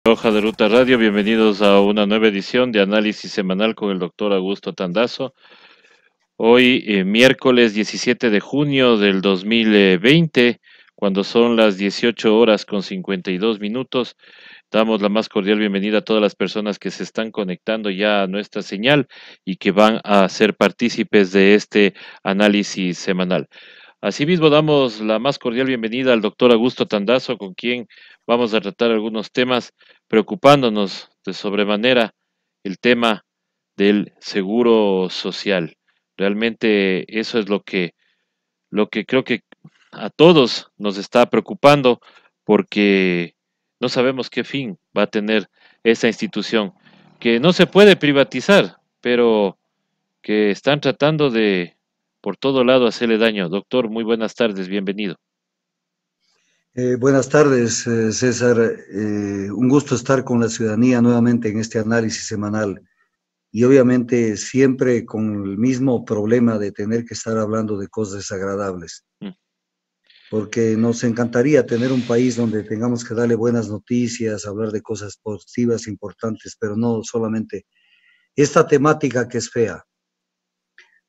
Hoja de Ruta Radio, bienvenidos a una nueva edición de análisis semanal con el doctor Augusto Tandazo. Hoy, miércoles 17 de junio del 2020, cuando son las 18 horas con 52 minutos, damos la más cordial bienvenida a todas las personas que se están conectando ya a nuestra señal y que van a ser partícipes de este análisis semanal. Asimismo, damos la más cordial bienvenida al doctor Augusto Tandazo, con quien vamos a tratar algunos temas preocupándonos de sobremanera el tema del seguro social. Realmente eso es lo que creo que a todos nos está preocupando porque no sabemos qué fin va a tener esa institución, que no se puede privatizar, pero que están tratando de por todo lado hacerle daño. Doctor, muy buenas tardes, bienvenido. Buenas tardes, César. Un gusto estar con la ciudadanía nuevamente en este análisis semanal y obviamente siempre con el mismo problema de tener que estar hablando de cosas desagradables, Mm. porque nos encantaría tener un país donde tengamos que darle buenas noticias, hablar de cosas positivas, importantes, pero no solamente esta temática que es fea.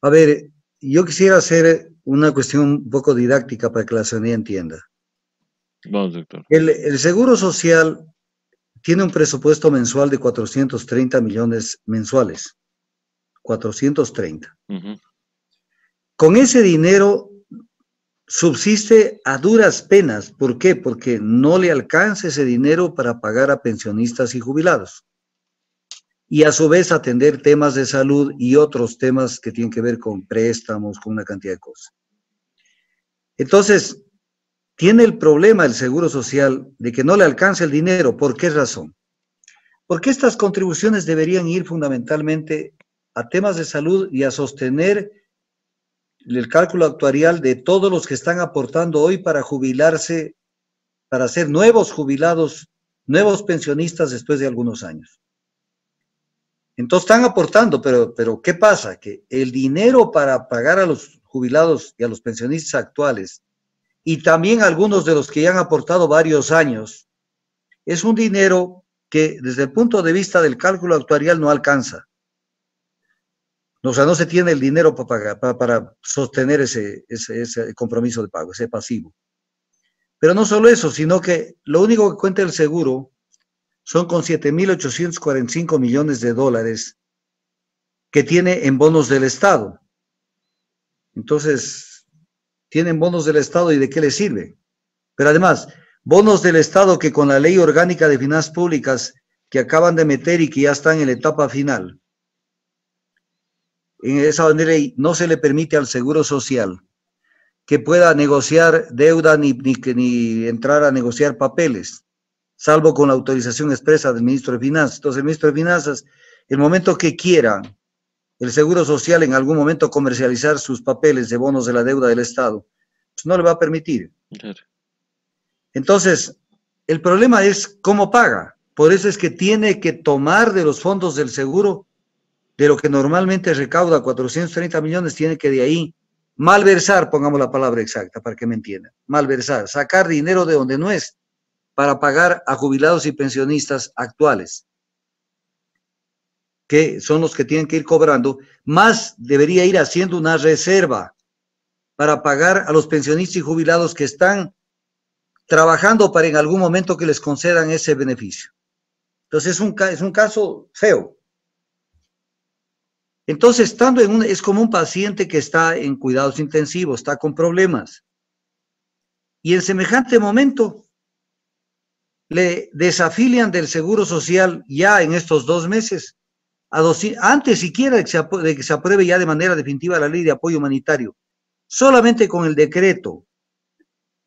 A ver, yo quisiera hacer una cuestión un poco didáctica para que la ciudadanía entienda. Vamos, doctor. El Seguro Social tiene un presupuesto mensual de 430 millones mensuales. 430. Ujú. Con ese dinero subsiste a duras penas. ¿Por qué? Porque no le alcanza ese dinero para pagar a pensionistas y jubilados. Y a su vez atender temas de salud y otros temas que tienen que ver con préstamos, con una cantidad de cosas. Entonces, tiene el problema el Seguro Social de que no le alcanza el dinero. ¿Por qué razón? Porque estas contribuciones deberían ir fundamentalmente a temas de salud y a sostener el cálculo actuarial de todos los que están aportando hoy para jubilarse, para ser nuevos jubilados, nuevos pensionistas después de algunos años. Entonces están aportando, pero ¿qué pasa? Que el dinero para pagar a los jubilados y a los pensionistas actuales, y también algunos de los que ya han aportado varios años, es un dinero que desde el punto de vista del cálculo actuarial no alcanza. O sea, no se tiene el dinero para pagar, para sostener ese compromiso de pago, ese pasivo. Pero no solo eso, sino que lo único que cuenta el seguro son con 7.845 millones de dólares que tiene en bonos del Estado. Entonces, tienen bonos del Estado y ¿de qué les sirve? Pero además, bonos del Estado que con la Ley Orgánica de Finanzas Públicas que acaban de meter y que ya están en la etapa final, en esa ley no se le permite al Seguro Social que pueda negociar deuda ni entrar a negociar papeles, salvo con la autorización expresa del ministro de Finanzas. Entonces, el ministro de Finanzas, el momento que quiera el Seguro Social en algún momento comercializar sus papeles de bonos de la deuda del Estado, pues no le va a permitir. Claro. Entonces, el problema es cómo paga. Por eso es que tiene que tomar de los fondos del seguro, de lo que normalmente recauda 430 millones, tiene que de ahí malversar, pongamos la palabra exacta para que me entiendan, malversar, sacar dinero de donde no es para pagar a jubilados y pensionistas actuales, que son los que tienen que ir cobrando, más debería ir haciendo una reserva para pagar a los pensionistas y jubilados que están trabajando para en algún momento que les concedan ese beneficio. Entonces es un caso feo. Entonces, estando es como un paciente que está en cuidados intensivos, está con problemas. Y en semejante momento le desafilian del Seguro Social ya en estos 2 meses, antes siquiera de que se apruebe ya de manera definitiva la ley de apoyo humanitario, solamente con el decreto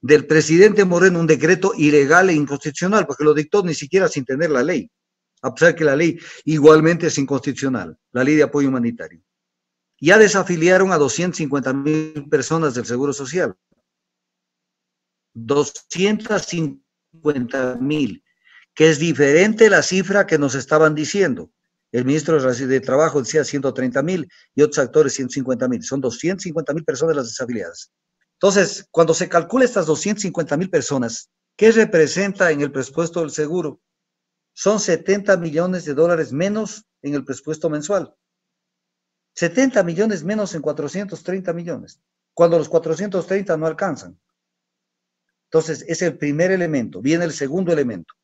del presidente Moreno, un decreto ilegal e inconstitucional, porque lo dictó ni siquiera sin tener la ley, a pesar que la ley igualmente es inconstitucional, la ley de apoyo humanitario. Ya desafiliaron a 250.000 personas del Seguro Social. 250.000, que es diferente la cifra que nos estaban diciendo. El ministro de Trabajo decía 130.000 y otros actores 150.000. Son 250.000 personas las desafiliadas. Entonces, cuando se calcula estas 250.000 personas, ¿qué representa en el presupuesto del seguro? son 70 millones de dólares menos en el presupuesto mensual. 70 millones menos en 430 millones, cuando los 430 no alcanzan. Entonces, es el primer elemento. Viene el segundo elemento.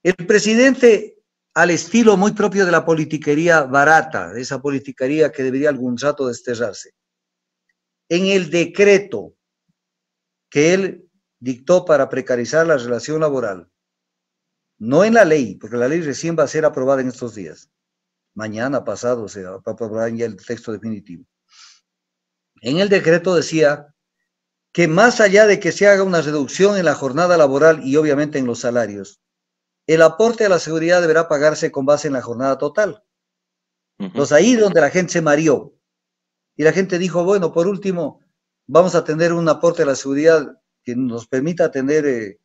El presidente, al estilo muy propio de la politiquería barata, de esa politiquería que debería algún rato desterrarse, en el decreto que él dictó para precarizar la relación laboral, no en la ley, porque la ley recién va a ser aprobada en estos días, mañana pasado se va a aprobar ya el texto definitivo. En el decreto decía que más allá de que se haga una reducción en la jornada laboral y obviamente en los salarios, el aporte a la seguridad deberá pagarse con base en la jornada total. Entonces ahí es donde la gente se mareó. Y la gente dijo, bueno, por último, vamos a tener un aporte a la seguridad que nos permita tener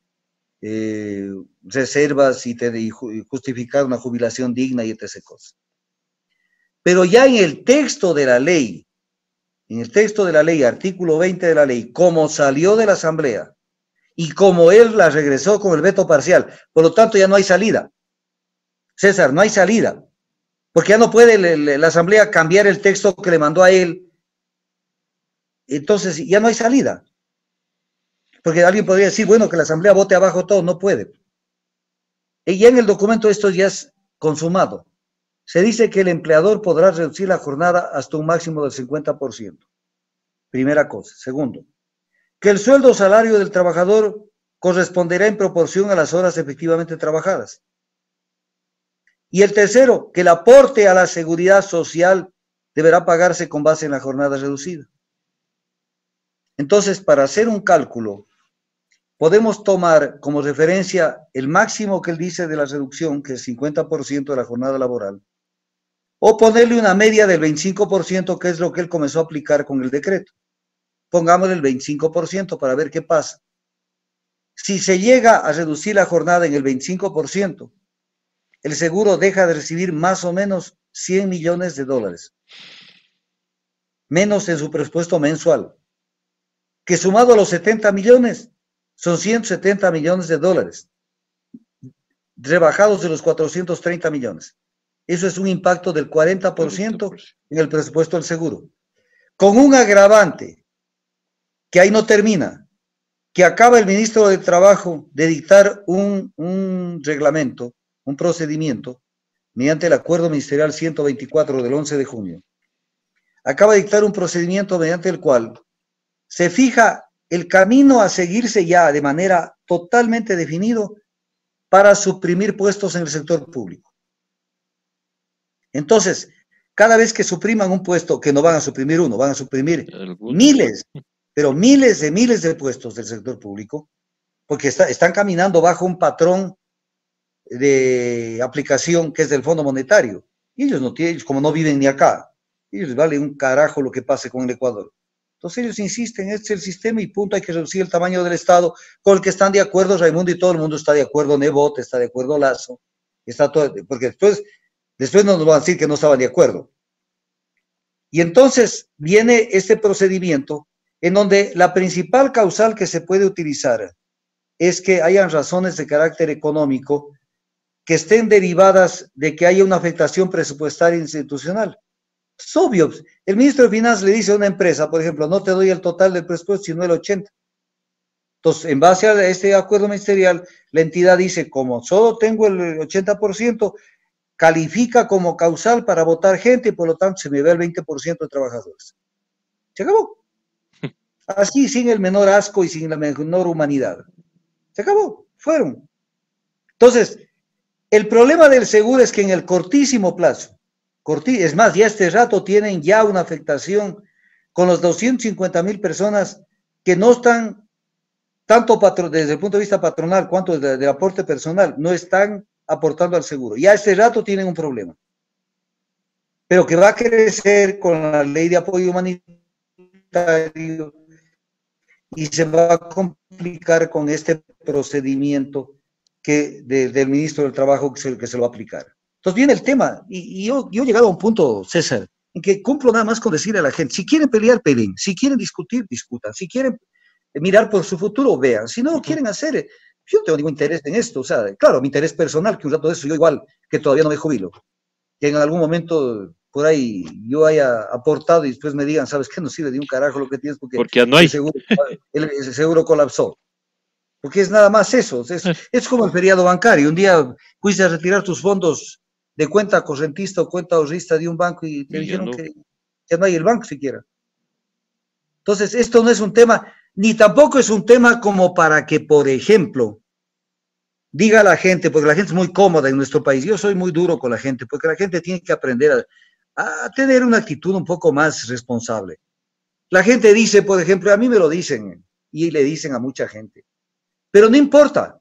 reservas y justificar una jubilación digna y etc. cosas. Pero ya en el texto de la ley, artículo 20 de la ley, como salió de la Asamblea y como él la regresó con el veto parcial, por lo tanto ya no hay salida. César, no hay salida, porque ya no puede la Asamblea cambiar el texto que le mandó a él. Entonces ya no hay salida. Porque alguien podría decir, bueno, que la Asamblea vote abajo todo, no puede. Y ya en el documento esto ya es consumado. Se dice que el empleador podrá reducir la jornada hasta un máximo del 50%. Primera cosa. Segundo, que el sueldo o salario del trabajador corresponderá en proporción a las horas efectivamente trabajadas. Y el tercero, que el aporte a la seguridad social deberá pagarse con base en la jornada reducida. Entonces, para hacer un cálculo, podemos tomar como referencia el máximo que él dice de la reducción, que es 50% de la jornada laboral, o ponerle una media del 25%, que es lo que él comenzó a aplicar con el decreto. Pongámosle el 25% para ver qué pasa. Si se llega a reducir la jornada en el 25%, el seguro deja de recibir más o menos 100 millones de dólares, menos en su presupuesto mensual, que sumado a los 70 millones, son 170 millones de dólares, rebajados de los 430 millones. Eso es un impacto del 40% en el presupuesto del seguro. Con un agravante, que ahí no termina, que acaba el ministro de Trabajo de dictar un reglamento, un procedimiento, mediante el acuerdo ministerial 124 del 11 de junio. Acaba de dictar un procedimiento mediante el cual se fija el camino a seguirse ya de manera totalmente definido para suprimir puestos en el sector público. Entonces, cada vez que supriman un puesto, que no van a suprimir uno, van a suprimir miles, pero miles de puestos del sector público, porque están caminando bajo un patrón de aplicación que es del Fondo Monetario. Y ellos no tienen, como no viven ni acá, ellos les vale un carajo lo que pase con el Ecuador. Entonces ellos insisten, este es el sistema y punto, hay que reducir el tamaño del Estado, con el que están de acuerdo Raimundo y todo el mundo está de acuerdo, Nebot está de acuerdo, Lazo, está todo, porque después no nos van a decir que no estaban de acuerdo. Y entonces viene este procedimiento en donde la principal causal que se puede utilizar es que hayan razones de carácter económico que estén derivadas de que haya una afectación presupuestaria institucional. Es obvio, el ministro de Finanzas le dice a una empresa, por ejemplo, no te doy el total del presupuesto, sino el 80%. Entonces, en base a este acuerdo ministerial, la entidad dice, como solo tengo el 80%, califica como causal para votar gente y por lo tanto se me ve el 20% de trabajadores. Se acabó. Así, sin el menor asco y sin la menor humanidad. Se acabó, fueron. Entonces, el problema del seguro es que en el cortísimo plazo, es más, ya este rato tienen ya una afectación con los 250,000 personas que no están, tanto desde el punto de vista patronal cuanto del aporte personal, no están aportando al seguro. Ya este rato tienen un problema. Pero que va a crecer con la ley de apoyo humanitario y se va a complicar con este procedimiento del ministro del Trabajo que se lo va a aplicar. Entonces viene el tema, y yo he llegado a un punto, César, en que cumplo nada más con decirle a la gente, si quieren pelear, peleen, si quieren discutir, discutan, si quieren mirar por su futuro, vean, si no lo quieren hacer, Yo no tengo ningún interés en esto, o sea, claro, mi interés personal, que un rato de eso yo igual, que todavía no me jubilo, que en algún momento por ahí yo haya aportado y después me digan, ¿sabes qué? No sirve de un carajo lo que tienes porque Porque ya no hay. el seguro colapsó. Porque es nada más eso, es como el feriado bancario. Un día fuiste a retirar tus fondos de cuenta correntista o cuenta ahorrista de un banco y te Y ya dijeron no. que ya no hay el banco siquiera. Entonces, esto no es un tema, ni tampoco es un tema como para que, por ejemplo, diga la gente, porque la gente es muy cómoda en nuestro país. Yo soy muy duro con la gente, porque la gente tiene que aprender a tener una actitud un poco más responsable. La gente dice, por ejemplo, a mí me lo dicen y le dicen a mucha gente, pero no importa.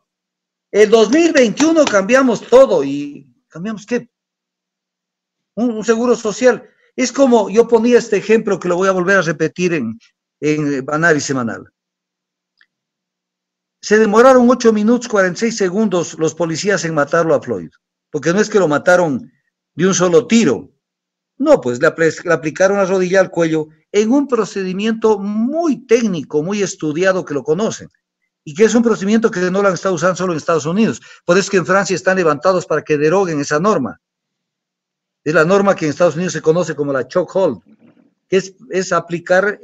El 2021 cambiamos todo y cambiamos qué? Un seguro social. Es como yo ponía este ejemplo que lo voy a volver a repetir en análisis semanal. Se demoraron 8 minutos 46 segundos los policías en matarlo a Floyd, porque no es que lo mataron de un solo tiro, no, pues le aplicaron la rodilla al cuello en un procedimiento muy técnico, muy estudiado que lo conocen, y que es un procedimiento que no lo han estado usando solo en Estados Unidos, por eso es que en Francia están levantados para que deroguen esa norma. Es la norma que en Estados Unidos se conoce como la chokehold, que es aplicar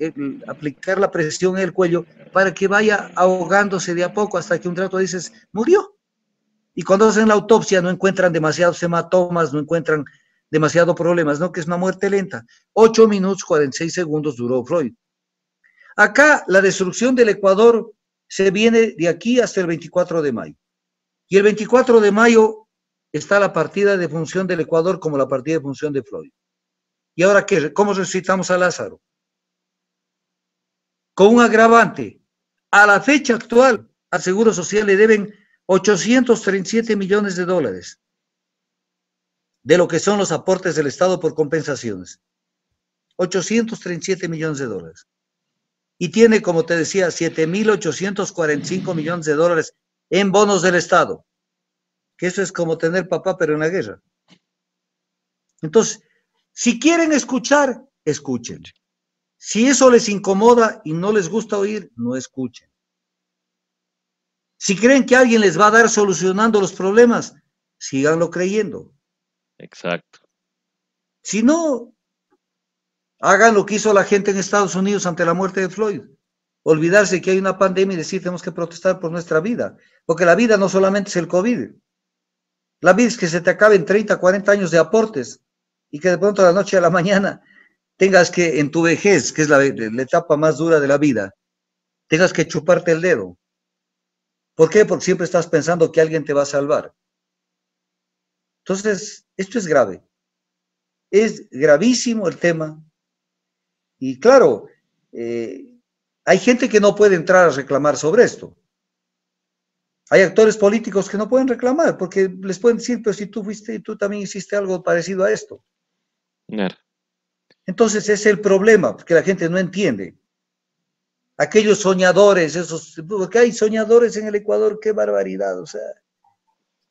la presión en el cuello para que vaya ahogándose de a poco hasta que un rato dices, murió. Y cuando hacen la autopsia no encuentran demasiados hematomas, no encuentran demasiados problemas, ¿no? Que es una muerte lenta. 8 minutos 46 segundos duró Freud. Acá la destrucción del Ecuador se viene de aquí hasta el 24 de mayo. Y el 24 de mayo está la partida de función del Ecuador como la partida de función de Freud. ¿Y ahora qué? ¿Cómo resucitamos a Lázaro? Con un agravante. A la fecha actual, al Seguro Social le deben 837 millones de dólares de lo que son los aportes del Estado por compensaciones. 837 millones de dólares. Y tiene, como te decía, 7.845 millones de dólares en bonos del Estado. Que eso es como tener papá, pero en la guerra. Entonces, si quieren escuchar, escuchen. Si eso les incomoda y no les gusta oír, no escuchen. Si creen que alguien les va a dar solucionando los problemas, síganlo creyendo. Exacto. Si no, hagan lo que hizo la gente en Estados Unidos ante la muerte de Floyd. Olvidarse que hay una pandemia y decir tenemos que protestar por nuestra vida. Porque la vida no solamente es el COVID. La vida es que se te acaben 30, 40 años de aportes y que de pronto a la noche a la mañana tengas que, en tu vejez, que es la etapa más dura de la vida, tengas que chuparte el dedo. ¿Por qué? Porque siempre estás pensando que alguien te va a salvar. Entonces, esto es grave. Es gravísimo el tema. Y claro, hay gente que no puede entrar a reclamar sobre esto. Hay actores políticos que no pueden reclamar porque les pueden decir, pero si tú fuiste y tú también hiciste algo parecido a esto. Claro. Entonces, ese es el problema, porque la gente no entiende. Aquellos soñadores, porque hay soñadores en el Ecuador, qué barbaridad, o sea.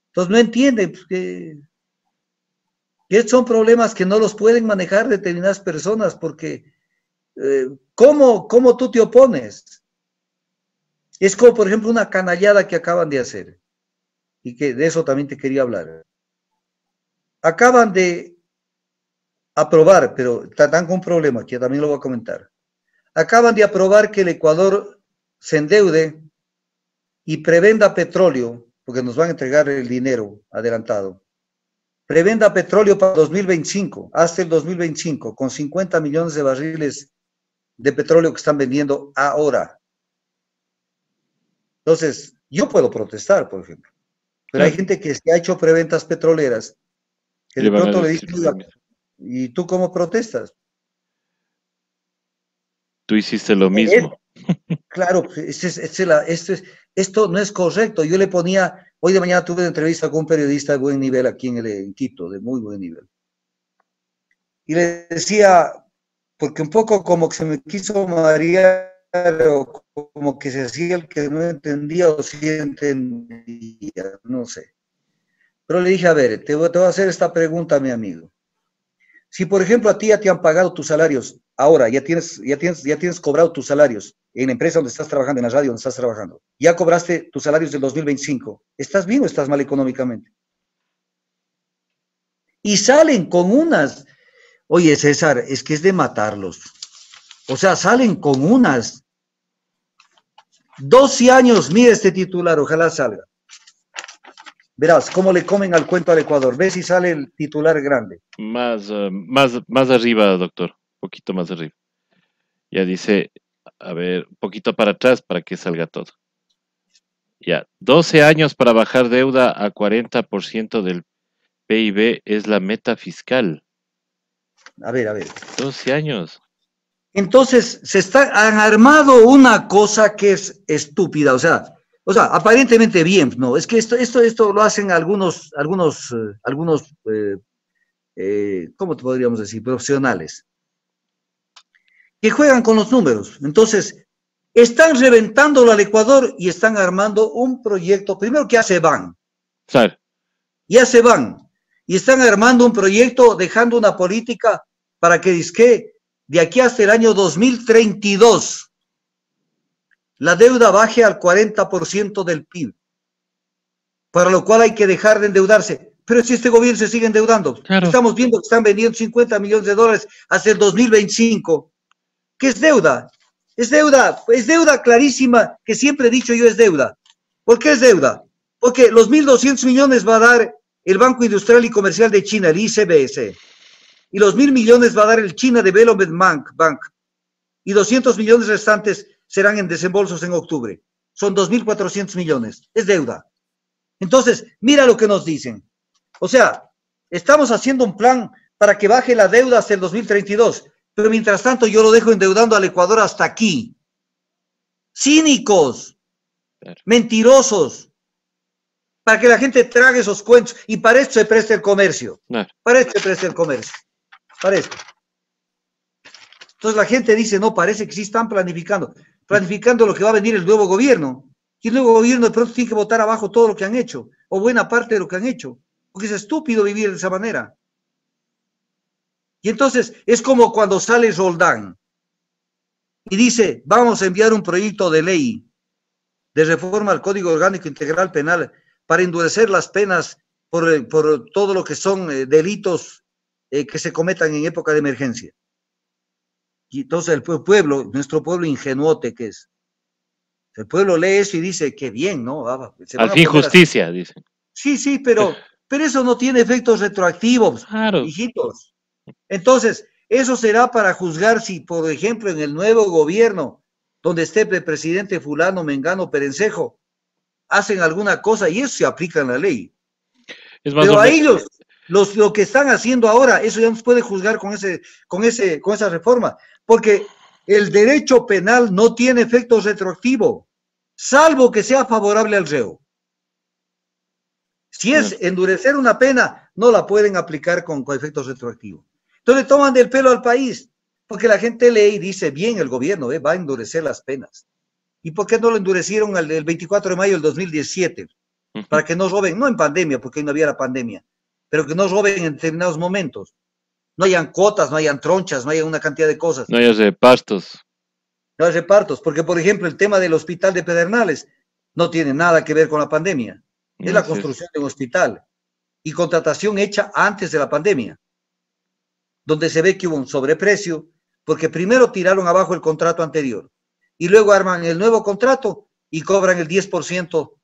Entonces no entienden pues, que estos son problemas que no los pueden manejar determinadas personas, porque ¿cómo tú te opones? Es como, por ejemplo, una canallada que acaban de hacer, y que de eso también te quería hablar. Acaban de aprobar, pero están con un problema, que también lo voy a comentar. Acaban de aprobar que el Ecuador se endeude y prevenda petróleo, porque nos van a entregar el dinero adelantado. Prevenda petróleo para 2025, hasta el 2025, con 50 millones de barriles de petróleo que están vendiendo ahora. Entonces, yo puedo protestar, por ejemplo, pero hay Claro. gente que se ha hecho preventas petroleras, que Le de van a pronto le decir dicen, lo mismo. ¿y tú cómo protestas? Tú hiciste lo Es, mismo. claro, esto no es correcto. Yo le ponía, hoy de mañana tuve una entrevista con un periodista de buen nivel aquí en Quito, de muy buen nivel. Y le decía, porque un poco como que se me quiso marear o como que se hacía el que no entendía o sí entendía, no sé. Pero le dije, a ver, te voy a hacer esta pregunta, mi amigo. Si, por ejemplo, a ti ya te han pagado tus salarios, ahora ya tienes cobrado tus salarios, en la empresa donde estás trabajando, en la radio donde estás trabajando, ya cobraste tus salarios del 2025, ¿estás bien o estás mal económicamente? Y salen con unas, oye César, es que es de matarlos. O sea, salen con unas 12 años, mira este titular, ojalá salga. Verás cómo le comen al cuento al Ecuador. Ve si sale el titular grande. Más arriba, doctor. Un poquito más arriba. Ya dice, a ver, un poquito para atrás para que salga todo. Ya, 12 años para bajar deuda a 40% del PIB es la meta fiscal. A ver, a ver. 12 años. Entonces, han armado una cosa que es estúpida, o sea, aparentemente bien, no, es que esto lo hacen algunos, ¿cómo te podríamos decir? Profesionales, que juegan con los números. Entonces, están reventándolo al Ecuador y están armando un proyecto, primero que ya se van, Claro. ya se van, y están armando un proyecto, dejando una política para que disque de aquí hasta el año 2032 la deuda baje al 40% del PIB, para lo cual hay que dejar de endeudarse. Pero si este gobierno se sigue endeudando, Claro. estamos viendo que están vendiendo 50 millones de dólares hasta el 2025. ¿Qué es deuda? Es deuda clarísima, que siempre he dicho yo es deuda. ¿Por qué es deuda? Porque los 1.200 millones va a dar el Banco Industrial y Comercial de China, el ICBC, y los 1.000 millones va a dar el China Development Bank, y 200 millones restantes serán en desembolsos en octubre. Son 2.400 millones. Es deuda. Entonces, mira lo que nos dicen. O sea, estamos haciendo un plan para que baje la deuda hasta el 2032, pero mientras tanto yo lo dejo endeudando al Ecuador hasta aquí. Cínicos, mentirosos, para que la gente trague esos cuentos, y para esto se presta el comercio. Para esto se presta el comercio. Para esto. Entonces la gente dice, no, parece que sí están planificando lo que va a venir el nuevo gobierno. Y el nuevo gobierno de pronto tiene que botar abajo todo lo que han hecho, o buena parte de lo que han hecho, porque es estúpido vivir de esa manera. Y entonces es como cuando sale Roldán y dice, vamos a enviar un proyecto de ley de reforma al Código Orgánico Integral Penal para endurecer las penas por todo lo que son delitos que se cometan en época de emergencia. Y entonces el pueblo, nuestro pueblo ingenuote que es, el pueblo lee eso y dice, qué bien, ¿no? Al fin justicia, dicen. Sí, pero eso no tiene efectos retroactivos, claro, hijitos. Entonces, eso será para juzgar si, por ejemplo, en el nuevo gobierno, donde esté el presidente fulano, mengano, perencejo, hacen alguna cosa y eso se aplica en la ley. Pero a ellos, lo que están haciendo ahora, eso ya nos puede juzgar con esa reforma, porque el derecho penal no tiene efectos retroactivos, salvo que sea favorable al reo. Si es endurecer una pena, no la pueden aplicar con efectos retroactivos. Entonces toman del pelo al país, porque la gente lee y dice, bien, el gobierno va a endurecer las penas. ¿Y por qué no lo endurecieron el 24 de mayo del 2017? Para que no roben, no en pandemia, porque no había la pandemia, pero que no roben en determinados momentos. No hayan cuotas, no hayan tronchas, no hayan una cantidad de cosas. No hay repartos. No hay repartos, porque por ejemplo el tema del hospital de Pedernales no tiene nada que ver con la pandemia. Es la construcción de un hospital y contratación hecha antes de la pandemia, donde se ve que hubo un sobreprecio, porque primero tiraron abajo el contrato anterior y luego arman el nuevo contrato y cobran el 10%,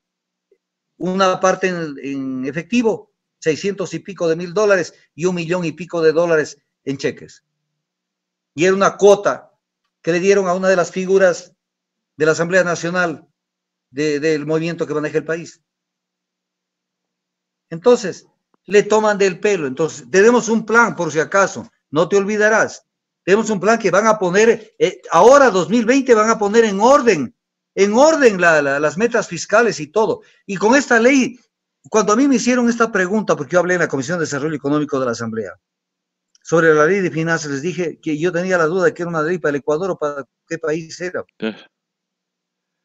una parte en efectivo, 600 y pico de mil dólares y $1 millón y pico de dólares en cheques. Y era una cuota que le dieron a una de las figuras de la Asamblea Nacional del movimiento que maneja el país. Entonces, le toman del pelo. Entonces, tenemos un plan, por si acaso, no te olvidarás. Tenemos un plan que van a poner, ahora 2020 van a poner en orden las metas fiscales y todo. Y con esta ley, cuando a mí me hicieron esta pregunta, porque yo hablé en la Comisión de Desarrollo Económico de la Asamblea, sobre la ley de finanzas, les dije que yo tenía la duda de que era una ley para el Ecuador o para qué país era. En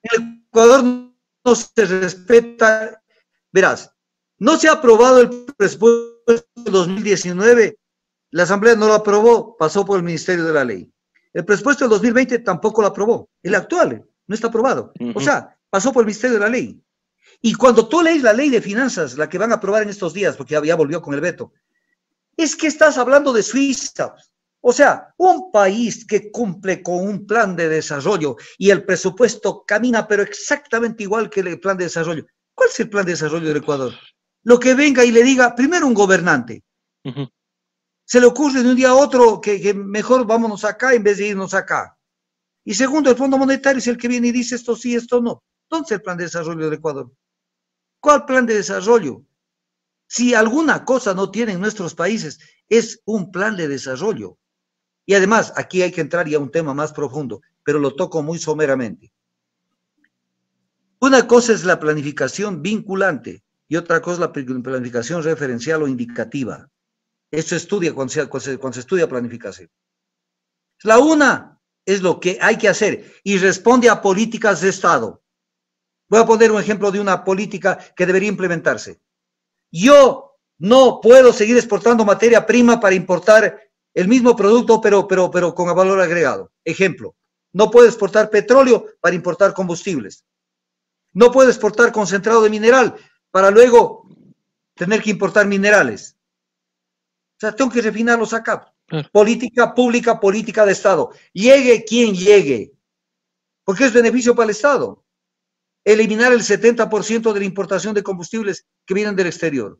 el Ecuador no se respeta, verás, no se ha aprobado el presupuesto de 2019, la Asamblea no lo aprobó, pasó por el Ministerio de la Ley. El presupuesto del 2020 tampoco lo aprobó. El actual no está aprobado. O sea, pasó por el Ministerio de la Ley. Y cuando tú lees la ley de finanzas, la que van a aprobar en estos días, porque ya volvió con el veto, es que estás hablando de Suiza. O sea, un país que cumple con un plan de desarrollo y el presupuesto camina, pero exactamente igual que el plan de desarrollo. ¿Cuál es el plan de desarrollo del Ecuador? Lo que venga y le diga, primero un gobernante. Se le ocurre de un día a otro que mejor vámonos acá en vez de irnos acá. Y segundo, el Fondo Monetario es el que viene y dice esto sí, esto no. ¿Dónde el plan de desarrollo del Ecuador? ¿Cuál plan de desarrollo? Si alguna cosa no tienen nuestros países, es un plan de desarrollo. Y además, aquí hay que entrar ya a un tema más profundo, pero lo toco muy someramente. Una cosa es la planificación vinculante y otra cosa es la planificación referencial o indicativa. Eso estudia cuando se estudia planificación. La una es lo que hay que hacer y responde a políticas de Estado. Voy a poner un ejemplo de una política que debería implementarse. Yo no puedo seguir exportando materia prima para importar el mismo producto, pero con valor agregado. Ejemplo, no puedo exportar petróleo para importar combustibles. No puedo exportar concentrado de mineral para luego tener que importar minerales. O sea, tengo que refinarlos acá. Política pública, política de Estado. Llegue quien llegue. Porque es beneficio para el Estado. Eliminar el 70% de la importación de combustibles que vienen del exterior.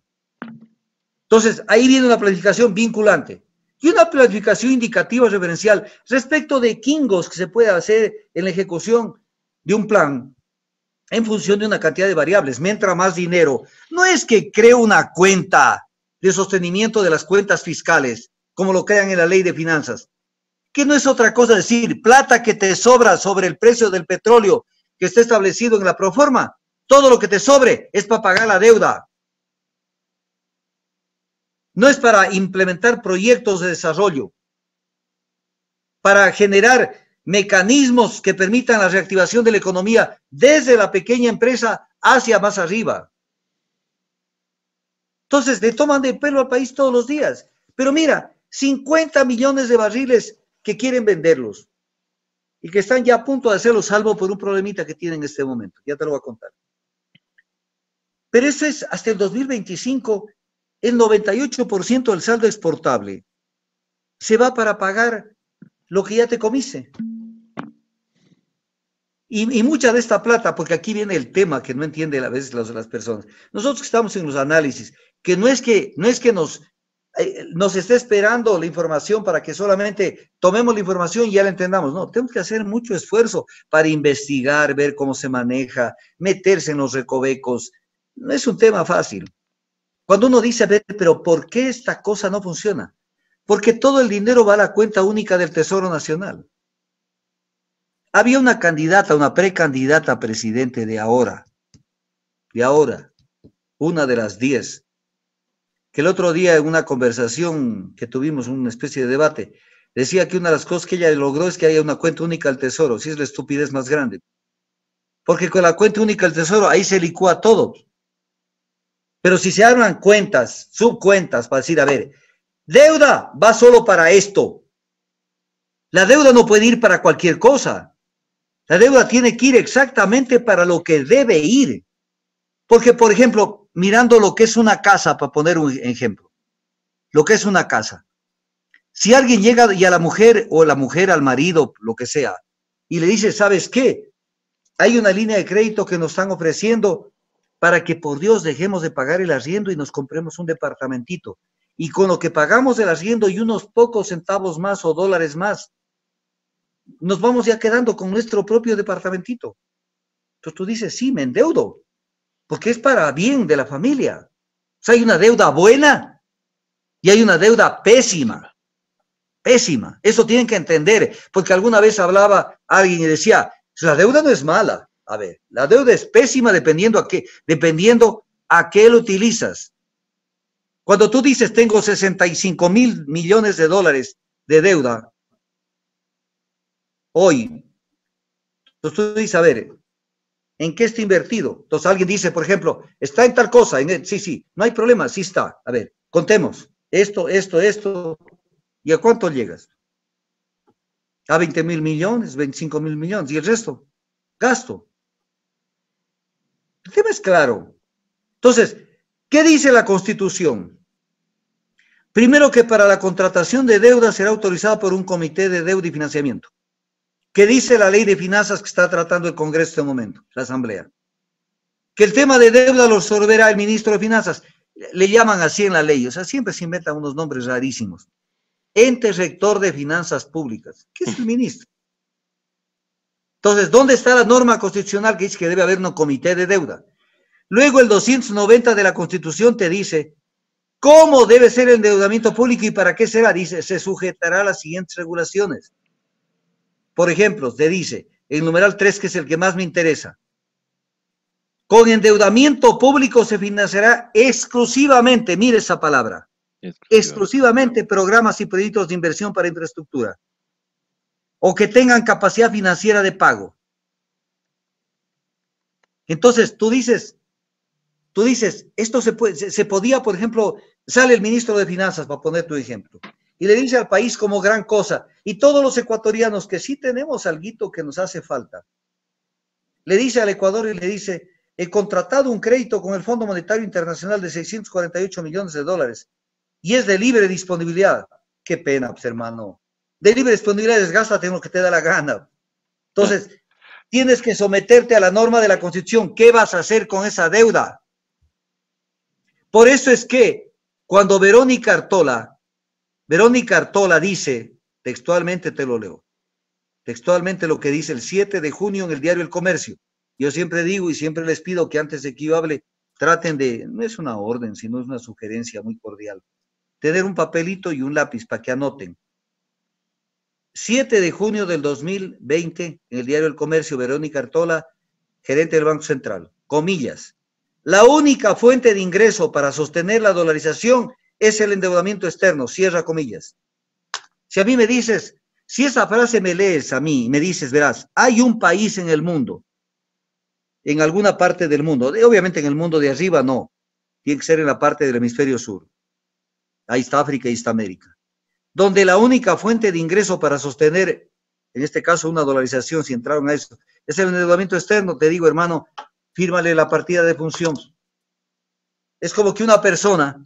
Entonces, ahí viene una planificación vinculante y una planificación indicativa referencial respecto de quingos que se puede hacer en la ejecución de un plan en función de una cantidad de variables. Me entra más dinero. No es que creo una cuenta de sostenimiento de las cuentas fiscales, como lo crean en la ley de finanzas, que no es otra cosa decir, plata que te sobra sobre el precio del petróleo que está establecido en la proforma, todo lo que te sobre es para pagar la deuda. No es para implementar proyectos de desarrollo, para generar mecanismos que permitan la reactivación de la economía desde la pequeña empresa hacia más arriba. Entonces, le toman de pelo al país todos los días. Pero mira, 50 millones de barriles que quieren venderlos y que están ya a punto de hacerlo salvo por un problemita que tienen en este momento. Ya te lo voy a contar. Pero eso es hasta el 2025, el 98% del saldo exportable se va para pagar lo que ya te comiste. Y mucha de esta plata, porque aquí viene el tema que no entienden a veces las personas. Nosotros que estamos en los análisis, que no es que nos esté esperando la información para que solamente tomemos la información y ya la entendamos. No, tenemos que hacer mucho esfuerzo para investigar, ver cómo se maneja, meterse en los recovecos. No es un tema fácil. Cuando uno dice, a ver, pero ¿por qué esta cosa no funciona? Porque todo el dinero va a la cuenta única del Tesoro Nacional. Había una candidata, una precandidata a presidente de ahora, una de las 10, que el otro día en una conversación que tuvimos, una especie de debate, decía que una de las cosas que ella logró es que haya una cuenta única al Tesoro, si es la estupidez más grande. Porque con la cuenta única al Tesoro, ahí se licúa todo. Pero si se arman cuentas, subcuentas, para decir, a ver, deuda va solo para esto. La deuda no puede ir para cualquier cosa. La deuda tiene que ir exactamente para lo que debe ir. Porque, por ejemplo, mirando lo que es una casa, para poner un ejemplo, lo que es una casa. Si alguien llega y a la mujer o la mujer al marido, lo que sea, y le dice, ¿sabes qué? Hay una línea de crédito que nos están ofreciendo para que por Dios dejemos de pagar el arriendo y nos compremos un departamentito. Y con lo que pagamos del arriendo y unos pocos centavos más o dólares más, nos vamos ya quedando con nuestro propio departamentito. Entonces tú dices, sí, me endeudo, porque es para bien de la familia. O sea, hay una deuda buena y hay una deuda pésima. Pésima. Eso tienen que entender, porque alguna vez hablaba alguien y decía, la deuda no es mala. A ver, la deuda es pésima dependiendo a qué lo utilizas. Cuando tú dices, tengo 65,000 millones de dólares de deuda hoy, entonces tú dices, a ver, ¿en qué está invertido? Entonces alguien dice, por ejemplo, está en tal cosa, sí, no hay problema, sí está. A ver, contemos, esto, ¿y a cuánto llegas? a 20.000 millones, 25.000 millones, y el resto, gasto. El tema es claro. Entonces, ¿qué dice la Constitución? Primero, que para la contratación de deuda será autorizada por un comité de deuda y financiamiento. ¿Qué dice la ley de finanzas que está tratando el Congreso en este momento, la Asamblea? Que el tema de deuda lo resolverá el ministro de Finanzas. Le llaman así en la ley, o sea, siempre se inventan unos nombres rarísimos. Ente rector de finanzas públicas, ¿qué es el ministro? Entonces, ¿dónde está la norma constitucional que dice que debe haber un comité de deuda? Luego el 290 de la Constitución te dice cómo debe ser el endeudamiento público y para qué será. Dice, se sujetará a las siguientes regulaciones. Por ejemplo, te dice, el numeral 3, que es el que más me interesa, con endeudamiento público se financiará exclusivamente, mire esa palabra, exclusivamente programas y proyectos de inversión para infraestructura, o que tengan capacidad financiera de pago. Entonces, tú dices, esto se podía, por ejemplo, sale el ministro de Finanzas, para poner tu ejemplo, y le dice al país como gran cosa, y todos los ecuatorianos que sí tenemos alguito que nos hace falta, le dice al Ecuador y le dice, he contratado un crédito con el Fondo Monetario Internacional de 648 millones de dólares, y es de libre disponibilidad. Qué pena, pues, hermano. De libre disponibilidad, desgástate en lo que te da la gana. Entonces, tienes que someterte a la norma de la Constitución. ¿Qué vas a hacer con esa deuda? Por eso es que cuando Verónica Artola dice, textualmente te lo leo, textualmente lo que dice el 7 de junio en el diario El Comercio, yo siempre digo y siempre les pido que antes de que yo hable, traten de, no es una orden, sino es una sugerencia muy cordial, tener un papelito y un lápiz para que anoten. 7 de junio del 2020, en el diario El Comercio, Verónica Artola, gerente del Banco Central, comillas, la única fuente de ingreso para sostener la dolarización es el endeudamiento externo, cierra comillas. Si a mí me dices, si esa frase me lees a mí, me dices, verás, hay un país en el mundo, en alguna parte del mundo, obviamente en el mundo de arriba no, tiene que ser en la parte del hemisferio sur, ahí está África y está América, donde la única fuente de ingreso para sostener, en este caso una dolarización, si entraron a eso, es el endeudamiento externo. Te digo, hermano, fírmale la partida de función. Es como que una persona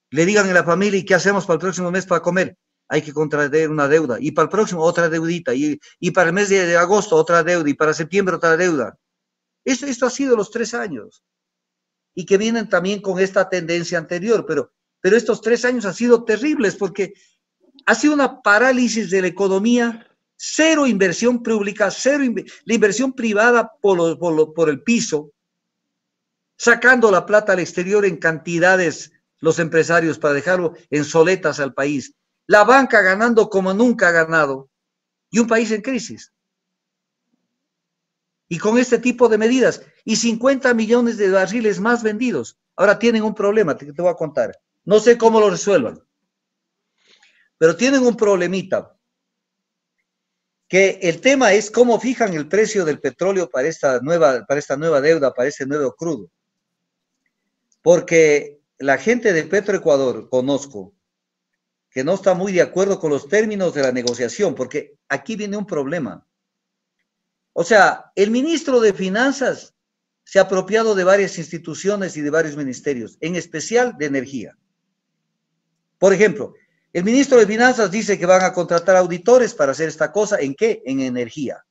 le digan en la familia, ¿y qué hacemos para el próximo mes para comer? Hay que contraer una deuda, y para el próximo otra deudita, y para el mes de agosto otra deuda, y para septiembre otra deuda. Esto ha sido los 3 años, y que vienen también con esta tendencia anterior, pero estos 3 años han sido terribles, porque ha sido una parálisis de la economía, cero inversión pública, la inversión privada por el piso, sacando la plata al exterior en cantidades los empresarios para dejarlo en soletas al país, la banca ganando como nunca ha ganado, y un país en crisis. Y con este tipo de medidas, y 50 millones de barriles más vendidos. Ahora tienen un problema, te voy a contar. No sé cómo lo resuelvan, pero tienen un problemita, que el tema es cómo fijan el precio del petróleo para esta nueva deuda, para ese nuevo crudo. Porque la gente de Petroecuador, conozco, que no está muy de acuerdo con los términos de la negociación, porque aquí viene un problema. O sea, el ministro de Finanzas se ha apropiado de varias instituciones y de varios ministerios, en especial de energía. Por ejemplo, el ministro de Finanzas dice que van a contratar auditores para hacer esta cosa. ¿En qué? En energía.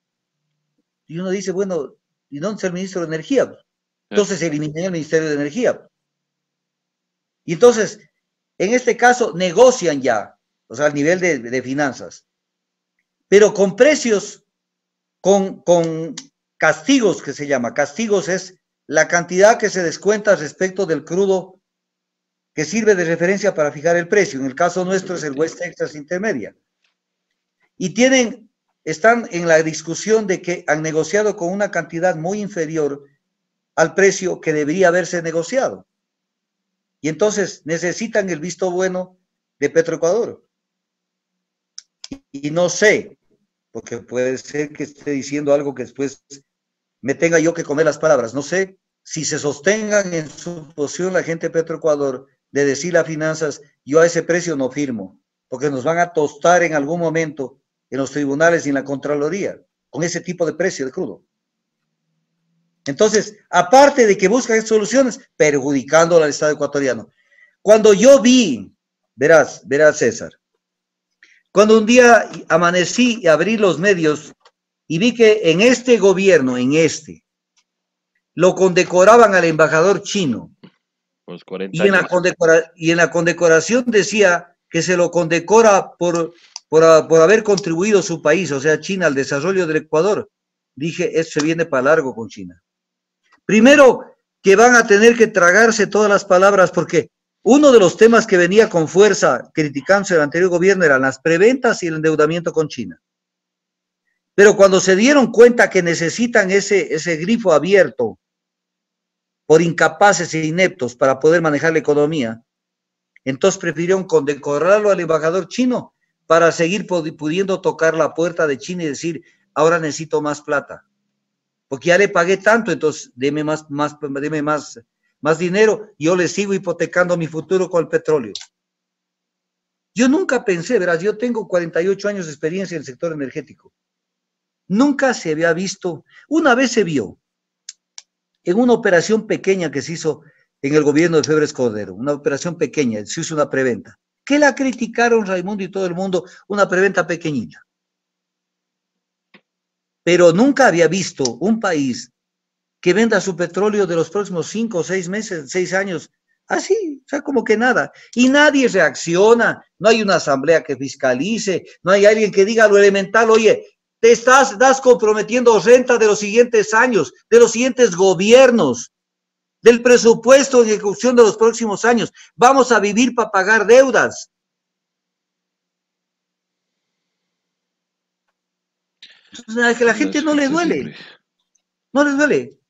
Y uno dice, bueno, ¿y dónde está el ministro de Energía? Entonces se eliminó el Ministerio de Energía. Y entonces, en este caso, negocian ya, o sea, al nivel de finanzas, pero con precios, con castigos, que se llama. Castigos es la cantidad que se descuenta respecto del crudo que sirve de referencia para fijar el precio. En el caso nuestro es el West Texas Intermedia. Y están en la discusión de que han negociado con una cantidad muy inferior al precio que debería haberse negociado. Y entonces necesitan el visto bueno de Petroecuador. Y no sé, porque puede ser que esté diciendo algo que después me tenga yo que comer las palabras. No sé si se sostengan en su posición la gente de Petroecuador de decir a finanzas, yo a ese precio no firmo, porque nos van a tostar en algún momento en los tribunales y en la Contraloría, con ese tipo de precio de crudo. Entonces, aparte de que buscan soluciones, perjudicando al Estado ecuatoriano. Cuando yo vi, verás César, cuando un día amanecí y abrí los medios y vi que en este gobierno, lo condecoraban al embajador chino. Pues 40 y en la condecoración decía que se lo condecora por haber contribuido su país, o sea, China, al desarrollo del Ecuador. Dije, esto se viene para largo con China. Primero, que van a tener que tragarse todas las palabras, porque uno de los temas que venía con fuerza criticándose el anterior gobierno eran las preventas y el endeudamiento con China. Pero cuando se dieron cuenta que necesitan ese grifo abierto por incapaces e ineptos para poder manejar la economía, entonces prefirieron condecorarlo al embajador chino para seguir pudiendo tocar la puerta de China y decir, ahora necesito más plata, porque ya le pagué tanto, entonces deme más dinero, yo le sigo hipotecando mi futuro con el petróleo. Yo nunca pensé, verás, yo tengo 48 años de experiencia en el sector energético. Nunca se había visto, una vez se vio, en una operación pequeña que se hizo en el gobierno de Febres Cordero, una operación pequeña, se hizo una preventa, que la criticaron Raimundo y todo el mundo, una preventa pequeñita. Pero nunca había visto un país que venda su petróleo de los próximos 5 o 6 meses, 6 años, así, o sea, como que nada. Y nadie reacciona, no hay una asamblea que fiscalice, no hay alguien que diga lo elemental, oye, te estás comprometiendo renta de los siguientes años, de los siguientes gobiernos, del presupuesto de ejecución de los próximos años. Vamos a vivir para pagar deudas. Entonces, a que la gente no le duele. No les duele.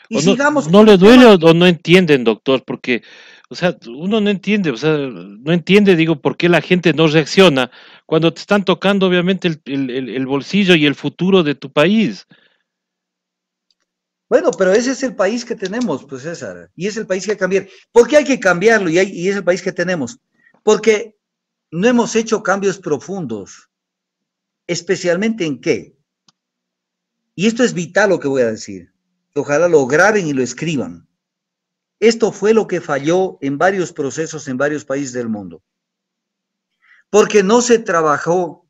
Y sigamos. No le duele o no entienden, doctor, porque, o sea, uno no entiende, o sea, no entiende, digo, por qué la gente no reacciona cuando te están tocando, obviamente, el bolsillo y el futuro de tu país. Bueno, pero ese es el país que tenemos, pues César, y es el país que hay que cambiar. ¿Por qué hay que cambiarlo? Y es el país que tenemos. Porque no hemos hecho cambios profundos, especialmente en qué. Y esto es vital lo que voy a decir. Ojalá lo graben y lo escriban. Esto fue lo que falló en varios procesos en varios países del mundo. Porque no se trabajó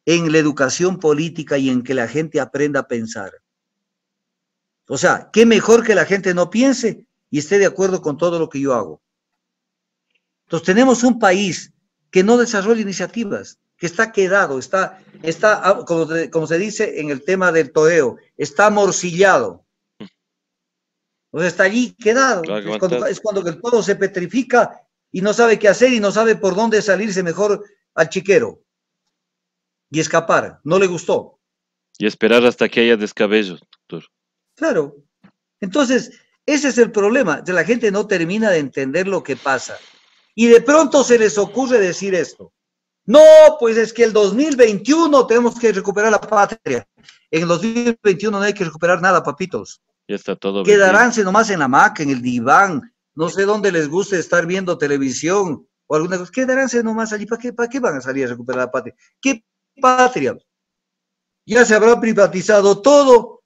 en la educación política y en que la gente aprenda a pensar. O sea, qué mejor que la gente no piense y esté de acuerdo con todo lo que yo hago. Entonces tenemos un país que no desarrolla iniciativas, que está quedado, está como se dice en el tema del toreo, está morcillado. O sea, está allí quedado. Es cuando el toro se petrifica y no sabe qué hacer y no sabe por dónde salirse mejor al chiquero y escapar. No le gustó. Y esperar hasta que haya descabello, doctor. Claro. Entonces, ese es el problema. La gente no termina de entender lo que pasa. Y de pronto se les ocurre decir esto. No, pues es que el 2021 tenemos que recuperar la patria. En el 2021 no hay que recuperar nada, papitos. Ya está todo. Quedaránse nomás en la hamaca, en el diván, no sé dónde les guste estar viendo televisión o alguna cosa. Quedaránse nomás allí. ¿Para qué van a salir a recuperar la patria? ¿Qué patria? Ya se habrá privatizado todo,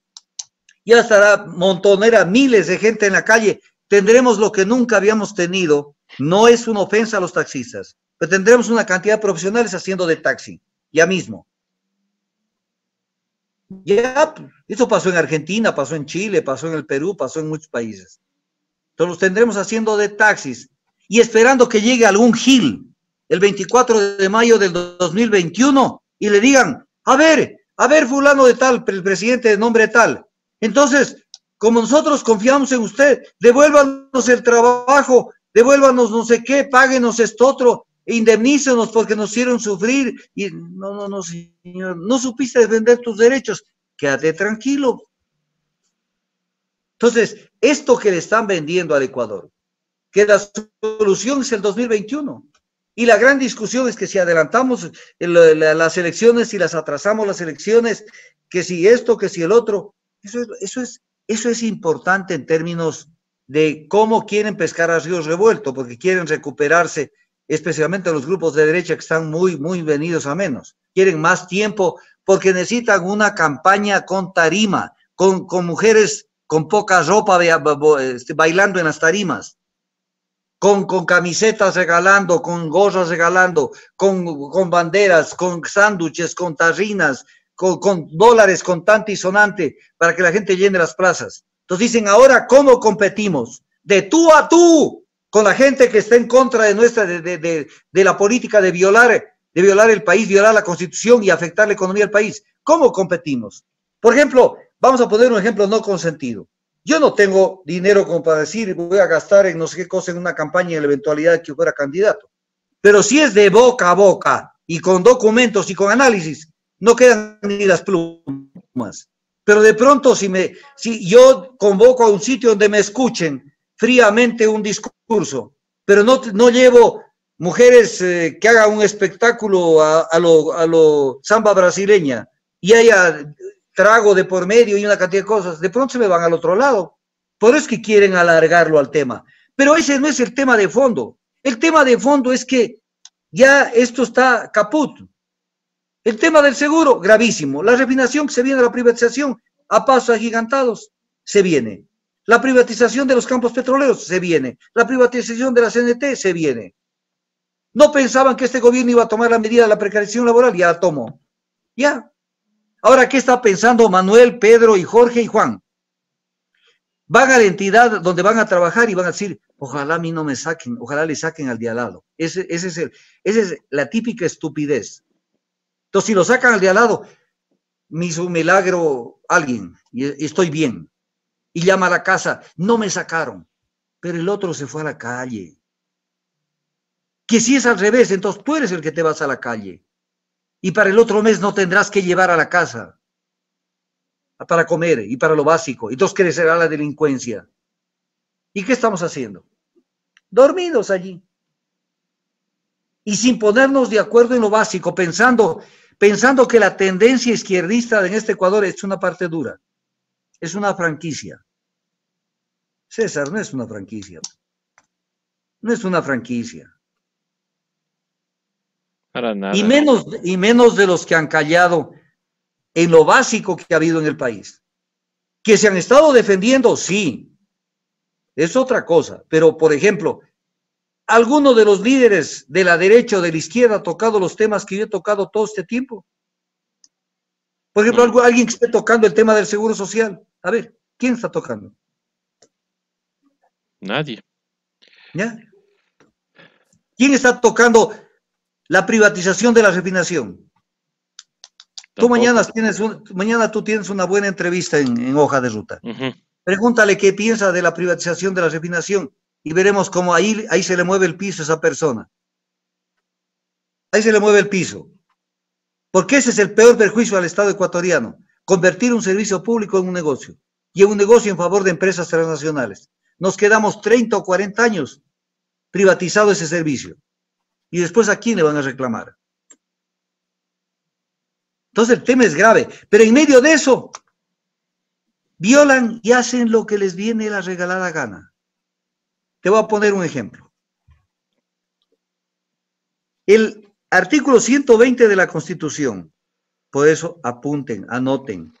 ya estará montonera, miles de gente en la calle. Tendremos lo que nunca habíamos tenido. No es una ofensa a los taxistas, pero tendremos una cantidad de profesionales haciendo de taxi, ya mismo. Ya, eso pasó en Argentina, pasó en Chile, pasó en el Perú, pasó en muchos países. Entonces los tendremos haciendo de taxis y esperando que llegue algún gil el 24 de mayo del 2021 y le digan, a ver, fulano de tal, el presidente de nombre tal. Entonces, como nosotros confiamos en usted, devuélvanos el trabajo, devuélvanos no sé qué, páguenos esto otro, indemnícenos porque nos hicieron sufrir. Y no, señor, no supiste defender tus derechos, quédate tranquilo. Entonces, esto que le están vendiendo al Ecuador, que la solución es el 2021. Y la gran discusión es que si adelantamos las elecciones, si las atrasamos las elecciones, que si esto, que si el otro, eso es importante en términos de cómo quieren pescar a río revuelto, porque quieren recuperarse, especialmente los grupos de derecha que están muy venidos a menos. quieren más tiempo, porque necesitan una campaña con tarima, con mujeres con poca ropa bailando en las tarimas, con camisetas regalando, con gorras regalando, con banderas, con sándwiches, con tarrinas, con dólares contante y sonante, para que la gente llene las plazas. Entonces dicen, ahora, ¿cómo competimos? De tú a tú, con la gente que está en contra de nuestra, de la política de violar el país, violar la Constitución y afectar la economía del país. ¿Cómo competimos? Por ejemplo, vamos a poner un ejemplo no consentido. Yo no tengo dinero como para decir, voy a gastar en no sé qué cosa en una campaña en la eventualidad de que fuera candidato. Pero si es de boca a boca y con documentos y con análisis, no quedan ni las plumas. Pero de pronto, si yo convoco a un sitio donde me escuchen fríamente un discurso, pero no llevo mujeres que hagan un espectáculo a lo samba brasileña y haya trago de por medio y una cantidad de cosas, de pronto se me van al otro lado. Por eso es que quieren alargarlo al tema. Pero ese no es el tema de fondo. El tema de fondo es que ya esto está caput. El tema del seguro, gravísimo. La refinación que se viene, la privatización, a pasos agigantados, se viene. La privatización de los campos petroleros, se viene. La privatización de la CNT, se viene. No pensaban que este gobierno iba a tomar la medida de la precarización laboral, ya la tomó. Ya. Ahora, ¿qué está pensando Manuel, Pedro y Jorge y Juan? Van a la entidad donde van a trabajar y van a decir, ojalá a mí no me saquen, ojalá le saquen al de al lado. Esa es la típica estupidez. Entonces, si lo sacan al de al lado, me hizo un milagro alguien y estoy bien. Y llama a la casa, no me sacaron, pero el otro se fue a la calle. Que si es al revés, entonces tú eres el que te vas a la calle. Y para el otro mes no tendrás que llevar a la casa para comer y para lo básico. Entonces crecerá la delincuencia. ¿Y qué estamos haciendo? Dormidos allí. Y sin ponernos de acuerdo en lo básico, pensando que la tendencia izquierdista en este Ecuador es una parte dura. Es una franquicia. César, no es una franquicia. No es una franquicia. Para nada. Y menos de los que han callado en lo básico que ha habido en el país. Que se han estado defendiendo, sí. Es otra cosa. Pero, por ejemplo, ¿alguno de los líderes de la derecha o de la izquierda ha tocado los temas que yo he tocado todo este tiempo? Por ejemplo, alguien que esté tocando el tema del seguro social. A ver, ¿quién está tocando? Nadie. ¿Ya? ¿Quién está tocando la privatización de la refinación? Tú mañana tú tienes una buena entrevista en Hoja de Ruta. Pregúntale qué piensa de la privatización de la refinación y veremos cómo ahí se le mueve el piso a esa persona. Ahí se le mueve el piso. Porque ese es el peor perjuicio al Estado ecuatoriano. Convertir un servicio público en un negocio. Y en un negocio en favor de empresas transnacionales. Nos quedamos 30 o 40 años privatizado ese servicio. Y después, ¿a quién le van a reclamar? Entonces el tema es grave. Pero en medio de eso, violan y hacen lo que les viene la regalada gana. Te voy a poner un ejemplo. El artículo 120 de la Constitución, por eso apunten, anoten,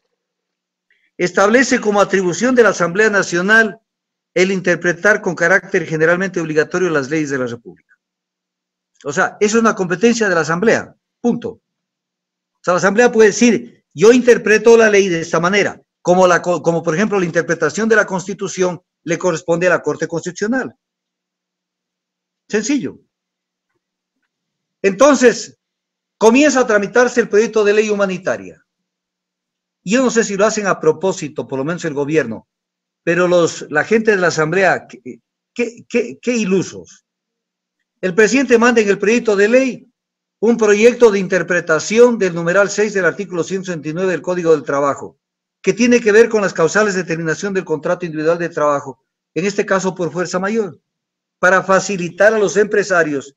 establece como atribución de la Asamblea Nacional el interpretar con carácter generalmente obligatorio las leyes de la República. O sea, eso es una competencia de la Asamblea, punto. O sea, la Asamblea puede decir, yo interpreto la ley de esta manera, como por ejemplo la interpretación de la Constitución le corresponde a la Corte Constitucional. Sencillo. Entonces, comienza a tramitarse el proyecto de ley humanitaria. Yo no sé si lo hacen a propósito, por lo menos el gobierno, pero la gente de la Asamblea, qué ilusos. El presidente manda en el proyecto de ley un proyecto de interpretación del numeral 6 del artículo 169 del Código del Trabajo, que tiene que ver con las causales de terminación del contrato individual de trabajo, en este caso por fuerza mayor, para facilitar a los empresarios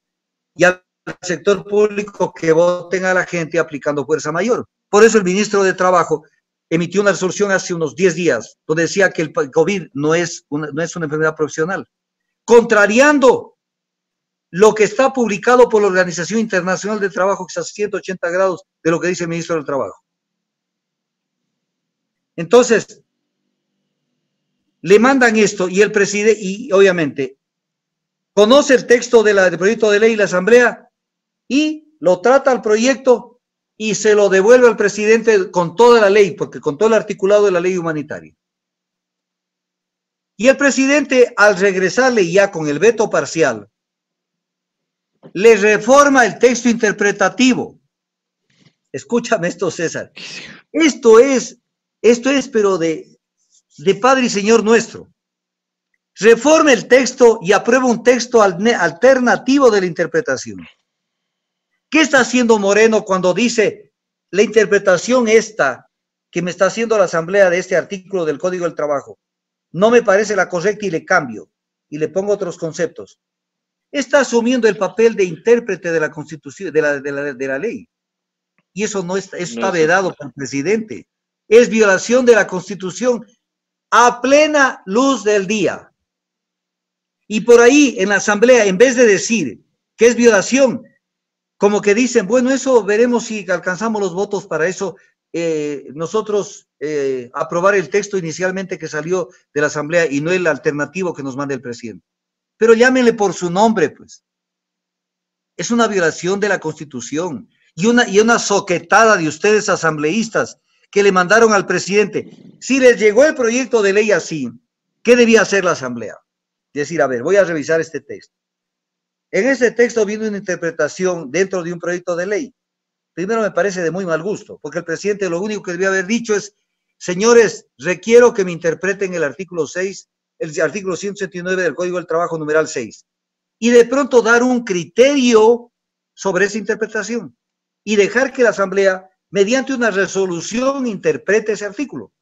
y al sector público que voten a la gente aplicando fuerza mayor. Por eso el ministro de Trabajo emitió una resolución hace unos 10 días, donde decía que el COVID no es una enfermedad profesional, contrariando lo que está publicado por la Organización Internacional del Trabajo, que es a 180 grados de lo que dice el ministro del Trabajo. Entonces, le mandan esto y el presidente, y obviamente, conoce el texto del proyecto de ley y la Asamblea y lo trata al proyecto y se lo devuelve al presidente con toda la ley, porque con todo el articulado de la ley humanitaria. Y el presidente, al regresarle ya con el veto parcial, le reforma el texto interpretativo. Escúchame esto, César. Esto es, pero de Padre y Señor nuestro. Reforma el texto y aprueba un texto alternativo de la interpretación. ¿Qué está haciendo Moreno cuando dice la interpretación esta que me está haciendo la Asamblea de este artículo del Código del Trabajo no me parece la correcta y le cambio y le pongo otros conceptos? Está asumiendo el papel de intérprete de la Constitución, de la ley. Y eso no está, eso está vedado por el presidente. Es violación de la Constitución a plena luz del día. Y por ahí en la Asamblea, en vez de decir que es violación, como que dicen, bueno, eso veremos si alcanzamos los votos para eso, nosotros aprobar el texto inicialmente que salió de la Asamblea y no el alternativo que nos manda el presidente. Pero llámenle por su nombre, pues. Es una violación de la Constitución y una soquetada de ustedes asambleístas que le mandaron al presidente. Si les llegó el proyecto de ley así, ¿qué debía hacer la Asamblea? Decir, a ver, voy a revisar este texto. En este texto viene una interpretación dentro de un proyecto de ley. Primero me parece de muy mal gusto, porque el presidente lo único que debía haber dicho es, señores, requiero que me interpreten el artículo 6, el artículo 179 del Código del Trabajo, numeral 6. Y de pronto dar un criterio sobre esa interpretación y dejar que la Asamblea, mediante una resolución, interprete ese artículo.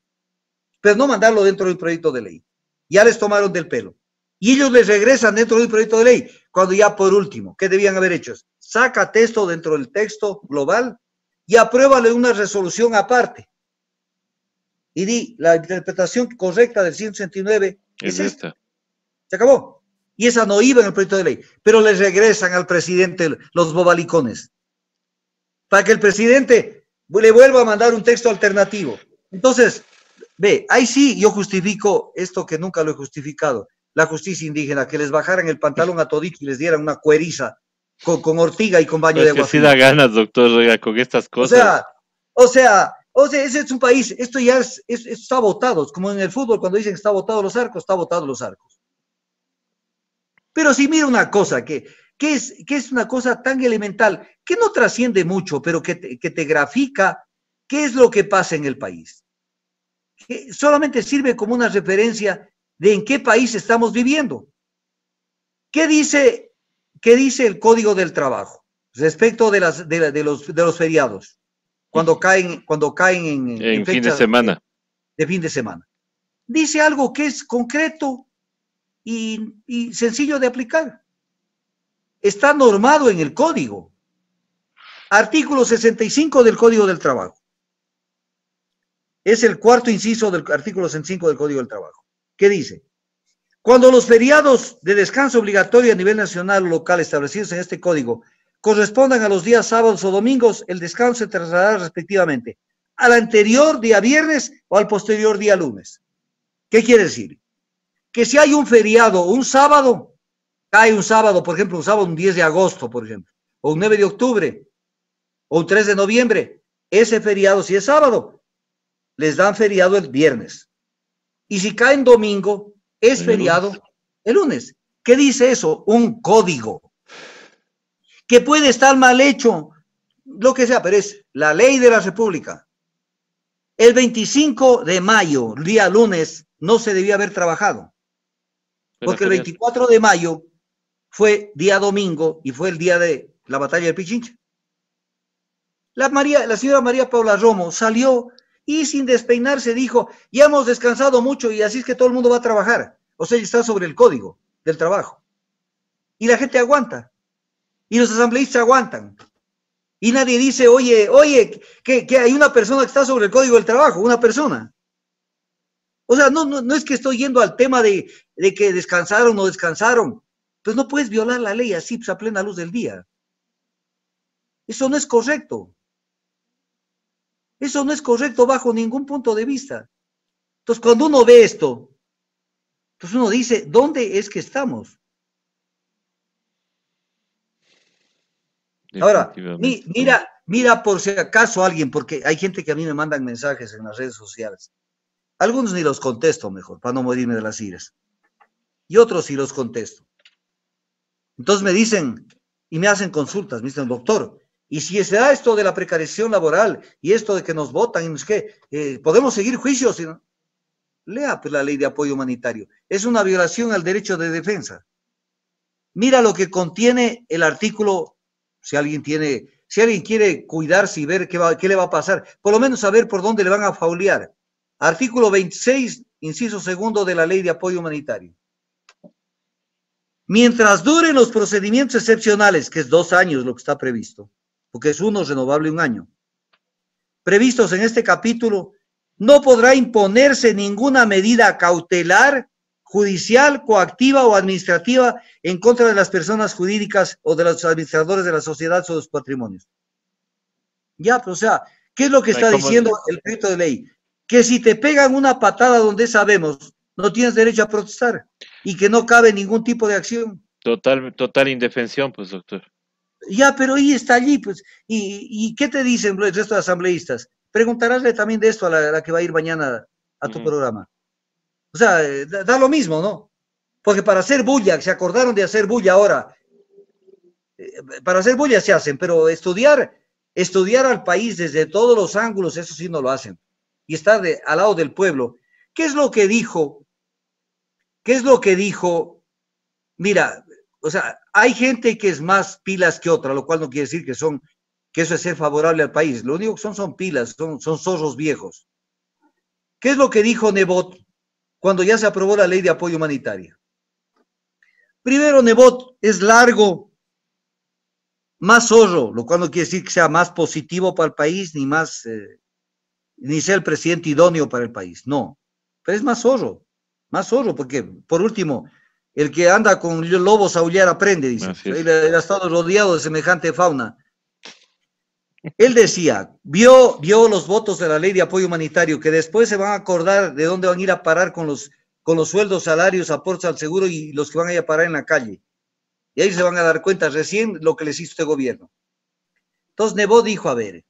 Pero no mandarlo dentro del proyecto de ley. Ya les tomaron del pelo. Y ellos les regresan dentro del proyecto de ley, cuando ya por último, ¿qué debían haber hecho? Saca texto dentro del texto global y apruébale una resolución aparte. Y di, la interpretación correcta del 169 es esta. Se acabó. Y esa no iba en el proyecto de ley. Pero les regresan al presidente los bobalicones. Para que el presidente le vuelva a mandar un texto alternativo. Entonces, ve, ahí sí yo justifico esto que nunca lo he justificado. La justicia indígena, que les bajaran el pantalón a todito y les dieran una cueriza con ortiga y con baño de agua. Es que sí da ganas, doctor, oiga, con estas cosas. O sea, ese es un país, esto ya está votado, es como en el fútbol cuando dicen que está votado los arcos, está votado los arcos. Pero si mira una cosa, que es una cosa tan elemental, que no trasciende mucho, pero que te grafica qué es lo que pasa en el país. Que solamente sirve como una referencia de en qué país estamos viviendo. ¿Qué dice el Código del Trabajo respecto de los feriados cuando caen en fin de semana? De fin de semana. Dice algo que es concreto y sencillo de aplicar. Está normado en el Código. Artículo 65 del Código del Trabajo. Es el cuarto inciso del artículo 65 del Código del Trabajo. ¿Qué dice? Cuando los feriados de descanso obligatorio a nivel nacional o local establecidos en este código correspondan a los días sábados o domingos, el descanso se trasladará respectivamente al anterior día viernes o al posterior día lunes. ¿Qué quiere decir? Que si hay un feriado, un sábado, cae un sábado, por ejemplo, un sábado, un 10 de agosto, por ejemplo, o un 9 de octubre, o un 3 de noviembre, ese feriado, si es sábado, les dan feriado el viernes. Y si cae en domingo, es feriado el lunes. ¿Qué dice eso? Un código. Que puede estar mal hecho, lo que sea, pero es la ley de la República. El 25 de mayo, día lunes, no se debía haber trabajado. Porque el 24 de mayo fue día domingo y fue el día de la batalla de Pichincha. La señora María Paula Romo salió y sin despeinarse dijo, ya hemos descansado mucho y así es que todo el mundo va a trabajar. O sea, está sobre el código del trabajo. Y la gente aguanta. Y los asambleístas aguantan. Y nadie dice, oye, que hay una persona que está sobre el código del trabajo, una persona. O sea, no es que estoy yendo al tema de que descansaron o no descansaron, Pues no puedes violar la ley así, pues, a plena luz del día. Eso no es correcto. Eso no es correcto bajo ningún punto de vista. Entonces, cuando uno ve esto, entonces uno dice, ¿dónde es que estamos? Ahora, Definitivamente. mira por si acaso alguien, porque hay gente que a mí me mandan mensajes en las redes sociales. Algunos ni los contesto mejor, para no morirme de las iras. Y otros sí los contesto. Entonces me dicen, y me hacen consultas, me dicen, doctor, y si se da esto de la precarización laboral, y esto de que nos votan, y no sé qué, ¿podemos seguir juicios? ¿No? Lea pues la ley de apoyo humanitario. Es una violación al derecho de defensa. Mira lo que contiene el artículo, si alguien quiere cuidarse y ver qué le va a pasar, por lo menos saber por dónde le van a faulear. Artículo 26, inciso segundo de la ley de apoyo humanitario. Mientras duren los procedimientos excepcionales, que es 2 años lo que está previsto, porque es uno renovable 1 año, previstos en este capítulo, no podrá imponerse ninguna medida cautelar, judicial, coactiva o administrativa en contra de las personas jurídicas o de los administradores de la sociedad o de sus patrimonios. Ya, pues, o sea, ¿qué es lo que está diciendo el proyecto de ley? Que si te pegan una patada donde sabemos, no tienes derecho a protestar y que no cabe ningún tipo de acción. Total indefensión, pues, doctor. Ya, pero ahí está allí, pues. ¿Y qué te dicen el resto de asambleístas? Preguntarásle también de esto a la que va a ir mañana a tu programa. O sea, da lo mismo, ¿no? Porque para hacer bulla, se acordaron de hacer bulla ahora. Para hacer bulla se hacen, pero estudiar al país desde todos los ángulos, eso sí no lo hacen. Y estar al lado del pueblo. ¿Qué es lo que dijo? ¿Qué es lo que dijo? Mira, o sea, hay gente que es más pilas que otra, lo cual no quiere decir que eso es ser favorable al país. Lo único que son pilas, son zorros viejos. ¿Qué es lo que dijo Nebot cuando ya se aprobó la ley de apoyo humanitario? Primero, Nebot es largo, más zorro, lo cual no quiere decir que sea más positivo para el país, ni sea el presidente idóneo para el país, no. Pero es más zorro, porque, por último, el que anda con lobos a aullar aprende, dice. Él ha estado rodeado de semejante fauna. Él decía, vio los votos de la ley de apoyo humanitario, que después se van a acordar de dónde van a ir a parar con los sueldos, salarios, aportes al seguro y los que van a ir a parar en la calle. Y ahí se van a dar cuenta recién lo que les hizo este gobierno. Entonces Nebot dijo, a ver,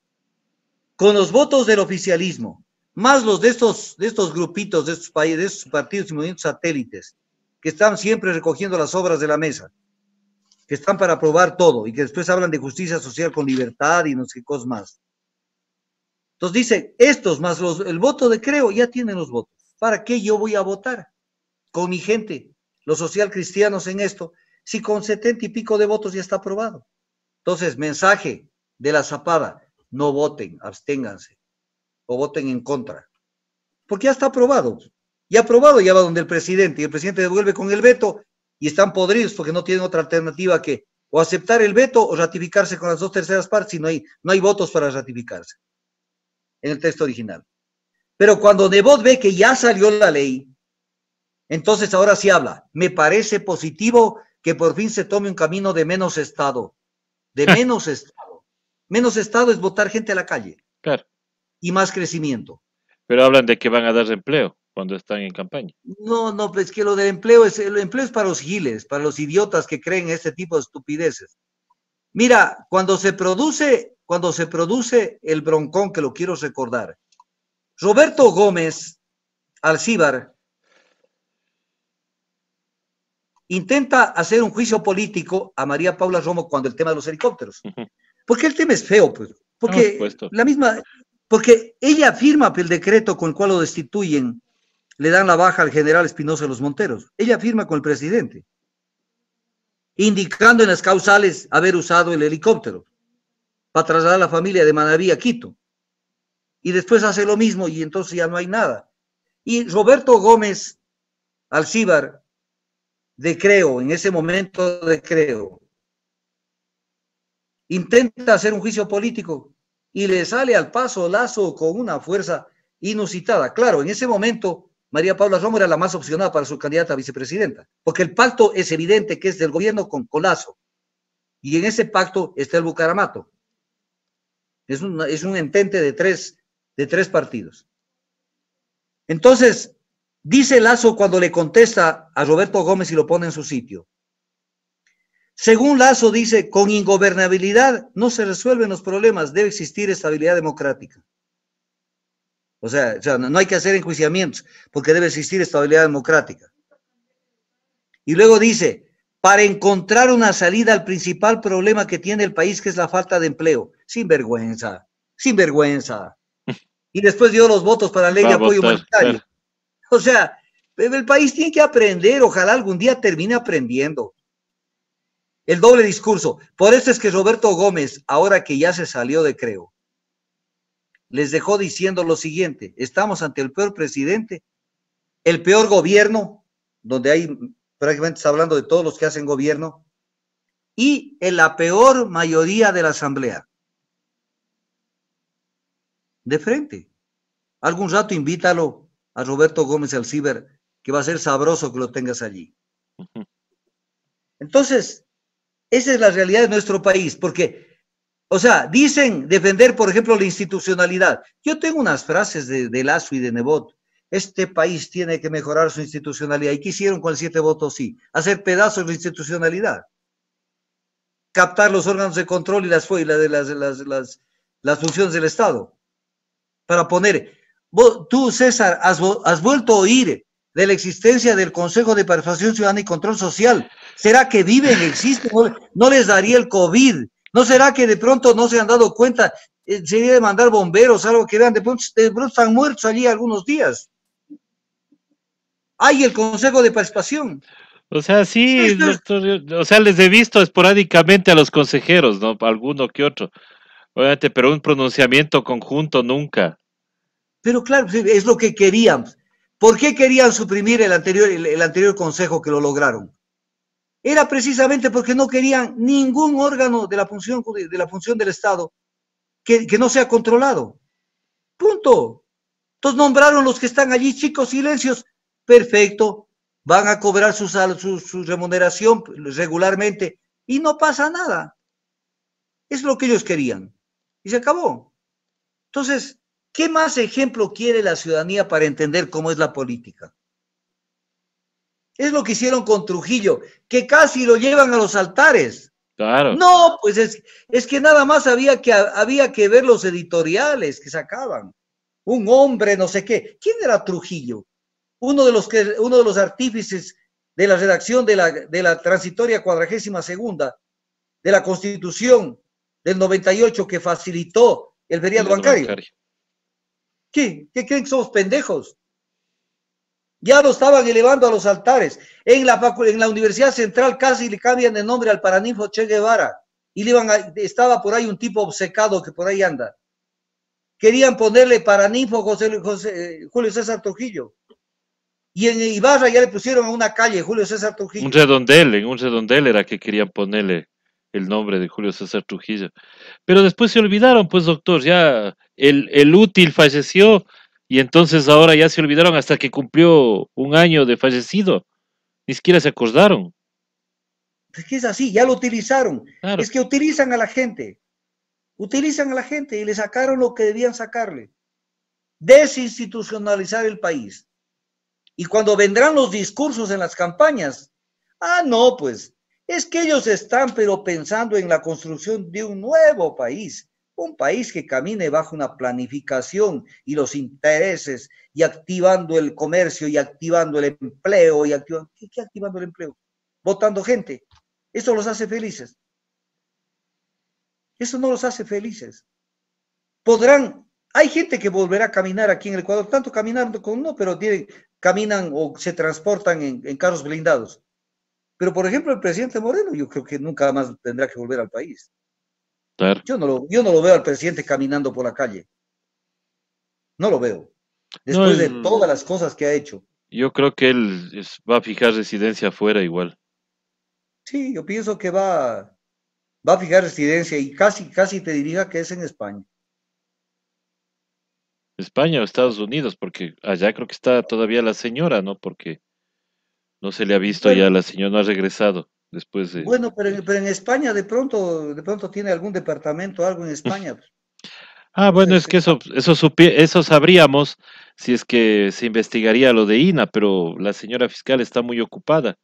con los votos del oficialismo, más los de estos grupitos, de estos países, de estos partidos y movimientos satélites, que están siempre recogiendo las obras de la mesa, que están para aprobar todo y que después hablan de justicia social con libertad y no sé qué cosas más. Entonces dice, estos más el voto de Creo ya tienen los votos. ¿Para qué yo voy a votar con mi gente, los social cristianos en esto, si con 70 y pico de votos ya está aprobado? Entonces, mensaje de la Zapada, no voten, absténganse o voten en contra, porque ya está aprobado. Ya aprobado, ya va donde el presidente y el presidente devuelve con el veto y están podridos porque no tienen otra alternativa que o aceptar el veto o ratificarse con las 2/3 partes y no hay votos para ratificarse en el texto original. Pero cuando Nebot ve que ya salió la ley, entonces ahora sí habla. Me parece positivo que por fin se tome un camino de menos Estado. De menos Estado. Menos Estado es botar gente a la calle. Claro. Y más crecimiento. Pero hablan de que van a dar empleo cuando están en campaña. No, pues que lo del empleo el empleo es para los giles, para los idiotas que creen este tipo de estupideces. Mira, cuando se produce el broncón, que lo quiero recordar, Roberto Gómez Alcíbar intenta hacer un juicio político a María Paula Romo cuando el tema de los helicópteros. Porque el tema es feo, pues. Porque ella firma el decreto con el cual lo destituyen, le dan la baja al general Espinosa de los Monteros. Ella firma con el presidente, indicando en las causales haber usado el helicóptero para trasladar a la familia de Manaví a Quito. Y después hace lo mismo y entonces ya no hay nada. Y Roberto Gómez Alcíbar, de Creo, en ese momento de Creo, intenta hacer un juicio político y le sale al paso Lazo con una fuerza inusitada. Claro, en ese momento María Paula Romo era la más opcionada para su candidata a vicepresidenta, porque el pacto es evidente que es del gobierno con Lazo, y en ese pacto está el Bucaramato. Es un entente de tres partidos. Entonces, dice Lazo cuando le contesta a Roberto Gómez y lo pone en su sitio. Según Lazo dice, con ingobernabilidad no se resuelven los problemas, debe existir estabilidad democrática. O sea no hay que hacer enjuiciamientos porque debe existir estabilidad democrática. Y luego dice, para encontrar una salida al principal problema que tiene el país, que es la falta de empleo. Sinvergüenza, sinvergüenza. Y después dio los votos para la ley Va de a apoyo votar, claro. humanitario. O sea, el país tiene que aprender, ojalá algún día termine aprendiendo. El doble discurso. Por eso es que Roberto Gómez, ahora que ya se salió de Creo, les dejó diciendo lo siguiente: estamos ante el peor presidente, el peor gobierno, donde hay, prácticamente está hablando de todos los que hacen gobierno, y en la peor mayoría de la asamblea. De frente. Algún rato invítalo a Roberto Gómez al Ciber, que va a ser sabroso que lo tengas allí. Entonces, esa es la realidad de nuestro país, porque, o sea, dicen defender, por ejemplo, la institucionalidad. Yo tengo unas frases de Lazo y de Nebot. Este país tiene que mejorar su institucionalidad. ¿Y qué hicieron con el 7 votos sí? Hacer pedazos de la institucionalidad. Captar los órganos de control y las funciones del Estado. Para poner, tú, César, has vuelto a oír de la existencia del Consejo de Participación Ciudadana y Control Social. ¿Será que viven, existen? ¿No les daría el COVID? ¿No será que de pronto no se han dado cuenta? Se debe mandar bomberos, algo que vean, de pronto están muertos allí algunos días. Hay el Consejo de Participación. O sea, sí, Esto es, doctor, o sea, les he visto esporádicamente a los consejeros, ¿no? Alguno que otro. Obviamente, pero un pronunciamiento conjunto nunca. pero claro, es lo que querían. ¿Por qué querían suprimir el anterior consejo que lo lograron? Era precisamente porque no querían ningún órgano de la función del Estado que no sea controlado. Punto. Entonces nombraron los que están allí, chicos, silencios. Perfecto. Van a cobrar su remuneración regularmente y no pasa nada. Es lo que ellos querían. Y se acabó. Entonces, ¿qué más ejemplo quiere la ciudadanía para entender cómo es la política? Es lo que hicieron con Trujillo, que casi lo llevan a los altares. Claro. No, pues es que nada más había que ver los editoriales que sacaban. Un hombre, no sé qué. ¿Quién era Trujillo? Uno de los artífices de la redacción de la transitoria 42ª de la Constitución del 98 que facilitó el feriado Filial bancario. bancario. ¿Qué creen que somos pendejos? Ya lo estaban elevando a los altares. En la Universidad Central casi le cambian de nombre al paraninfo Che Guevara. Y estaba por ahí un tipo obcecado que por ahí anda. Querían ponerle paraninfo Julio César Trujillo. Y en Ibarra ya le pusieron a una calle Julio César Un Trujillo. redondel, en un redondel era que querían ponerle el nombre de Julio César Trujillo. Pero después se olvidaron, pues doctor, ya el útil falleció y entonces ahora ya se olvidaron hasta que cumplió un año de fallecido. Ni siquiera se acordaron. Es que es así, ya lo utilizaron. Claro. Es que utilizan a la gente. Utilizan a la gente y le sacaron lo que debían sacarle. Desinstitucionalizar el país. Y cuando vendrán los discursos en las campañas, no, pues es que ellos están pero pensando en la construcción de un nuevo país, un país que camine bajo una planificación y los intereses y activando el comercio y activando el empleo y ¿qué activando el empleo? Votando gente. Eso los hace felices. Eso no los hace felices. Hay gente que volverá a caminar aquí en el Ecuador, tanto caminando como no, pero caminan o se transportan en carros blindados. Pero, por ejemplo, el presidente Moreno, yo creo que nunca más tendrá que volver al país. Claro. Yo no lo veo al presidente caminando por la calle. No lo veo. No, Después de todas las cosas que ha hecho. yo creo que él va a fijar residencia afuera igual. Sí, yo pienso que va a fijar residencia y casi te diría que es en España. España o Estados Unidos, porque allá creo que está todavía la señora, ¿no? Porque no se le ha visto ya, Bueno, la señora no ha regresado después de... bueno, pero en España de pronto tiene algún departamento, algo en España, pues. Ah, bueno, Entonces, es que eso sabríamos si es que se investigaría lo de INA, pero la señora fiscal está muy ocupada,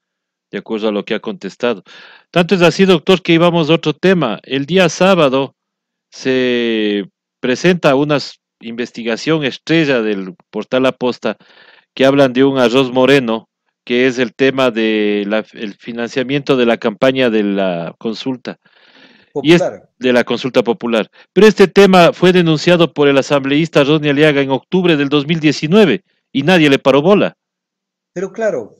de acuerdo a lo que ha contestado. Tanto es así, doctor, que íbamos a otro tema. El día sábado se presenta una investigación estrella del portal La Posta que hablan de un arroz moreno, que es el tema de el financiamiento de la campaña de la consulta y es popular. de la consulta popular. Pero este tema fue denunciado por el asambleísta Rodney Aliaga en octubre del 2019 y nadie le paró bola. Pero claro,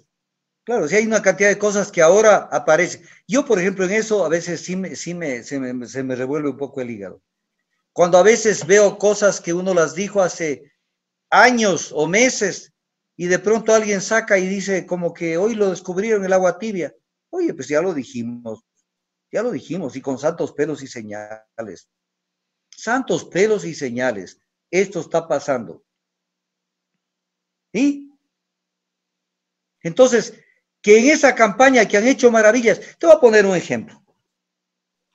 claro, si hay una cantidad de cosas que ahora aparecen. Yo, por ejemplo, en eso a veces se me revuelve un poco el hígado. Cuando a veces veo cosas que uno las dijo hace años o meses y de pronto alguien saca y dice como que hoy lo descubrieron en el agua tibia. Oye, pues ya lo dijimos y con santos pelos y señales. Santos pelos y señales. Esto está pasando. ¿Y? Entonces, que en esa campaña que han hecho maravillas, te voy a poner un ejemplo,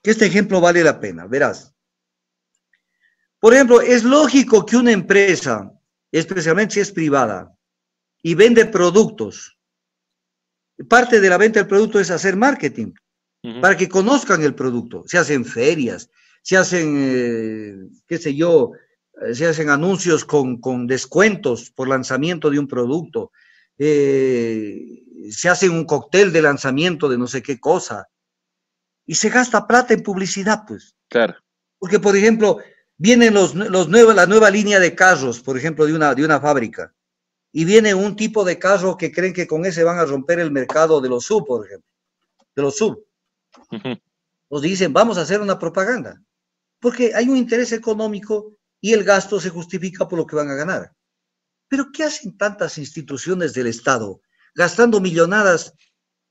que este ejemplo vale la pena, verás. Por ejemplo, es lógico que una empresa, especialmente si es privada, y vende productos, parte de la venta del producto es hacer marketing, Ujú. para que conozcan el producto. Se hacen ferias, se hacen, qué sé yo, se hacen anuncios con descuentos por lanzamiento de un producto, se hacen un cóctel de lanzamiento de no sé qué cosa, y se gasta plata en publicidad, pues. Claro. Porque, por ejemplo, vienen la nueva línea de carros, por ejemplo, de una fábrica, y viene un tipo de carro que creen que con ese van a romper el mercado de los sub, por ejemplo, de los sub. Ujú. Nos dicen, vamos a hacer una propaganda, porque hay un interés económico y el gasto se justifica por lo que van a ganar. Pero ¿qué hacen tantas instituciones del Estado gastando millonadas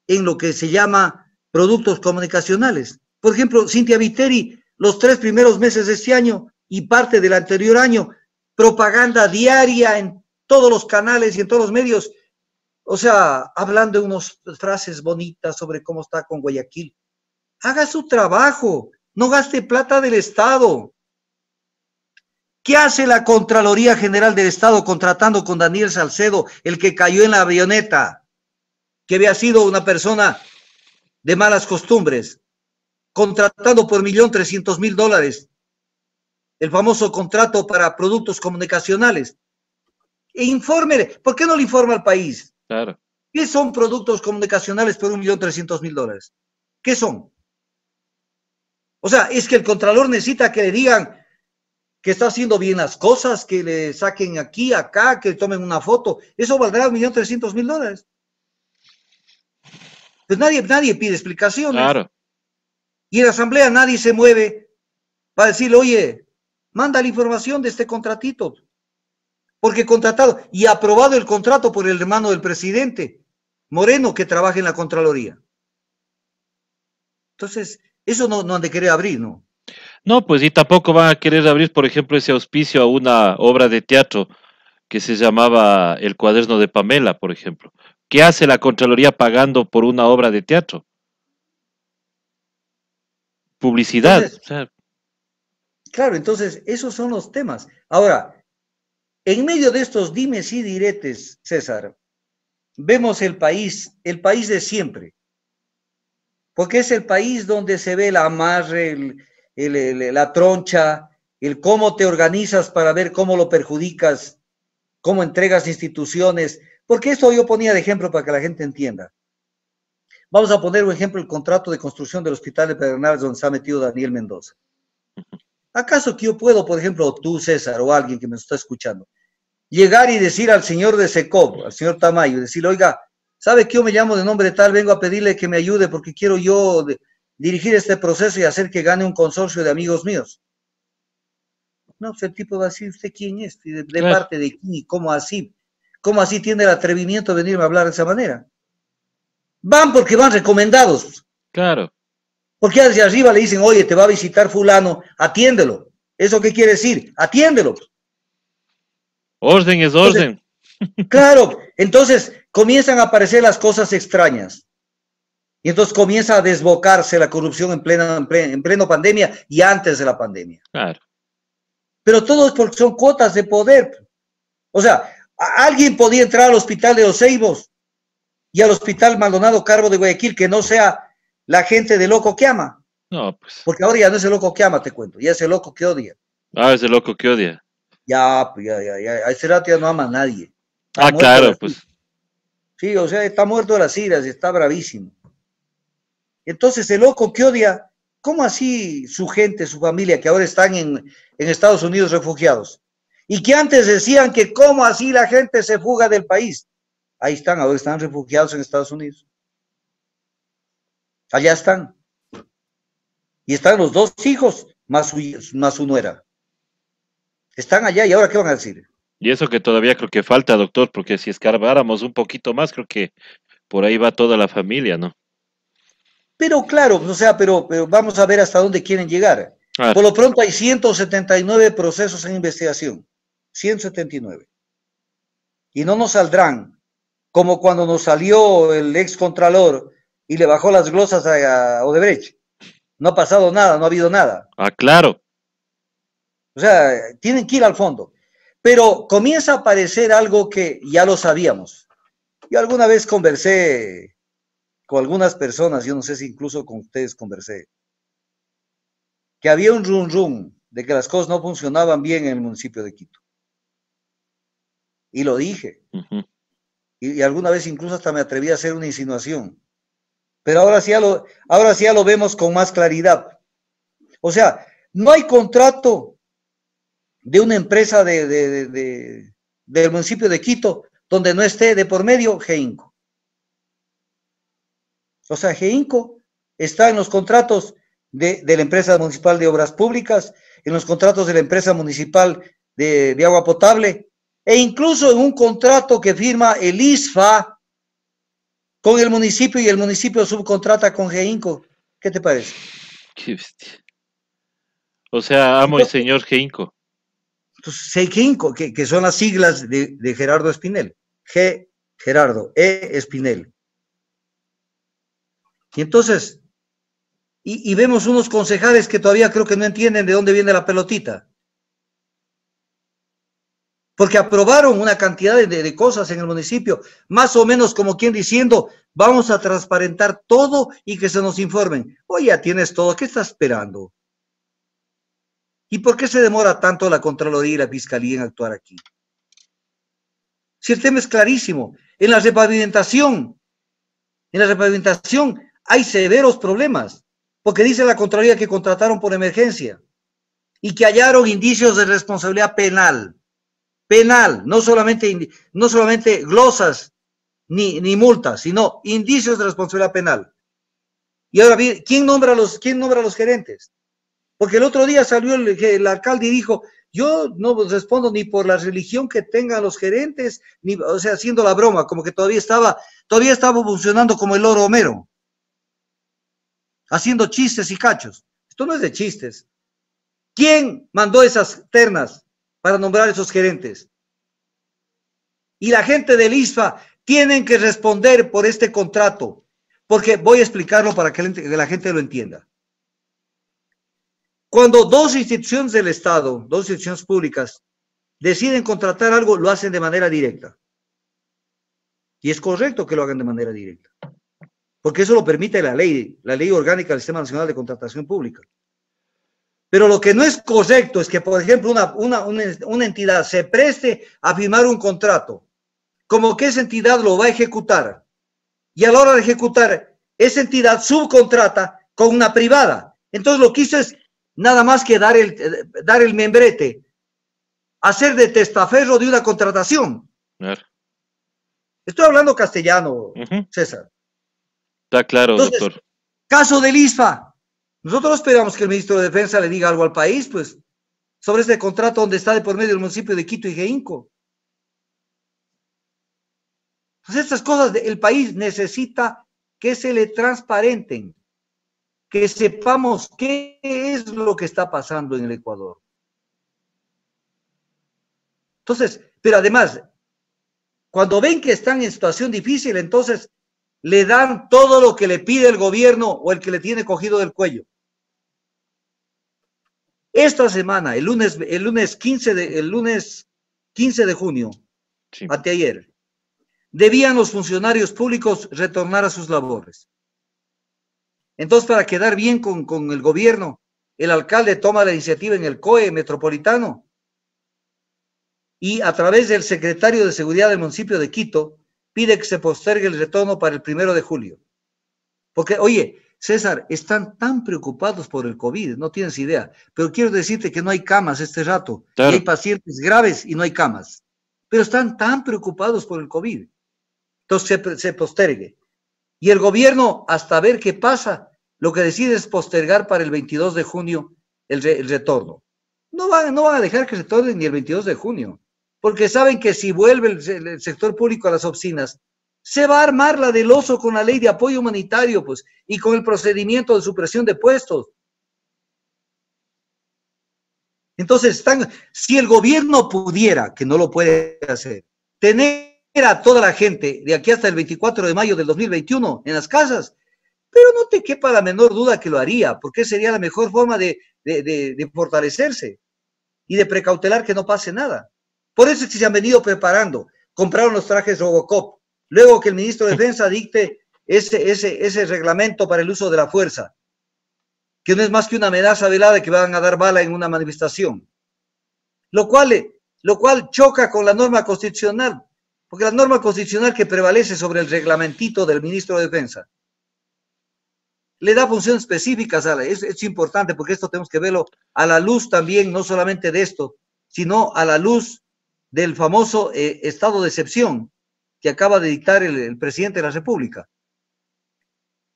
en lo que se llama productos comunicacionales? Por ejemplo, Cintia Viteri, los 3 primeros meses de este año y parte del anterior año, propaganda diaria en todos los canales y en todos los medios, o sea, hablando de unas frases bonitas sobre cómo está con Guayaquil. Haga su trabajo, no gaste plata del Estado. ¿Qué hace la Contraloría General del Estado contratando con Daniel Salcedo, el que cayó en la avioneta, que había sido una persona de malas costumbres, contratando por $1.300.000, el famoso contrato para productos comunicacionales? E infórmele, ¿por qué no le informa al país? Claro. ¿Qué son productos comunicacionales por $1.300.000? ¿Qué son? O sea, es que el Contralor necesita que le digan que está haciendo bien las cosas, que le saquen aquí, acá, que tomen una foto. Eso valdrá $1.300.000. Pues nadie pide explicaciones. Claro. Y en la asamblea nadie se mueve para decirle, oye, manda la información de este contratito. Porque contratado y aprobado el contrato por el hermano del presidente, Moreno, que trabaja en la Contraloría. Entonces, eso no han de querer abrir, ¿no? No, pues y tampoco van a querer abrir, por ejemplo, ese auspicio a una obra de teatro que se llamaba El cuaderno de Pamela, por ejemplo. ¿Qué hace la Contraloría pagando por una obra de teatro? Publicidad. Entonces, O sea, claro, entonces, esos son los temas. Ahora, en medio de estos dimes y diretes, César, vemos el país de siempre, porque es el país donde se ve el amarre, la troncha, el cómo te organizas para ver cómo lo perjudicas, cómo entregas instituciones, porque esto yo ponía de ejemplo para que la gente entienda. Vamos a poner un ejemplo, el contrato de construcción del Hospital de Pedernales donde se ha metido Daniel Mendoza. ¿Acaso que yo puedo, por ejemplo, o tú, César, o alguien que me está escuchando, llegar y decir al señor de Secob, al señor Tamayo, decirle, oiga, ¿sabe que yo me llamo de nombre tal? Vengo a pedirle que me ayude porque quiero yo dirigir este proceso y hacer que gane un consorcio de amigos míos. No, pues el tipo va a decir, ¿usted quién es? ¿De claro, parte de quién? ¿Y cómo así? ¿Cómo así tiene el atrevimiento de venirme a hablar de esa manera? Van porque van recomendados. claro. Porque hacia arriba le dicen, oye, te va a visitar fulano, atiéndelo. ¿Eso qué quiere decir? Atiéndelo. Orden es Entonces, orden. claro, entonces comienzan a aparecer las cosas extrañas. Y entonces comienza a desbocarse la corrupción en pleno pandemia y antes de la pandemia. Claro. Pero todo es porque son cuotas de poder. O sea, alguien podía entrar al hospital de Los Ceibos y al hospital Maldonado Carbo de Guayaquil que no sea la gente de loco que ama. No, pues. Porque ahora ya no es el loco que ama, te cuento, ya es el loco que odia. Ah, ese loco que odia. Ya, pues ya. A ese rato ya no ama a nadie. Está Ah, muerto de claro, las iras. pues. Sí, o sea, está muerto de las iras y está bravísimo. Entonces, el loco que odia, ¿cómo así su gente, su familia, que ahora están en Estados Unidos refugiados? Y que antes decían que cómo así la gente se fuga del país. Ahí están, ahora están refugiados en Estados Unidos. Allá están. Y están los dos hijos, más su nuera. Están allá y ahora, ¿qué van a decir? Y eso que todavía creo que falta, doctor, porque si escarbáramos un poquito más, creo que por ahí va toda la familia, ¿no? Pero claro, o sea, pero vamos a ver hasta dónde quieren llegar. Claro. Por lo pronto hay 179 procesos en investigación. 179. Y no nos saldrán como cuando nos salió el ex contralor y le bajó las glosas a Odebrecht. No ha pasado nada, no ha habido nada. Ah, claro. O sea, tienen que ir al fondo. Pero comienza a aparecer algo que ya lo sabíamos. Yo alguna vez conversé con algunas personas, yo no sé si incluso con ustedes conversé, que había un rum rum de que las cosas no funcionaban bien en el municipio de Quito. Y lo dije. Ujú. Y alguna vez incluso hasta me atreví a hacer una insinuación. Pero ahora sí ya lo vemos con más claridad. O sea, no hay contrato de una empresa del municipio de Quito donde no esté de por medio GEINCO. O sea, GEINCO está en los contratos de la empresa municipal de obras públicas, en los contratos de la empresa municipal de agua potable, e incluso en un contrato que firma el ISFA con el municipio y el municipio subcontrata con GEINCO. ¿Qué te parece? Qué bestia. O sea, amo y Entonces, señor Geinco. GEINCO, que son las siglas de Gerardo Espinel. G. Gerardo, E. Espinel. Y entonces, y vemos unos concejales que todavía creo que no entienden de dónde viene la pelotita. Porque aprobaron una cantidad de cosas en el municipio, más o menos como quien diciendo, vamos a transparentar todo y que se nos informen. Oye, ya tienes todo, ¿qué estás esperando? ¿Y por qué se demora tanto la Contraloría y la Fiscalía en actuar aquí? Si el tema es clarísimo, en la repavimentación hay severos problemas, porque dice la Contraloría que contrataron por emergencia y que hallaron indicios de responsabilidad penal. Penal, no solamente glosas ni multas, sino indicios de responsabilidad penal. Y ahora, ¿quién nombra a los gerentes? Porque el otro día salió el alcalde y dijo, yo no respondo ni por la religión que tengan los gerentes, ni, o sea, haciendo la broma, como que todavía estaba funcionando como el loro Homero, haciendo chistes y cachos. Esto no es de chistes. ¿Quién mandó esas ternas para nombrar esos gerentes? Y la gente del ISFA tienen que responder por este contrato, porque voy a explicarlo para que la gente lo entienda. Cuando dos instituciones del Estado, dos instituciones públicas, deciden contratar algo, lo hacen de manera directa. Y es correcto que lo hagan de manera directa, porque eso lo permite la ley orgánica del Sistema Nacional de Contratación Pública. Pero lo que no es correcto es que, por ejemplo, una entidad se preste a firmar un contrato, como que esa entidad lo va a ejecutar, y a la hora de ejecutar, esa entidad subcontrata con una privada. Entonces lo que hizo es nada más que dar el membrete, hacer de testaferro de una contratación. Claro. Estoy hablando castellano, Ujú. César. Está claro, Entonces, doctor. caso del ISFA. Nosotros esperamos que el ministro de Defensa le diga algo al país, pues, sobre este contrato donde está de por medio el municipio de Quito y GEINCO. Pues estas cosas el país necesita que se le transparenten, que sepamos qué es lo que está pasando en el Ecuador. Entonces, Pero además, cuando ven que están en situación difícil, entonces le dan todo lo que le pide el gobierno o el que le tiene cogido del cuello. Esta semana, el lunes 15 de junio, Sí. anteayer, debían los funcionarios públicos retornar a sus labores. Entonces, para quedar bien con el gobierno, el alcalde toma la iniciativa en el COE metropolitano y a través del secretario de Seguridad del municipio de Quito pide que se postergue el retorno para el 1 de julio. Porque, oye, César, están tan preocupados por el COVID, no tienes idea, pero quiero decirte que no hay camas este rato, y hay Claro. pacientes graves y no hay camas, pero están tan preocupados por el COVID. Entonces se postergue. Y el gobierno, hasta ver qué pasa, lo que decide es postergar para el 22 de junio el retorno. No van a dejar que retornen ni el 22 de junio, porque saben que si vuelve el sector público a las oficinas, se va a armar la del oso con la ley de apoyo humanitario, pues, y con el procedimiento de supresión de puestos. Entonces, si el gobierno pudiera, que no lo puede hacer, tener a toda la gente de aquí hasta el 24 de mayo del 2021 en las casas, pero no te quepa la menor duda que lo haría, porque sería la mejor forma de fortalecerse y de precautelar que no pase nada. Por eso es que se han venido preparando. Compraron los trajes Robocop. Luego que el ministro de Defensa dicte ese reglamento para el uso de la fuerza, que no es más que una amenaza velada de que van a dar bala en una manifestación. Lo cual choca con la norma constitucional, porque la norma constitucional que prevalece sobre el reglamentito del ministro de Defensa le da funciones específicas. Es importante porque esto tenemos que verlo a la luz también, no solamente de esto, sino a la luz del famoso estado de excepción que acaba de dictar el presidente de la República.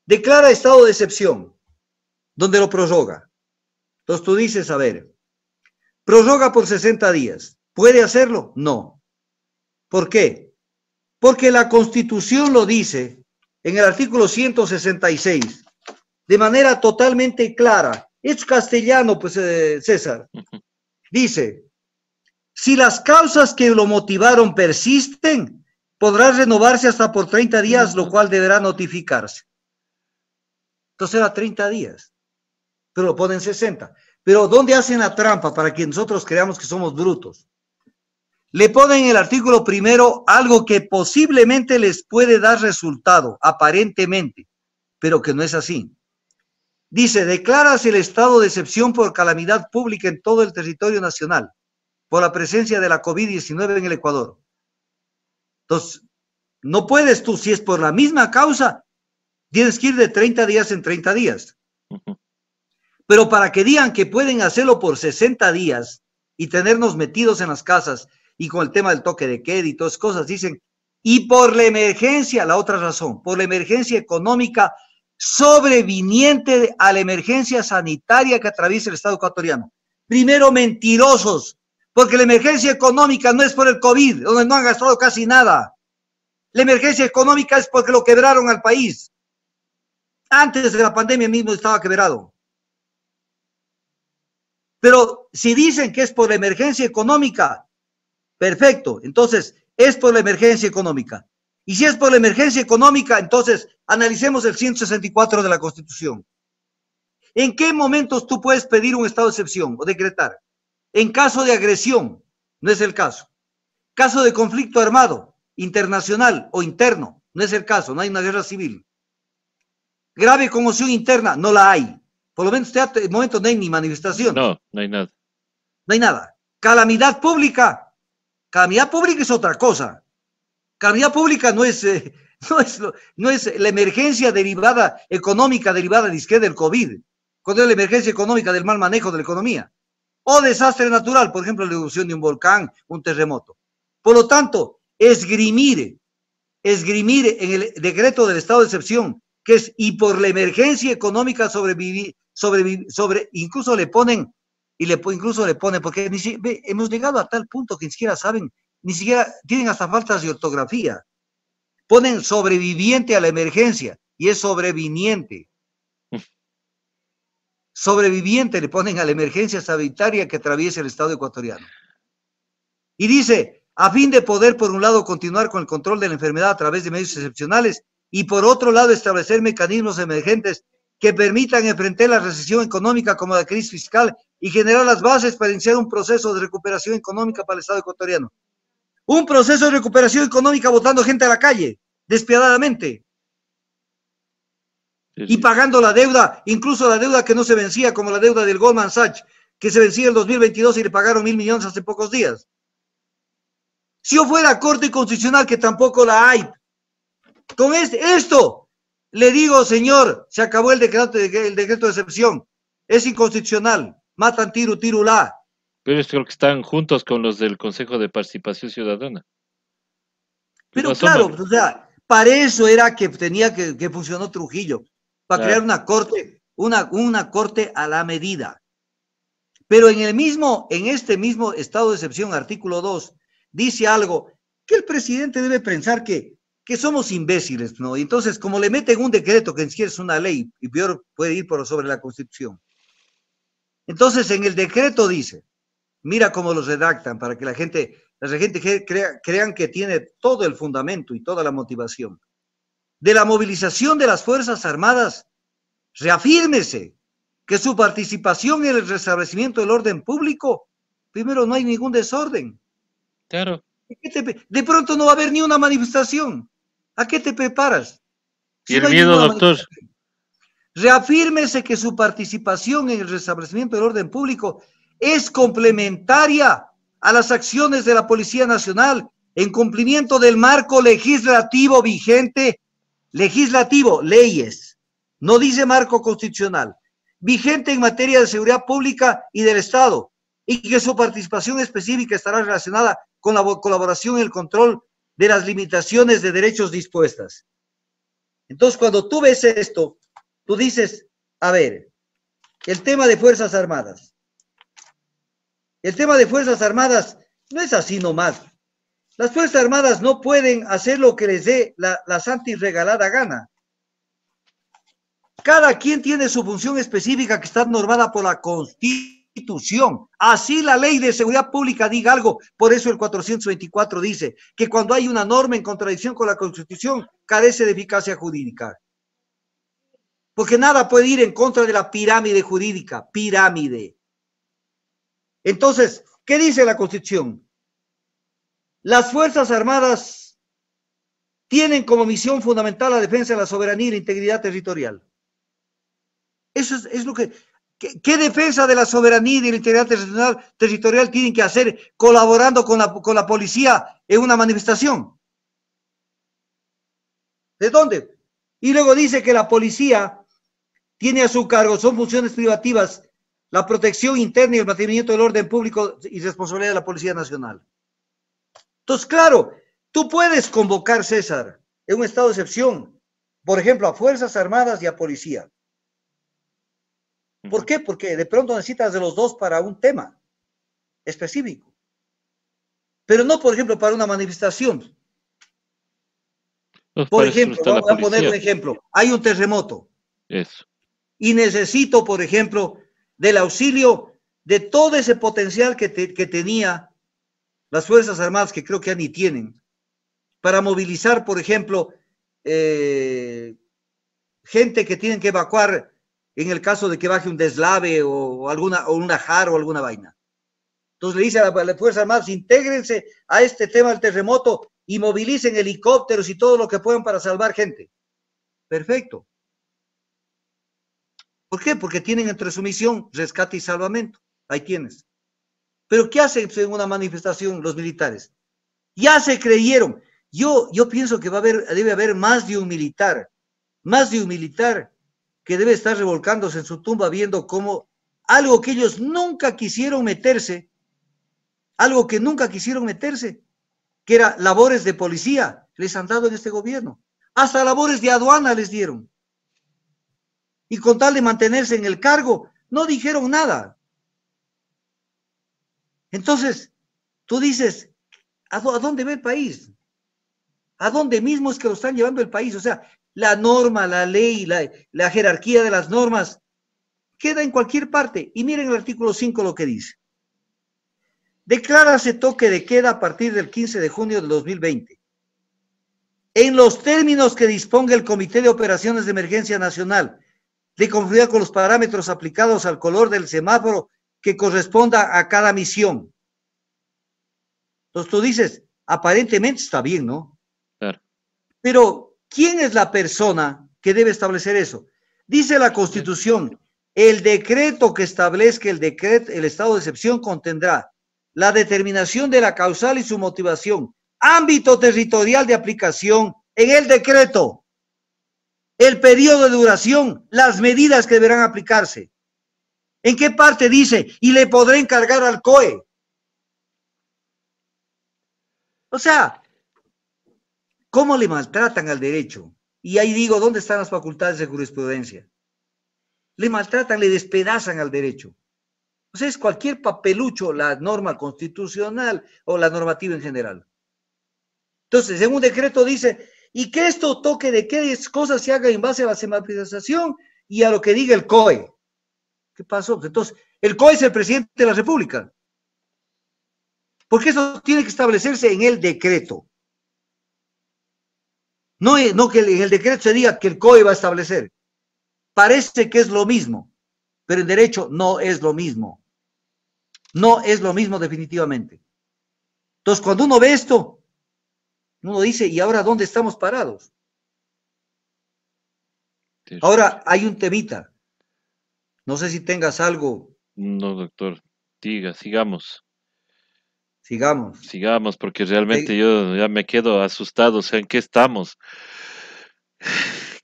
Declara estado de excepción, donde lo prorroga. Entonces tú dices, a ver, prorroga por 60 días. ¿Puede hacerlo? No. ¿Por qué? Porque la Constitución lo dice en el artículo 166, de manera totalmente clara. Es castellano, pues, César. Dice, si las causas que lo motivaron persisten, podrá renovarse hasta por 30 días, lo cual deberá notificarse. Entonces era 30 días, pero lo ponen 60. Pero ¿dónde hacen la trampa para que nosotros creamos que somos brutos? Le ponen en el artículo primero algo que posiblemente les puede dar resultado, aparentemente, pero que no es así. Dice, declaras el estado de excepción por calamidad pública en todo el territorio nacional, por la presencia de la COVID-19 en el Ecuador. Entonces, no puedes tú, si es por la misma causa, tienes que ir de 30 días en 30 días. Pero para que digan que pueden hacerlo por 60 días y tenernos metidos en las casas y con el tema del toque de queda y todas cosas, dicen, y por la emergencia, la otra razón, por la emergencia económica sobreviniente a la emergencia sanitaria que atraviesa el Estado ecuatoriano. Primero, mentirosos, porque la emergencia económica no es por el COVID, donde no han gastado casi nada. La emergencia económica es porque lo quebraron al país. Antes de la pandemia mismo estaba quebrado. Pero si dicen que es por la emergencia económica, perfecto, entonces es por la emergencia económica. Y si es por la emergencia económica, entonces analicemos el 164 de la Constitución. ¿En qué momentos tú puedes pedir un estado de excepción o decretar? En caso de agresión, no es el caso. Caso de conflicto armado, internacional o interno, no es el caso, no hay una guerra civil. Grave conmoción interna, no la hay. Por lo menos en este momento no hay ni manifestaciones. No, no hay nada. No hay nada. Calamidad pública es otra cosa. Calamidad pública no es la emergencia derivada, económica derivada del COVID, cuando es la emergencia económica del mal manejo de la economía. O desastre natural, por ejemplo, la erupción de un volcán, un terremoto. Por lo tanto, esgrimir en el decreto del estado de excepción, que es y por la emergencia económica incluso le ponen, porque hemos llegado a tal punto que ni siquiera saben, ni siquiera tienen hasta faltas de ortografía. Ponen sobreviviente a la emergencia y es sobreviniente. Sobreviviente le ponen a la emergencia sanitaria que atraviesa el Estado ecuatoriano. Y dice, a fin de poder, por un lado, continuar con el control de la enfermedad a través de medios excepcionales y, por otro lado, establecer mecanismos emergentes que permitan enfrentar la recesión económica como la crisis fiscal y generar las bases para iniciar un proceso de recuperación económica para el Estado ecuatoriano. Un proceso de recuperación económica botando gente a la calle, despiadadamente, y pagando la deuda, incluso la deuda que no se vencía, como la deuda del Goldman Sachs, que se vencía en 2022 y le pagaron 1.000 millones hace pocos días. Si yo fuera Corte Constitucional, que tampoco la hay, con esto le digo, señor, se acabó el decreto de excepción, es inconstitucional, matan tiru, tirulá. Pero es creo que están juntos con los del Consejo de Participación Ciudadana. Pero claro, o sea, para eso era que tenía que funcionó Trujillo, para crear una corte, una corte a la medida. Pero en este mismo estado de excepción, artículo 2, dice algo que el presidente debe pensar que somos imbéciles, ¿no? Y entonces, como le meten un decreto que ni siquiera es una ley, y peor puede ir por sobre la Constitución. Entonces, en el decreto dice, mira cómo los redactan para que la gente crean que tiene todo el fundamento y toda la motivación. De la movilización de las Fuerzas Armadas, reafírmese que su participación en el restablecimiento del orden público, primero, no hay ningún desorden. Claro. De pronto no va a haber ni una manifestación. ¿A qué te preparas? Si y el no miedo, doctor. Reafírmese que su participación en el restablecimiento del orden público es complementaria a las acciones de la Policía Nacional en cumplimiento del marco legislativo vigente, leyes, no dice marco constitucional, vigente en materia de seguridad pública y del Estado, y que su participación específica estará relacionada con la colaboración y el control de las limitaciones de derechos dispuestas. Entonces, cuando tú ves esto, tú dices, a ver, el tema de Fuerzas Armadas. El tema de Fuerzas Armadas no es así nomás. Las Fuerzas Armadas no pueden hacer lo que les dé la santa y regalada gana. Cada quien tiene su función específica que está normada por la Constitución. Así la Ley de Seguridad Pública diga algo. Por eso el 424 dice que cuando hay una norma en contradicción con la Constitución, carece de eficacia jurídica. Porque nada puede ir en contra de la pirámide jurídica. Pirámide. Entonces, ¿qué dice la Constitución? Las Fuerzas Armadas tienen como misión fundamental la defensa de la soberanía y la integridad territorial. Eso es lo que... ¿Qué defensa de la soberanía y de la integridad territorial tienen que hacer colaborando con la policía en una manifestación? ¿De dónde? Y luego dice que la policía tiene a su cargo, son funciones privativas, la protección interna y el mantenimiento del orden público y responsabilidad de la Policía Nacional. Entonces, claro, tú puedes convocar, César, en un estado de excepción, por ejemplo, a Fuerzas Armadas y a Policía. ¿Por qué? Porque de pronto necesitas de los dos para un tema específico. Pero no, por ejemplo, para una manifestación. Por ejemplo, voy a poner un ejemplo. Hay un terremoto. Eso. Y necesito, por ejemplo, del auxilio de todo ese potencial que tenía las Fuerzas Armadas, que creo que ya ni tienen, para movilizar, por ejemplo, gente que tienen que evacuar en el caso de que baje un deslave o una JAR o alguna vaina. Entonces le dice a las Fuerzas Armadas, intégrense a este tema del terremoto y movilicen helicópteros y todo lo que puedan para salvar gente. Perfecto. ¿Por qué? Porque tienen entre su misión rescate y salvamento. Ahí tienes. Pero ¿qué hacen en una manifestación los militares? Ya se creyeron. Yo pienso que debe haber más de un militar que debe estar revolcándose en su tumba viendo cómo algo que ellos nunca quisieron meterse, que era labores de policía, les han dado en este gobierno. Hasta labores de aduana les dieron. Y con tal de mantenerse en el cargo, no dijeron nada. Entonces, tú dices, ¿a dónde va el país? ¿A dónde mismo es que lo están llevando el país? O sea, la norma, la ley, la jerarquía de las normas queda en cualquier parte. Y miren el artículo 5 lo que dice. Declárase toque de queda a partir del 15 de junio del 2020. En los términos que disponga el Comité de Operaciones de Emergencia Nacional, de conformidad con los parámetros aplicados al color del semáforo que corresponda a cada misión. Entonces tú dices, aparentemente está bien, ¿no? Claro. Pero, ¿quién es la persona que debe establecer eso? Dice la Constitución, el decreto que establezca el estado de excepción contendrá la determinación de la causal y su motivación, ámbito territorial de aplicación en el decreto, el periodo de duración, las medidas que deberán aplicarse. ¿En qué parte dice? Y le podré encargar al COE. O sea, ¿cómo le maltratan al derecho? Y ahí digo, ¿dónde están las facultades de jurisprudencia? Le maltratan, le despedazan al derecho. O sea, es cualquier papelucho la norma constitucional o la normativa en general. Entonces, en un decreto dice, y que esto toque de qué cosas se haga en base a la semaforización y a lo que diga el COE. ¿Qué pasó? Entonces, el COE es el presidente de la República. Porque eso tiene que establecerse en el decreto. No que en el decreto se diga que el COE va a establecer. Parece que es lo mismo, pero en derecho no es lo mismo. No es lo mismo definitivamente. Entonces, cuando uno ve esto, uno dice, ¿y ahora dónde estamos parados? Ahora hay un temita. No sé si tengas algo. No, doctor, diga, sigamos. Sigamos. Sigamos, porque realmente yo ya me quedo asustado. O sea, ¿en qué estamos?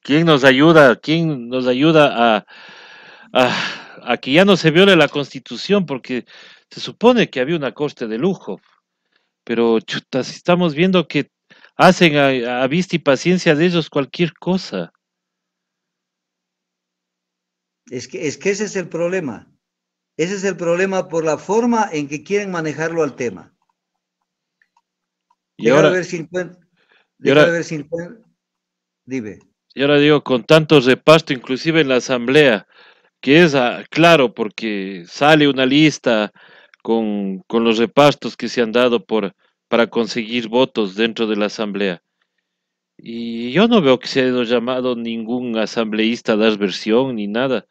¿Quién nos ayuda? ¿Quién nos ayuda a que ya no se viole la Constitución? Porque se supone que había una corte de lujo, pero chuta, si estamos viendo que hacen a vista y paciencia de ellos cualquier cosa. Es que ese es el problema. Ese es el problema por la forma en que quieren manejarlo al tema. Y Déjame ahora, ver si encuentro. y ahora, Dime. y ahora digo, con tanto reparto, inclusive en la asamblea, que es claro, porque sale una lista con los repartos que se han dado para conseguir votos dentro de la asamblea. Y yo no veo que se haya llamado ningún asambleísta a dar versión ni nada.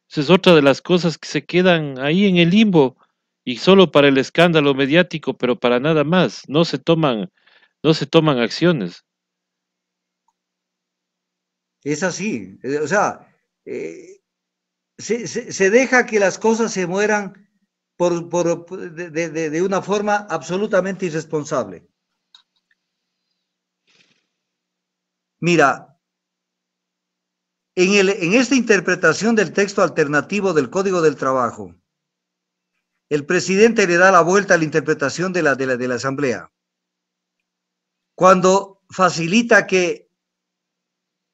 Esa es otra de las cosas que se quedan ahí en el limbo y solo para el escándalo mediático, pero para nada más. No se toman acciones. Es así. O sea, se deja que las cosas se mueran de una forma absolutamente irresponsable. Mira, en esta interpretación del texto alternativo del Código del Trabajo, el presidente le da la vuelta a la interpretación de la Asamblea. Cuando facilita que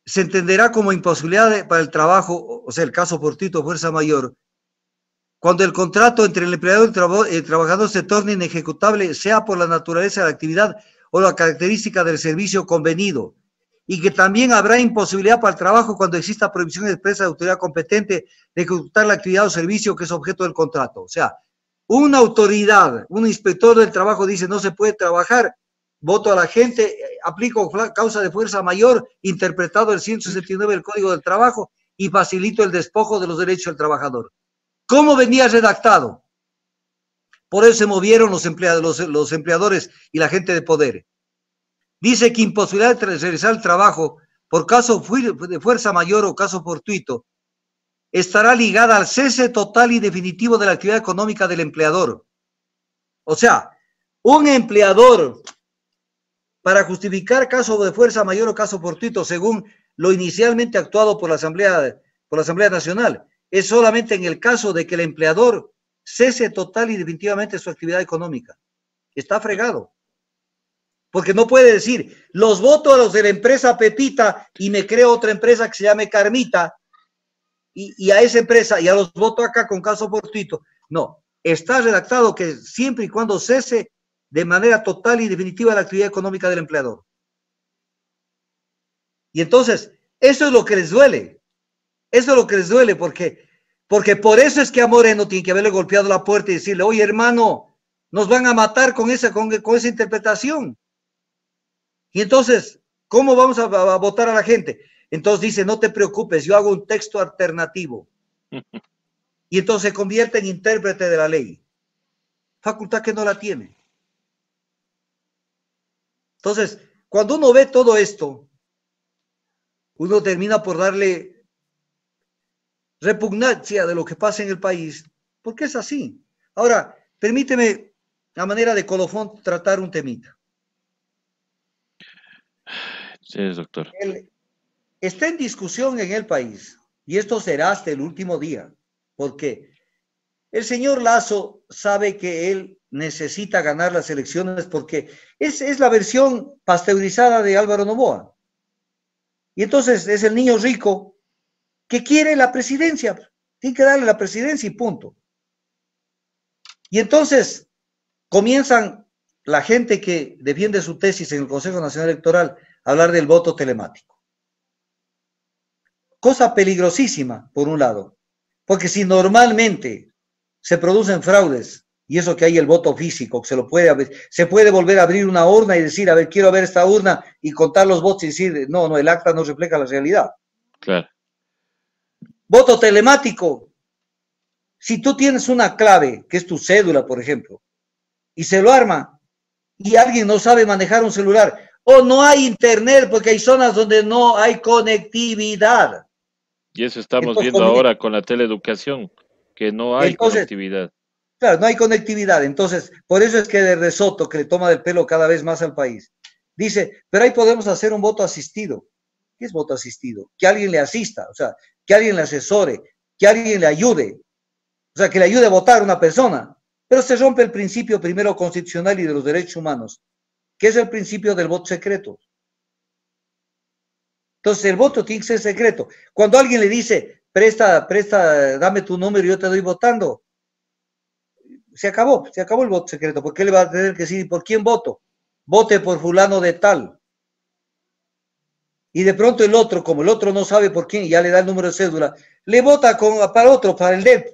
se entenderá como imposibilidad para el trabajo, o sea, el caso fortuito, fuerza mayor, cuando el contrato entre el empleador y el trabajador se torne inejecutable, sea por la naturaleza de la actividad o la característica del servicio convenido, y que también habrá imposibilidad para el trabajo cuando exista prohibición expresa de autoridad competente de ejecutar la actividad o servicio que es objeto del contrato. O sea, una autoridad, un inspector del trabajo dice no se puede trabajar, voto a la gente, aplico causa de fuerza mayor, interpretado el 169 del Código del Trabajo y facilito el despojo de los derechos del trabajador. ¿Cómo venía redactado? Por eso se movieron los empleadores y la gente de poder. Dice que imposibilidad de realizar el trabajo por caso de fuerza mayor o caso fortuito estará ligada al cese total y definitivo de la actividad económica del empleador. O sea, un empleador, para justificar caso de fuerza mayor o caso fortuito, según lo inicialmente actuado por la Asamblea Nacional, es solamente en el caso de que el empleador cese total y definitivamente su actividad económica. Está fregado. Porque no puede decir, los voto a los de la empresa Pepita y me creo otra empresa que se llame Carmita y a esa empresa y a los voto acá con caso fortuito. No, está redactado que siempre y cuando cese de manera total y definitiva la actividad económica del empleador. Y entonces, eso es lo que les duele. Eso es lo que les duele, porque por eso es que a Moreno tiene que haberle golpeado la puerta y decirle, oye hermano, Nos van a matar con esa interpretación. Y entonces, ¿cómo vamos a votar a la gente? Entonces dice, no te preocupes, yo hago un texto alternativo. Y entonces se convierte en intérprete de la ley. Facultad que no la tiene. Entonces, cuando uno ve todo esto, uno termina por darle repugnancia de lo que pasa en el país, porque es así. Ahora, permíteme, a manera de colofón, tratar un temita. Sí, doctor. Está en discusión en el país, y esto será hasta el último día, porque el señor Lasso sabe que él necesita ganar las elecciones porque es la versión pasteurizada de Álvaro Noboa. Y entonces es el niño rico que quiere la presidencia, tiene que darle la presidencia y punto. Y entonces comienzan la gente que defiende su tesis en el Consejo Nacional Electoral a hablar del voto telemático. Cosa peligrosísima, por un lado, porque si normalmente se producen fraudes, y eso que hay el voto físico, que se puede volver a abrir una urna y decir, a ver, quiero ver esta urna y contar los votos y decir, no, el acta no refleja la realidad. Claro. Voto telemático. Si tú tienes una clave, que es tu cédula, por ejemplo, y se lo arma, y alguien no sabe manejar un celular, o no hay internet, porque hay zonas donde no hay conectividad. Y eso estamos viendo ahora con la teleeducación, que no hay conectividad. Claro, no hay conectividad. Entonces, por eso es que de Soto, que le toma del pelo cada vez más al país, dice, pero ahí podemos hacer un voto asistido. ¿Qué es voto asistido? Que alguien le asista, o sea, que alguien le asesore, que alguien le ayude, o sea, que le ayude a votar a una persona. Pero se rompe el principio primero constitucional y de los derechos humanos, que es el principio del voto secreto. Entonces, el voto tiene que ser secreto. Cuando alguien le dice, presta, dame tu número y yo te doy votando, se acabó el voto secreto, porque él va a tener que decir, ¿por quién voto? Vote por fulano de tal. Y de pronto el otro, como el otro no sabe por quién, y ya le da el número de cédula, le vota para otro, para el DEP.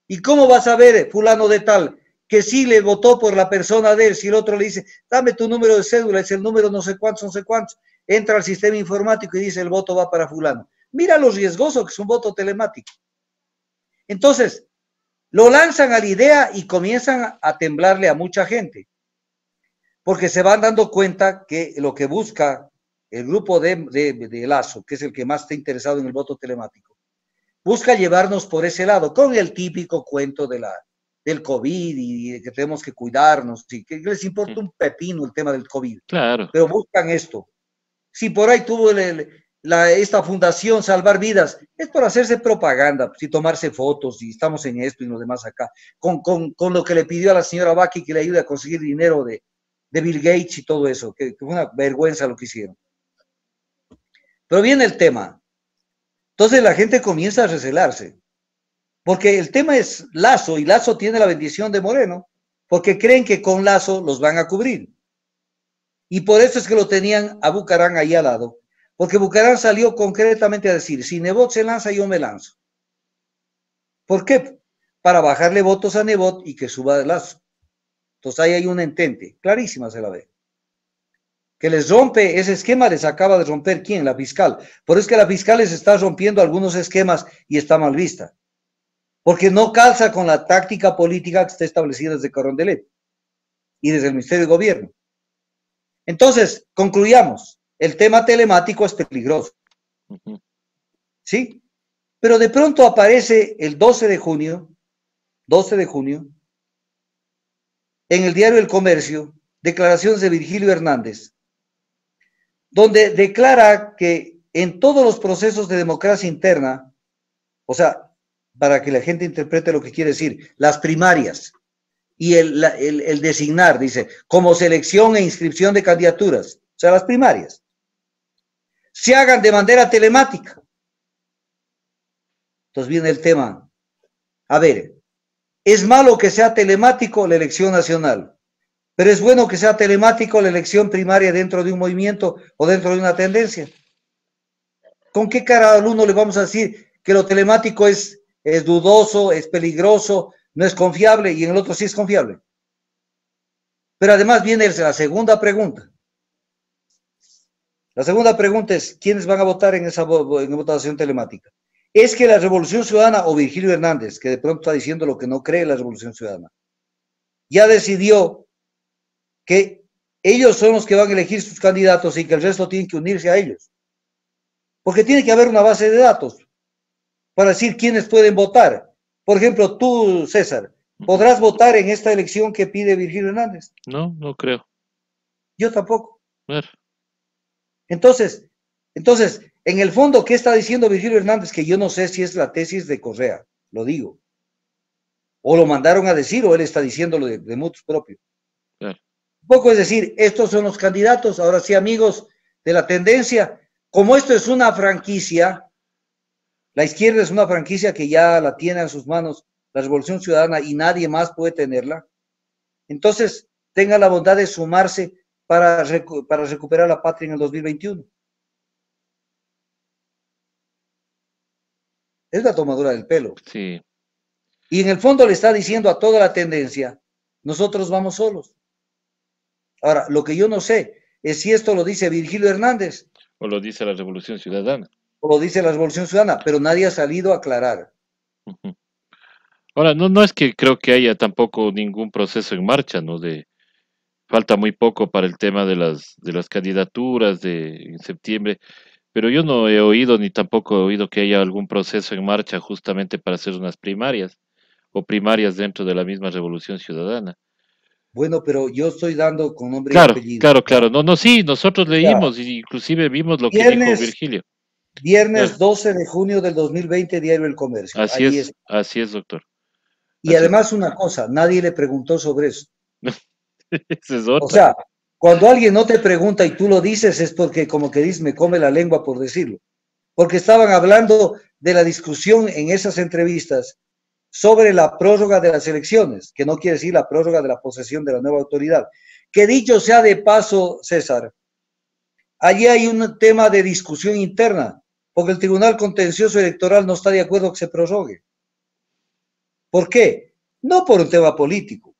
¿Y cómo va a saber fulano de tal que sí le votó por la persona de él? Si el otro le dice, dame tu número de cédula, es el número no sé cuántos, entra al sistema informático y dice, el voto va para fulano. Mira lo riesgoso que es un voto telemático. Entonces, lo lanzan a la idea y comienzan a temblarle a mucha gente, porque se van dando cuenta que lo que busca el grupo de Lasso, que es el que más está interesado en el voto telemático, busca llevarnos por ese lado, con el típico cuento del COVID y de que tenemos que cuidarnos, y que les importa un pepino el tema del COVID. Claro. Pero buscan esto. Si por ahí tuvo esta fundación Salvar Vidas, es por hacerse propaganda, y tomarse fotos, y estamos en esto y los demás acá, con lo que le pidió a la señora Baki que le ayude a conseguir dinero de Bill Gates y todo eso, que fue una vergüenza lo que hicieron. Pero viene el tema. Entonces la gente comienza a recelarse, porque el tema es Lasso, y Lasso tiene la bendición de Moreno, porque creen que con Lasso los van a cubrir. Y por eso es que lo tenían a Bucarán ahí al lado, porque Bucarán salió concretamente a decir, si Nebot se lanza, yo me lanzo. ¿Por qué? Para bajarle votos a Nebot y que suba de Lasso. Entonces ahí hay un entente, clarísima se la ve. Que les rompe ese esquema, les acaba de romper ¿quién? La fiscal. Por eso es que la fiscal les está rompiendo algunos esquemas y está mal vista. Porque no calza con la táctica política que está establecida desde Carondelet y desde el Ministerio de Gobierno. Entonces, concluyamos. El tema telemático es peligroso. ¿Sí? Pero de pronto aparece el 12 de junio, en el diario El Comercio, declaraciones de Virgilio Hernández, donde declara que en todos los procesos de democracia interna, o sea, para que la gente interprete lo que quiere decir, las primarias y el designar, dice, como selección e inscripción de candidaturas, o sea, las primarias, se hagan de manera telemática. Entonces viene el tema. A ver, es malo que sea telemático la elección nacional, pero es bueno que sea telemático la elección primaria dentro de un movimiento o dentro de una tendencia. ¿Con qué cara al uno le vamos a decir que lo telemático es dudoso, es peligroso, no es confiable, y en el otro sí es confiable? Pero además viene la segunda pregunta. La segunda pregunta es, ¿quiénes van a votar en esa votación telemática? ¿Es que la Revolución Ciudadana o Virgilio Hernández, que de pronto está diciendo lo que no cree la Revolución Ciudadana, ya decidió que ellos son los que van a elegir sus candidatos y que el resto tienen que unirse a ellos? Porque tiene que haber una base de datos para decir quiénes pueden votar. Por ejemplo, tú, César, ¿podrás votar en esta elección que pide Virgilio Hernández? No, no creo. Yo tampoco. A ver. Entonces, en el fondo, ¿qué está diciendo Virgilio Hernández? Que yo no sé si es la tesis de Correa, lo digo. O lo mandaron a decir, o él está diciéndolo de motus propio. Claro. Un poco es decir, estos son los candidatos, ahora sí, amigos de la tendencia. Como esto es una franquicia, la izquierda es una franquicia que ya la tiene en sus manos la Revolución Ciudadana y nadie más puede tenerla. Entonces, tenga la bondad de sumarse para recuperar la patria en el 2021. Es la tomadura del pelo. Sí. Y en el fondo le está diciendo a toda la tendencia, nosotros vamos solos. Ahora, lo que yo no sé es si esto lo dice Virgilio Hernández. O lo dice la Revolución Ciudadana. O lo dice la Revolución Ciudadana, pero nadie ha salido a aclarar. Uh-huh. Ahora, no es que creo que haya tampoco ningún proceso en marcha, ¿no? Falta muy poco para el tema de las candidaturas en septiembre, pero yo no he oído ni tampoco he oído que haya algún proceso en marcha justamente para hacer unas primarias o primarias dentro de la misma Revolución Ciudadana. Bueno, pero yo estoy dando con nombre y Claro, apellido. claro. No, sí, nosotros leímos y inclusive vimos lo que dijo Virgilio. Viernes 12 de junio del 2020, Diario El Comercio. Así es, doctor. Y además una cosa, nadie le preguntó sobre eso. Esa es otra. O sea, cuando alguien no te pregunta y tú lo dices es porque como que dices, me come la lengua por decirlo. Porque estaban hablando de la discusión en esas entrevistas sobre la prórroga de las elecciones, que no quiere decir la prórroga de la posesión de la nueva autoridad. Que dicho sea de paso, César, allí hay un tema de discusión interna, porque el Tribunal Contencioso Electoral no está de acuerdo que se prorrogue. ¿Por qué? No por un tema político,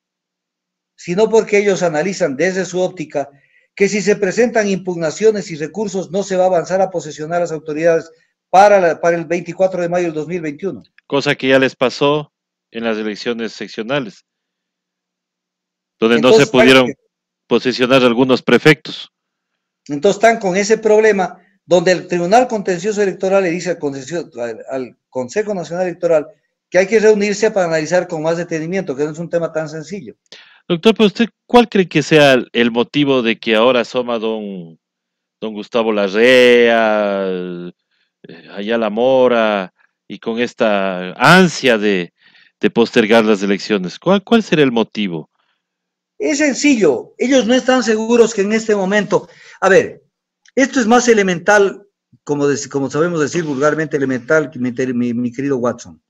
sino porque ellos analizan desde su óptica que si se presentan impugnaciones y recursos no se va a avanzar a posesionar a las autoridades para el 24 de mayo del 2021. Cosa que ya les pasó en las elecciones seccionales, donde entonces, no se pudieron posesionar algunos prefectos. Entonces están con ese problema donde el Tribunal Contencioso Electoral le dice al Consejo Nacional Electoral que hay que reunirse para analizar con más detenimiento, que no es un tema tan sencillo. Doctor, pero usted, ¿cuál cree que sea el motivo de que ahora asoma don Gustavo Larrea, Ayala Mora, y con esta ansia de postergar las elecciones? ¿Cuál será el motivo? Es sencillo, ellos no están seguros que en este momento, a ver, esto es más elemental, como sabemos decir vulgarmente elemental, que mi querido Watson.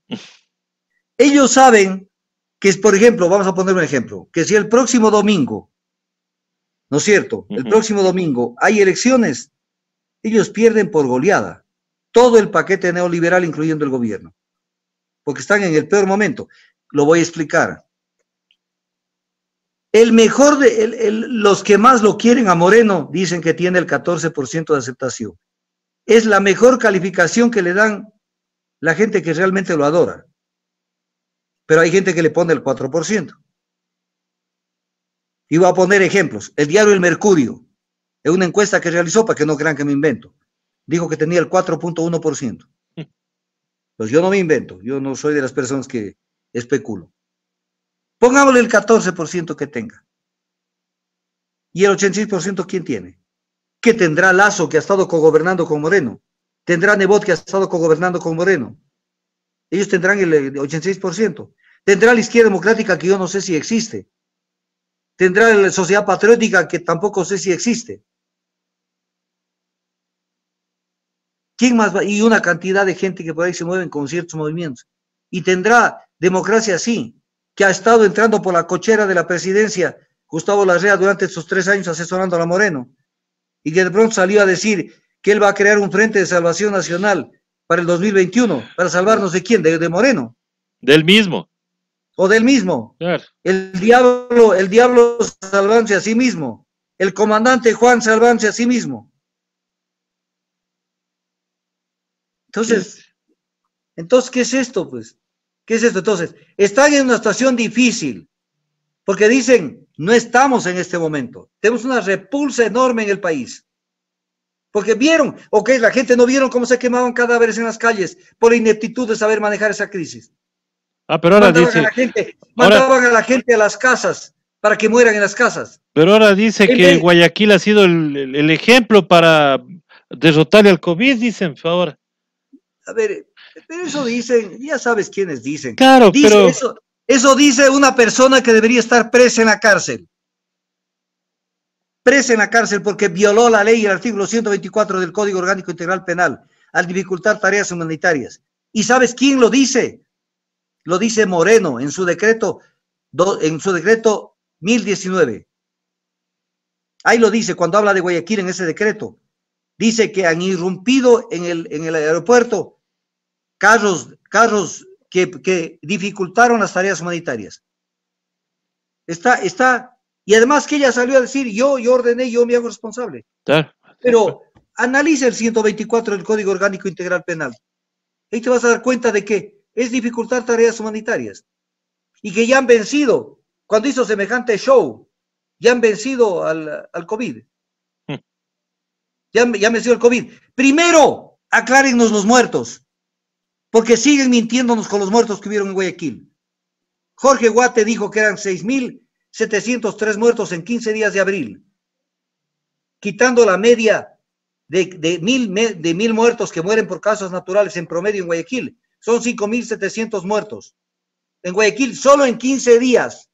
Ellos saben que, por ejemplo, vamos a poner un ejemplo, que si el próximo domingo, ¿no es cierto? El próximo domingo hay elecciones, ellos pierden por goleada todo el paquete neoliberal, incluyendo el gobierno, porque están en el peor momento. Lo voy a explicar. Los que más lo quieren a Moreno dicen que tiene el 14% de aceptación. Es la mejor calificación que le dan la gente que realmente lo adora. Pero hay gente que le pone el 4%. Y voy a poner ejemplos. El diario El Mercurio, en una encuesta que realizó, para que no crean que me invento, dijo que tenía el 4.1%. Pues yo no me invento, yo no soy de las personas que especulo. Pongámosle el 14% que tenga. ¿Y el 86% quién tiene? ¿Qué tendrá Lasso, que ha estado cogobernando con Moreno? ¿Tendrá Nebot, que ha estado cogobernando con Moreno? Ellos tendrán el 86%. ¿Tendrá la Izquierda Democrática, que yo no sé si existe? ¿Tendrá la Sociedad Patriótica, que tampoco sé si existe? ¿Quién más va? Y una cantidad de gente que por ahí se mueven con ciertos movimientos. Y tendrá Democracia Sí, que ha estado entrando por la cochera de la presidencia Gustavo Larrea durante estos 3 años asesorando a la Moreno, y que de pronto salió a decir que él va a crear un Frente de Salvación Nacional para el 2021, para salvarnos ¿de quién? De Moreno. Del mismo. o del mismo. Claro. El diablo salvándose a sí mismo. El comandante Juan salvándose a sí mismo. Entonces, ¿qué es esto, pues? ¿Qué es esto? Entonces, están en una situación difícil, porque dicen, no estamos en este momento. Tenemos una repulsa enorme en el país. Porque vieron, ok, la gente no vieron cómo se quemaban cadáveres en las calles por la ineptitud de saber manejar esa crisis. Pero ahora Mandaban dice, a la gente a las casas para que mueran en las casas. Pero ahora dice que Guayaquil ha sido el ejemplo para derrotarle al COVID, dicen ahora. A ver, eso dicen, ya sabes quiénes dicen. Claro, dice pero... Eso dice una persona que debería estar presa en la cárcel. Presa en la cárcel porque violó la ley, el artículo 124 del Código Orgánico Integral Penal, al dificultar tareas humanitarias. ¿Y sabes quién lo dice? Lo dice Moreno en su decreto 1019. Ahí lo dice cuando habla de Guayaquil en ese decreto. Dice que han irrumpido en el aeropuerto carros que dificultaron las tareas humanitarias. Y además que ella salió a decir, yo ordené, yo me hago responsable. Pero analiza el 124 del Código Orgánico Integral Penal. Ahí te vas a dar cuenta de que es dificultar tareas humanitarias. Y que ya han vencido, cuando hizo semejante show, ya han vencido al COVID. Ya han vencido el COVID. Primero, aclárennos los muertos, porque siguen mintiéndonos con los muertos que hubieron en Guayaquil. Jorge Guate dijo que eran 6.703 muertos en 15 días de abril, quitando la media de mil muertos que mueren por causas naturales en promedio en Guayaquil. Son 5.700 muertos. En Guayaquil, solo en 15 días.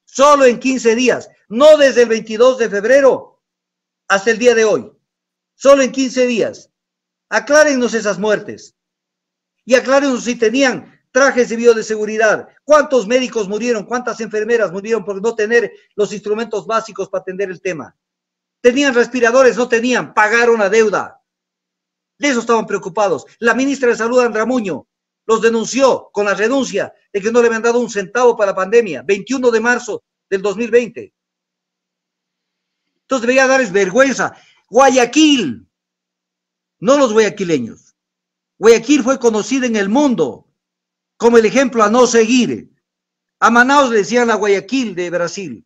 Solo en 15 días. No desde el 22 de febrero hasta el día de hoy. Solo en 15 días. Aclárennos esas muertes. Y aclárenos si tenían trajes de bioseguridad. ¿Cuántos médicos murieron? ¿Cuántas enfermeras murieron por no tener los instrumentos básicos para atender el tema? ¿Tenían respiradores? No tenían. Pagaron la deuda. De eso estaban preocupados. La ministra de Salud, Andra Muño, los denunció con la renuncia de que no le habían dado un centavo para la pandemia. 21 de marzo del 2020. Entonces debería darles vergüenza. Guayaquil, no los guayaquileños. Guayaquil fue conocida en el mundo como el ejemplo a no seguir. A Manaus le decían la Guayaquil de Brasil.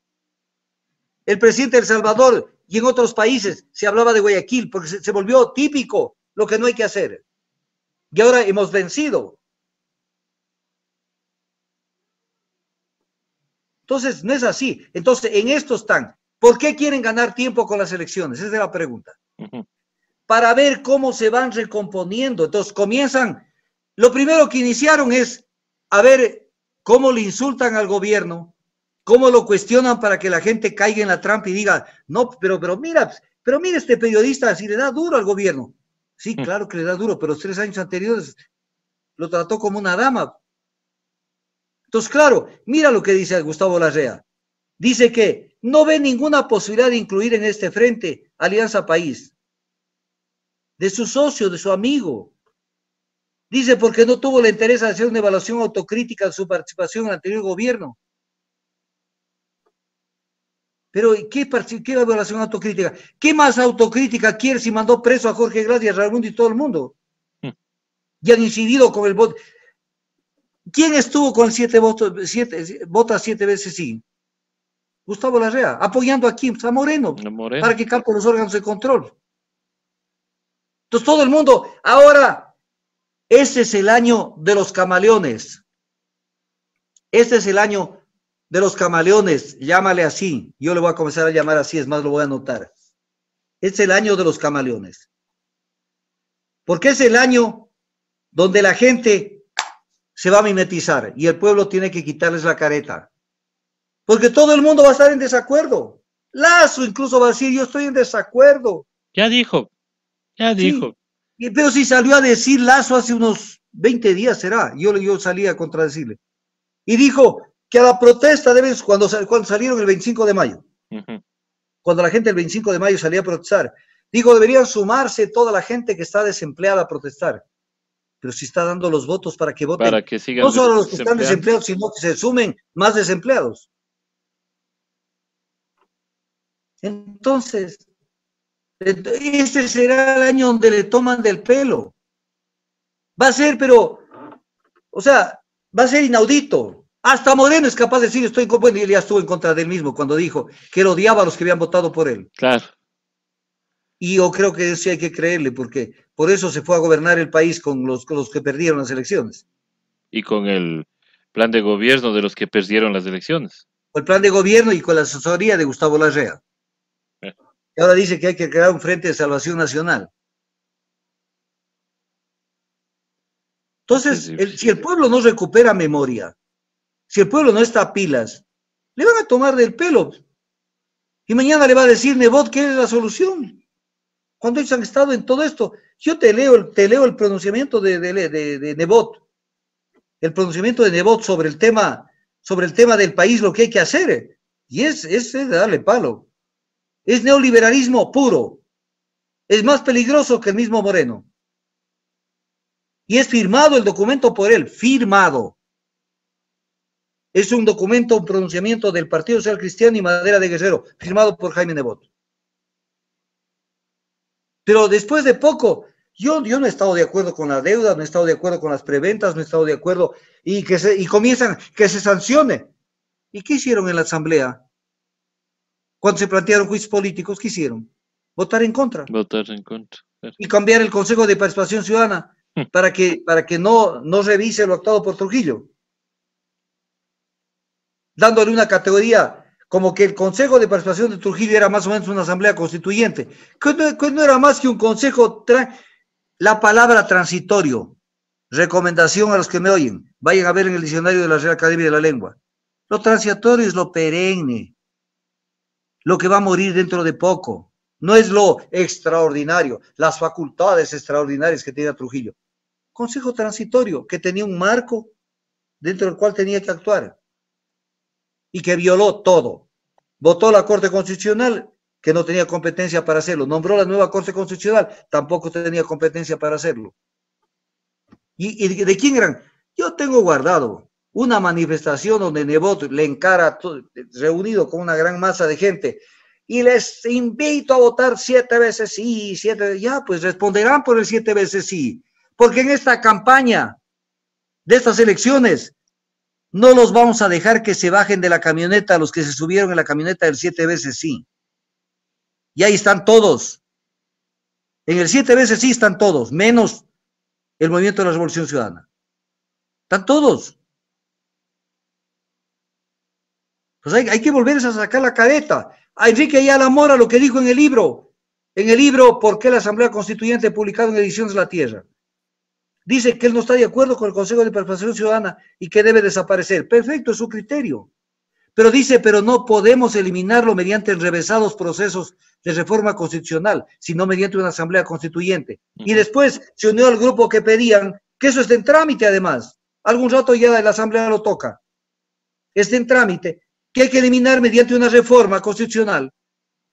El presidente de El Salvador y en otros países se hablaba de Guayaquil porque se volvió típico lo que no hay que hacer. Y ahora hemos vencido. Entonces, no es así. Entonces, en esto están. ¿Por qué quieren ganar tiempo con las elecciones? Esa es la pregunta. Para ver cómo se van recomponiendo. Entonces, comienzan. Lo primero que iniciaron es a ver cómo le insultan al gobierno, cómo lo cuestionan para que la gente caiga en la trampa y diga, no, pero mira este periodista, si le da duro al gobierno. Sí, claro que le da duro, pero los 3 años anteriores lo trató como una dama. Entonces, claro, mira lo que dice Gustavo Larrea. Dice que no ve ninguna posibilidad de incluir en este frente Alianza País, de su socio, de su amigo. Dice porque no tuvo el interés de hacer una evaluación autocrítica de su participación en el anterior gobierno. Pero ¿qué evaluación autocrítica? ¿Qué más autocrítica quiere si mandó preso a Jorge Glass y a Raimundo y todo el mundo? Y han incidido con el voto. ¿Quién estuvo con 7 votos, 7 veces sí? Gustavo Larrea, apoyando aquí a Moreno, para que campe los órganos de control. Entonces todo el mundo, ahora, este es el año de los camaleones. Este es el año de los camaleones, llámale así. Yo le voy a comenzar a llamar así, es más, lo voy a anotar. Es el año de los camaleones. Porque es el año donde la gente se va a mimetizar y el pueblo tiene que quitarles la careta. Porque todo el mundo va a estar en desacuerdo. Lazo incluso va a decir, yo estoy en desacuerdo. Ya dijo. Sí, pero si salió a decir Lazo hace unos 20 días, será. Yo salí a contradecirle. Y dijo que a la protesta deben, cuando salieron el 25 de mayo, cuando la gente el 25 de mayo salía a protestar, dijo, deberían sumarse toda la gente que está desempleada a protestar. pero si está dando los votos para que para voten que sigan no solo los que están desempleando. desempleados, sino que se sumen más desempleados. Entonces, este será el año donde le toman del pelo. Va a ser, pero, o sea, va a ser inaudito. Hasta Moreno es capaz de decir, bueno, y él ya estuvo en contra de él mismo cuando dijo que él odiaba a los que habían votado por él. Claro. Y yo creo que eso sí hay que creerle, porque por eso se fue a gobernar el país con los que perdieron las elecciones. Y con el plan de gobierno de los que perdieron las elecciones. Con el plan de gobierno y con la asesoría de Gustavo Larrea. Eh, Y ahora dice que hay que crear un frente de salvación nacional. Entonces, Terrible. si el pueblo no recupera memoria, si el pueblo no está a pilas, le van a tomar del pelo. Y mañana le va a decir Nebot que es la solución. Cuando ellos han estado en todo esto, yo te leo el pronunciamiento de Nebot, el pronunciamiento de Nebot sobre el tema del país, lo que hay que hacer. Y es de darle palo. Es neoliberalismo puro. Es más peligroso que el mismo Moreno. Y es firmado el documento por él, firmado. Es un documento, un pronunciamiento del Partido Social Cristiano y Madera de Guerrero, firmado por Jaime Nebot. Pero después de poco, yo no he estado de acuerdo con la deuda, no he estado de acuerdo con las preventas, no he estado de acuerdo, y comienzan que se sancione. ¿Y qué hicieron en la Asamblea? Cuando se plantearon juicios políticos, ¿qué hicieron? Votar en contra. Votar en contra. Claro. Y cambiar el Consejo de Participación Ciudadana para que no revise lo actuado por Trujillo. Dándole una categoría como que el Consejo de Participación de Trujillo era más o menos una asamblea constituyente, que no era más que un consejo, la palabra transitorio, recomendación a los que me oyen, vayan a ver en el diccionario de la Real Academia de la Lengua. Lo transitorio es lo perenne, lo que va a morir dentro de poco, no es lo extraordinario, las facultades extraordinarias que tenía Trujillo. Consejo transitorio, que tenía un marco dentro del cual tenía que actuar y que violó todo. Votó la Corte Constitucional, que no tenía competencia para hacerlo. Nombró la nueva Corte Constitucional, tampoco tenía competencia para hacerlo. ¿Y de quién eran? Yo tengo guardado una manifestación donde Nebot le encara, reunido con una gran masa de gente, y les invito a votar 7 veces sí, 7, ya, pues responderán por el 7 veces sí, porque en esta campaña de estas elecciones no los vamos a dejar que se bajen de la camioneta los que se subieron en la camioneta del 7 veces sí. Y ahí están todos. En el 7 veces sí están todos, menos el Movimiento de la Revolución Ciudadana. Están todos. Pues hay que volver a sacar la careta. A Enrique Ayala Mora lo que dijo en el libro ¿Por qué la Asamblea Constituyente publicado en Ediciones de la Tierra? Dice que él no está de acuerdo con el Consejo de Participación Ciudadana y que debe desaparecer. Perfecto, es su criterio. Pero dice, pero no podemos eliminarlo mediante enrevesados procesos de reforma constitucional, sino mediante una asamblea constituyente. Y después se unió al grupo que pedían que eso esté en trámite además. Algún rato ya la asamblea lo toca. Esté en trámite, que hay que eliminar mediante una reforma constitucional.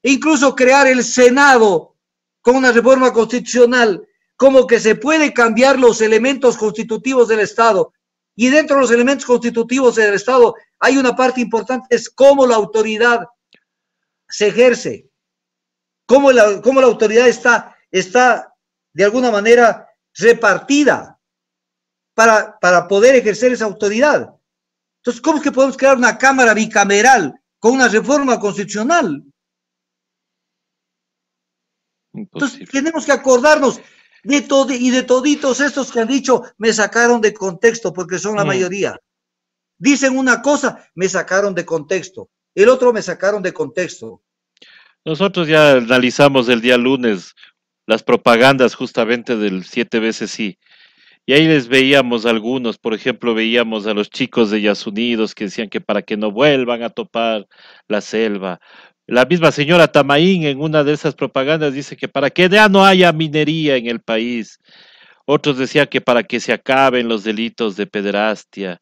E incluso crear el Senado con una reforma constitucional, como que se puede cambiar los elementos constitutivos del Estado. Y dentro de los elementos constitutivos del Estado hay una parte importante, es cómo la autoridad se ejerce, cómo la autoridad está de alguna manera repartida para poder ejercer esa autoridad. Entonces, ¿cómo es que podemos crear una cámara bicameral con una reforma constitucional? Entonces, tenemos que acordarnos de toditos estos que han dicho, me sacaron de contexto porque son la mayoría. Dicen una cosa, me sacaron de contexto. El otro me sacaron de contexto. Nosotros ya analizamos el día lunes las propagandas justamente del 7 veces sí. Y ahí les veíamos algunos, por ejemplo, veíamos a los chicos de Yasunidos que decían que para que no vuelvan a topar la selva. La misma señora Tamaín en una de esas propagandas dice que para que ya no haya minería en el país. Otros decían que para que se acaben los delitos de pederastia.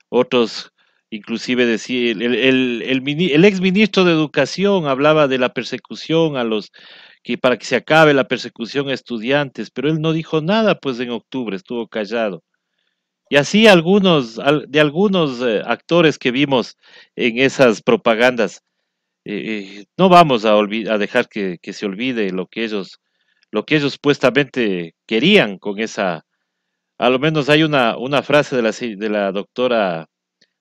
Otros, inclusive decía, el ex ministro de Educación hablaba de la persecución a los que para que se acabe la persecución a estudiantes, pero él no dijo nada, pues en octubre estuvo callado. Y así de algunos actores que vimos en esas propagandas, no vamos a dejar que se olvide lo que ellos supuestamente querían con esa, a lo menos hay una frase de la doctora,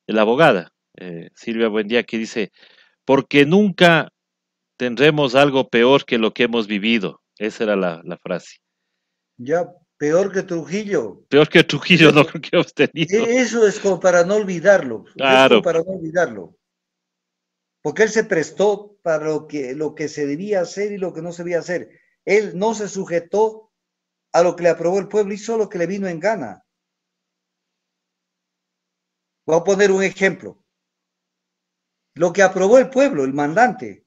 de la abogada, Silvia Buendía, que dice, porque nunca tendremos algo peor que lo que hemos vivido. Esa era la frase. Ya, peor que Trujillo. Peor que Es Trujillo no eso. creo que hemos tenido. Eso es como para no olvidarlo. Es como Claro, para no olvidarlo. Porque él se prestó para lo que se debía hacer y lo que no se debía hacer. Él no se sujetó a lo que le aprobó el pueblo, hizo lo que le vino en gana. Voy a poner un ejemplo. Lo que aprobó el pueblo, el mandante,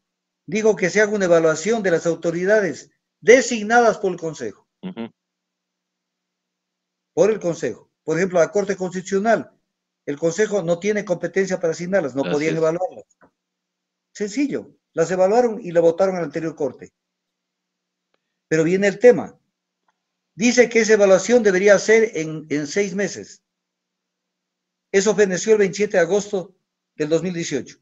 dijo que se haga una evaluación de las autoridades designadas por el Consejo. ujú, Por el Consejo. Por ejemplo, la Corte Constitucional. El Consejo no tiene competencia para asignarlas, no así podían es. evaluarlas. Sencillo. Las evaluaron y le votaron a la anterior Corte. Pero viene el tema. Dice que esa evaluación debería ser en 6 meses. Eso feneció el 27 de agosto del 2018.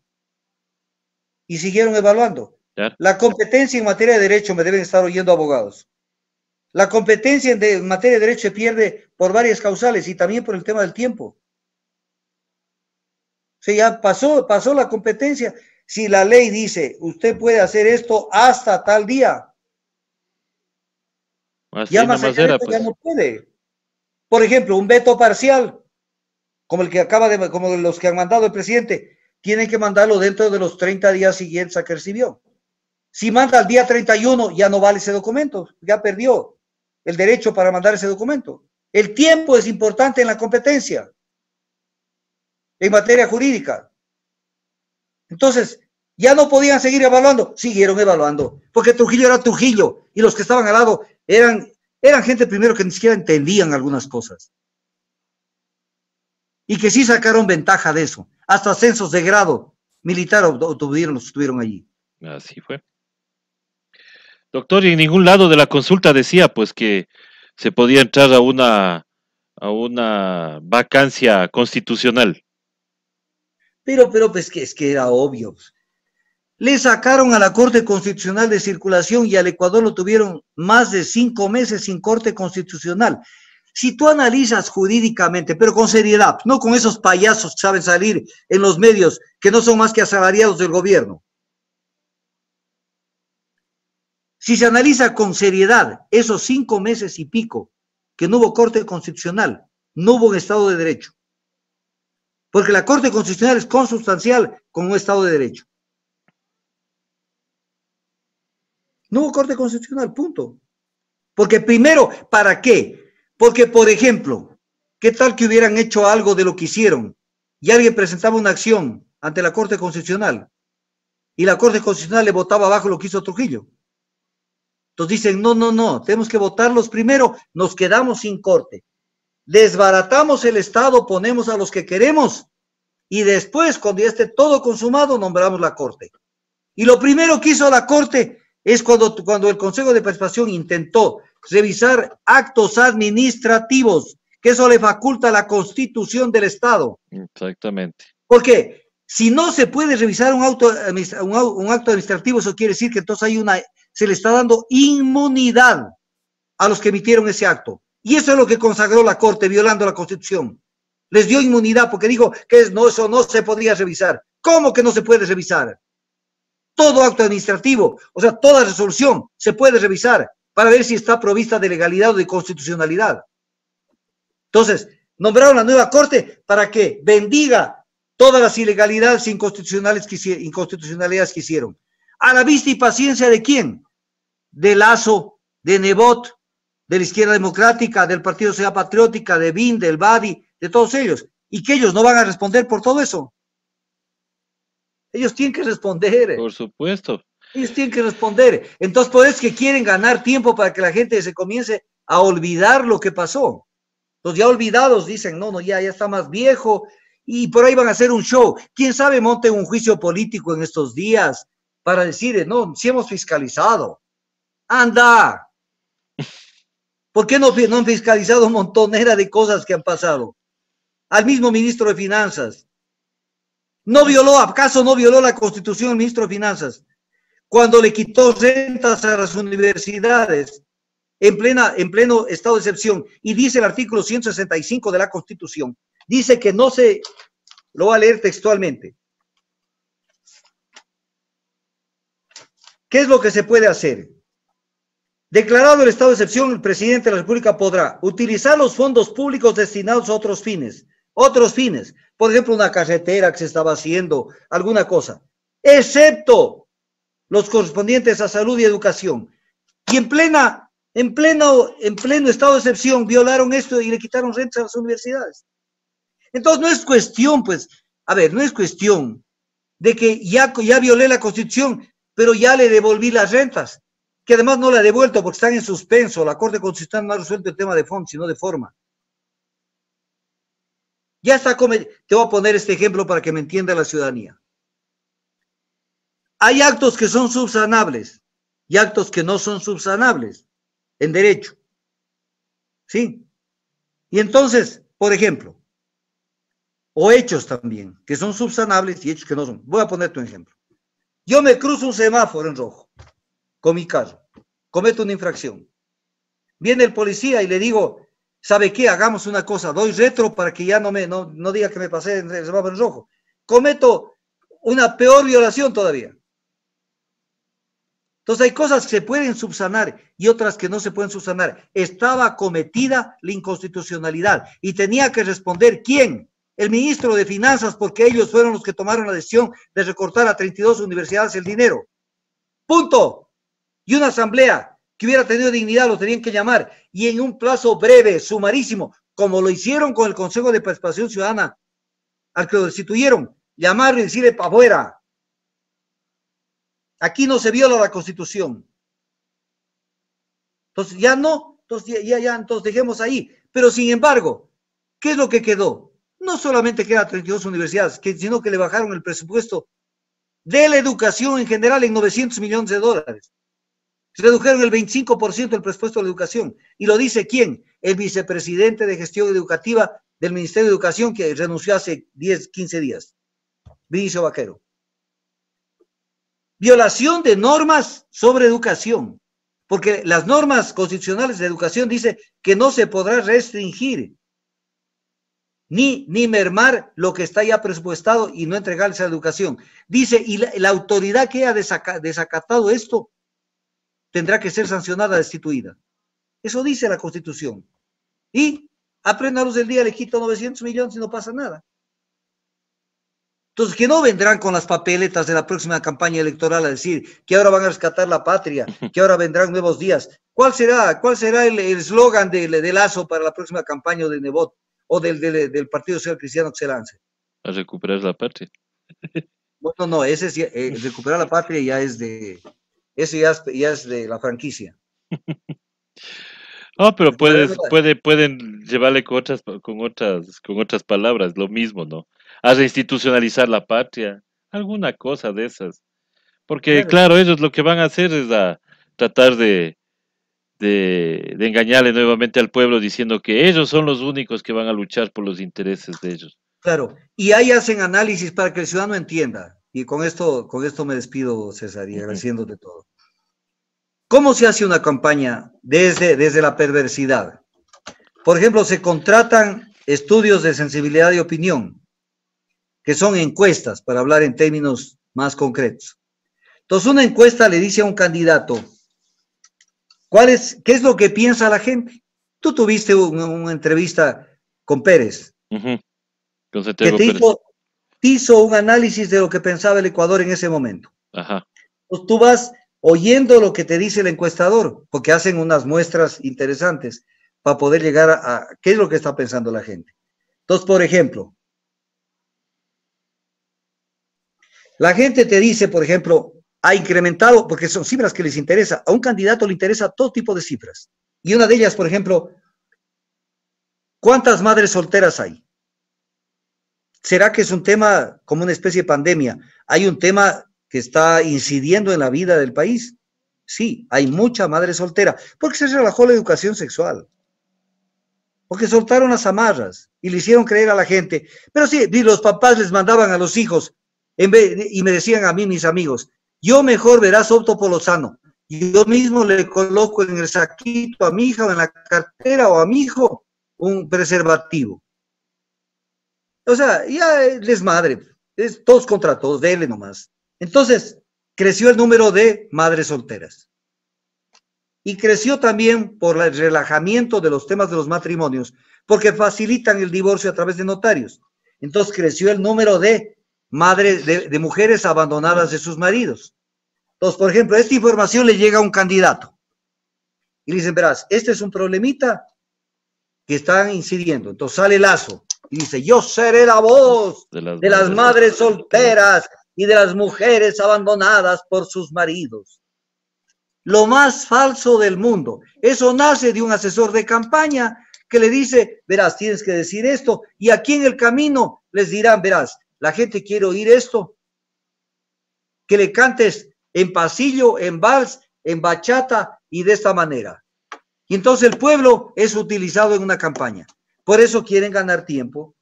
Y siguieron evaluando. Claro, La competencia en materia de derecho, me deben estar oyendo abogados. La competencia en materia de derecho se pierde por varias causales y también por el tema del tiempo. O sea, ya pasó la competencia. Si la ley dice, usted puede hacer esto hasta tal día, ya así más nomás allá de era, esto ya pues. no puede. Por ejemplo, un veto parcial, como el que como los que han mandado el presidente, tienen que mandarlo dentro de los 30 días siguientes a que recibió. Si manda al día 31, ya no vale ese documento, ya perdió el derecho para mandar ese documento. El tiempo es importante en la competencia, en materia jurídica. Entonces, ya no podían seguir evaluando, siguieron evaluando, porque Trujillo era Trujillo y los que estaban al lado eran gente primero que ni siquiera entendían algunas cosas y que sí sacaron ventaja de eso, hasta ascensos de grado militar obtuvieron los que estuvieron allí. Así fue. Doctor, y en ningún lado de la consulta decía pues que se podía entrar a una vacancia constitucional. Pero pues que es que era obvio. Le sacaron a la Corte Constitucional de circulación y al Ecuador lo tuvieron más de 5 meses sin Corte Constitucional. Si tú analizas jurídicamente, pero con seriedad, no con esos payasos que saben salir en los medios, que no son más que asalariados del gobierno. Si se analiza con seriedad esos 5 meses y pico que no hubo Corte Constitucional, no hubo un Estado de Derecho. Porque la Corte Constitucional es consustancial con un Estado de Derecho. No hubo Corte Constitucional, punto. Porque primero, ¿para qué? Porque, por ejemplo, ¿qué tal que hubieran hecho algo de lo que hicieron y alguien presentaba una acción ante la Corte Constitucional y la Corte Constitucional le votaba abajo lo que hizo Trujillo? Entonces dicen, no, tenemos que votarlos primero, nos quedamos sin corte. Desbaratamos el Estado, ponemos a los que queremos y después, cuando ya esté todo consumado, nombramos la Corte. Y lo primero que hizo la Corte es cuando el Consejo de Participación intentó revisar actos administrativos, que eso le faculta la Constitución del Estado. Exactamente. Porque si no se puede revisar un acto administrativo, eso quiere decir que entonces se le está dando inmunidad a los que emitieron ese acto. Y eso es lo que consagró la Corte, violando la Constitución. Les dio inmunidad porque dijo que eso no se podría revisar. ¿Cómo que no se puede revisar? Todo acto administrativo, o sea, toda resolución se puede revisar para ver si está provista de legalidad o de constitucionalidad. Entonces, nombraron la nueva Corte para que bendiga todas las ilegalidades e inconstitucionalidades que hicieron. ¿A la vista y paciencia de quién? De Lazo, de Nebot, de la Izquierda Democrática, del Partido Sociedad Patriótica, de BIN, del BADI, de todos ellos. Y que ellos no van a responder por todo eso. Ellos tienen que responder. Por supuesto. Ellos tienen que responder. Entonces, por eso es que quieren ganar tiempo para que la gente se comience a olvidar lo que pasó. Los ya olvidados dicen, no, ya está más viejo, y por ahí van a hacer un show. ¿Quién sabe monten un juicio político en estos días para decir, no, sí hemos fiscalizado? Anda. ¿Por qué no han fiscalizado montonera de cosas que han pasado? Al mismo ministro de Finanzas. ¿Acaso no violó la Constitución el ministro de Finanzas? Cuando le quitó rentas a las universidades en pleno estado de excepción, y dice el artículo 165 de la Constitución, dice que no se, lo voy a leer textualmente. ¿Qué es lo que se puede hacer? Declarado el estado de excepción, el presidente de la República podrá utilizar los fondos públicos destinados a otros fines, por ejemplo, una carretera que se estaba haciendo, alguna cosa, excepto los correspondientes a salud y educación. Y en pleno estado de excepción violaron esto y le quitaron rentas a las universidades. Entonces no es cuestión, pues, no es cuestión de que ya violé la Constitución, pero ya le devolví las rentas, que además no la he devuelto porque están en suspenso. La Corte Constitucional no ha resuelto el tema de fondo, sino de forma. Ya está, te voy a poner este ejemplo para que me entienda la ciudadanía. Hay actos que son subsanables y actos que no son subsanables en derecho. ¿Sí? Y entonces, por ejemplo, o hechos también, que son subsanables y hechos que no son. Voy a ponerte un ejemplo. Yo me cruzo un semáforo en rojo con mi carro, cometo una infracción. Viene el policía y le digo, ¿sabe qué? Hagamos una cosa, doy retro para que ya no diga que me pasé en el semáforo en rojo. Cometo una peor violación todavía. Entonces hay cosas que se pueden subsanar y otras que no se pueden subsanar. Estaba cometida la inconstitucionalidad y tenía que responder ¿quién? El ministro de Finanzas, porque ellos fueron los que tomaron la decisión de recortar a 32 universidades el dinero. Punto. Y una asamblea que hubiera tenido dignidad lo tenían que llamar y en un plazo breve, sumarísimo, como lo hicieron con el Consejo de Participación Ciudadana, al que lo destituyeron, llamarlo y decirle para afuera. Aquí no se viola la Constitución. Entonces ya no, entonces dejemos ahí. Pero sin embargo, ¿qué es lo que quedó? No solamente queda 32 universidades, sino que le bajaron el presupuesto de la educación en general en $900 millones. Se redujeron el 25% del presupuesto de la educación. ¿Y lo dice quién? El vicepresidente de gestión educativa del Ministerio de Educación que renunció hace 15 días, Vinicio Vaquero. Violación de normas sobre educación, porque las normas constitucionales de educación dicen que no se podrá restringir ni mermar lo que está ya presupuestado y no entregarles a la educación. Dice, y la autoridad que haya desacatado esto tendrá que ser sancionada, destituida. Eso dice la Constitución. Y a plena luz del día le quito 900 millones y no pasa nada. Entonces, que no vendrán con las papeletas de la próxima campaña electoral a decir que ahora van a rescatar la patria, que ahora vendrán nuevos días. ¿Cuál será el eslogan de Lazo para la próxima campaña de Nebot o del Partido Social Cristiano que se lance? A recuperar la patria. Bueno, no, ese es recuperar la patria ya es de la franquicia. No, pero pueden llevarle con otras palabras, lo mismo, ¿no? A reinstitucionalizar la patria, alguna cosa de esas. Porque, claro, ellos lo que van a hacer es a tratar de engañarle nuevamente al pueblo diciendo que ellos son los únicos que van a luchar por los intereses de ellos. Claro, y ahí hacen análisis para que el ciudadano entienda. Y con esto me despido, César, y agradeciéndote todo. ¿Cómo se hace una campaña desde la perversidad? Por ejemplo, se contratan estudios de sensibilidad y opinión, que son encuestas, para hablar en términos más concretos. Entonces, una encuesta le dice a un candidato, ¿qué es lo que piensa la gente? Tú tuviste una entrevista con Pérez, con que te hizo un análisis de lo que pensaba el Ecuador en ese momento. Ajá. Pues tú vas oyendo lo que te dice el encuestador, porque hacen unas muestras interesantes para poder llegar a qué es lo que está pensando la gente. Entonces, por ejemplo, la gente te dice, por ejemplo, ha incrementado, porque son cifras que les interesa, a un candidato le interesa todo tipo de cifras. Y una de ellas, por ejemplo, ¿cuántas madres solteras hay? ¿Será que es un tema como una especie de pandemia? ¿Hay un tema que está incidiendo en la vida del país? Sí, hay mucha madre soltera, porque se relajó la educación sexual, porque soltaron las amarras y le hicieron creer a la gente. Pero sí, y los papás les mandaban a los hijos, y me decían a mí, mis amigos, yo mejor verás opto por lo sano. Yo mismo le coloco en el saquito a mi hija o en la cartera o a mi hijo un preservativo. O sea, ya es desmadre, es todos contra todos, dele nomás. Entonces, creció el número de madres solteras. Y creció también por el relajamiento de los temas de los matrimonios, porque facilitan el divorcio a través de notarios. Entonces creció el número de madres, de mujeres abandonadas de sus maridos. Entonces, por ejemplo, esta información le llega a un candidato y le dicen, verás, este es un problemita que están incidiendo. Entonces sale Lazo y dice, yo seré la voz de las madres solteras y de las mujeres abandonadas por sus maridos. Lo más falso del mundo. Eso nace de un asesor de campaña que le dice, verás, tienes que decir esto, y aquí en el camino les dirán, verás, la gente quiere oír esto, que le cantes en pasillo, en vals, en bachata y de esta manera. Y entonces el pueblo es utilizado en una campaña. Por eso quieren ganar tiempo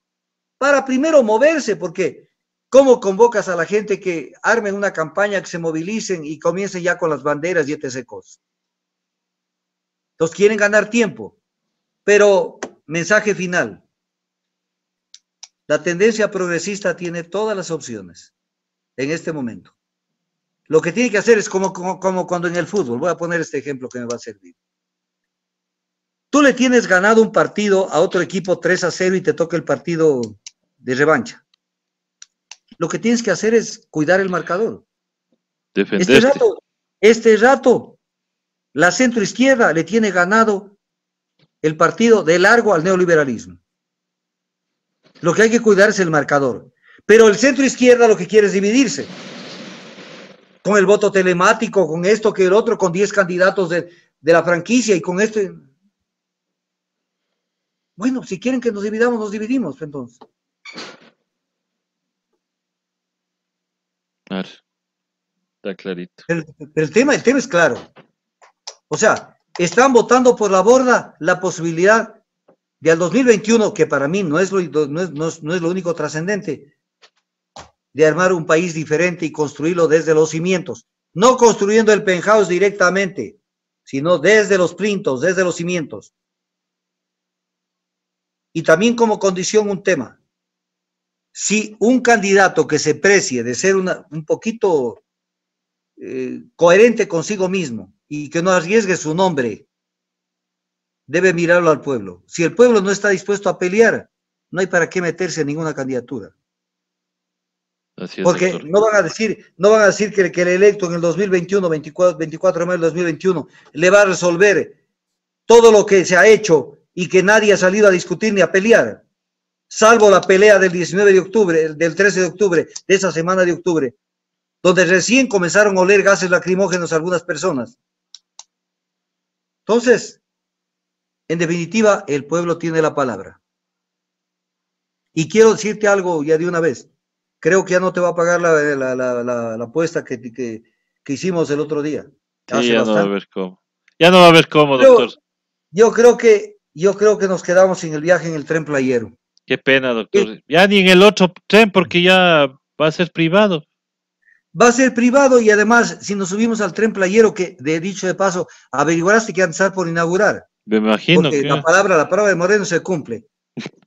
para primero moverse, porque ¿cómo convocas a la gente que armen una campaña, que se movilicen y comiencen ya con las banderas y etc. cosas? Entonces quieren ganar tiempo, pero mensaje final. La tendencia progresista tiene todas las opciones en este momento. Lo que tiene que hacer es como cuando en el fútbol, voy a poner este ejemplo que me va a servir. Tú le tienes ganado un partido a otro equipo 3-0 y te toca el partido de revancha. Lo que tienes que hacer es cuidar el marcador. Defenderte. Este rato, la centroizquierda le tiene ganado el partido de largo al neoliberalismo. Lo que hay que cuidar es el marcador. Pero el centro izquierda lo que quiere es dividirse. Con el voto telemático, con esto, que el otro, con 10 candidatos de la franquicia y con esto. Bueno, si quieren que nos dividamos, nos dividimos, entonces. Claro, está clarito. El tema es claro. O sea, están votando por la borda la posibilidad de al 2021, que para mí no es lo único trascendente, de armar un país diferente y construirlo desde los cimientos. No construyendo el penthouse directamente, sino desde los plintos, desde los cimientos. Y también como condición un tema. Si un candidato que se precie de ser un poquito coherente consigo mismo y que no arriesgue su nombre, debe mirarlo al pueblo. Si el pueblo no está dispuesto a pelear, no hay para qué meterse en ninguna candidatura. Así es, porque doctor. no van a decir que el electo en el 2021, 24 de mayo del 2021, le va a resolver todo lo que se ha hecho y que nadie ha salido a discutir ni a pelear, salvo la pelea del 19 de octubre, del 13 de octubre, de esa semana de octubre, donde recién comenzaron a oler gases lacrimógenos a algunas personas. Entonces, en definitiva, el pueblo tiene la palabra. Y quiero decirte algo ya de una vez. Creo que ya no te va a pagar la apuesta que hicimos el otro día. Sí, ya no va a haber cómo. Ya no va a haber cómo, doctor. Yo creo que nos quedamos sin el viaje en el tren playero. Qué pena, doctor. Ya ni en el otro tren, porque ya va a ser privado. Va a ser privado y además, si nos subimos al tren playero, que de dicho de paso, averiguaste que antes por inaugurar. Me imagino porque que... la palabra de Moreno se cumple.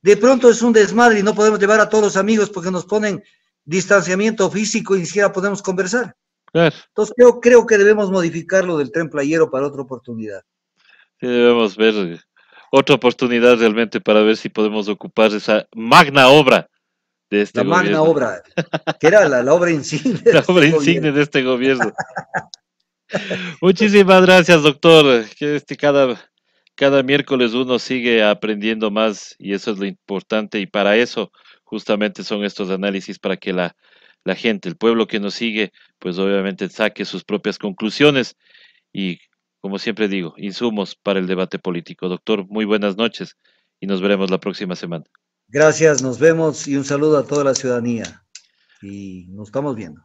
De pronto es un desmadre y no podemos llevar a todos los amigos porque nos ponen distanciamiento físico y ni siquiera podemos conversar. Claro. Entonces creo que debemos modificarlo del tren playero para otra oportunidad. Sí, debemos ver otra oportunidad realmente para ver si podemos ocupar esa magna obra de este La magna gobierno. obra, que era la obra insignia. La obra insignia de este gobierno. Muchísimas gracias, doctor. Que cada miércoles uno sigue aprendiendo más y eso es lo importante y para eso justamente son estos análisis para que la gente, el pueblo que nos sigue, pues obviamente saque sus propias conclusiones y, como siempre digo, insumos para el debate político. Doctor, muy buenas noches y nos veremos la próxima semana. Gracias, nos vemos y un saludo a toda la ciudadanía. Y nos estamos viendo.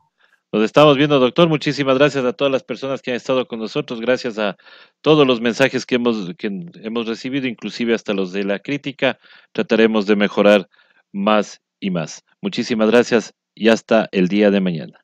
Nos estamos viendo, doctor. Muchísimas gracias a todas las personas que han estado con nosotros. Gracias a todos los mensajes que hemos recibido, inclusive hasta los de la crítica. Trataremos de mejorar más y más. Muchísimas gracias y hasta el día de mañana.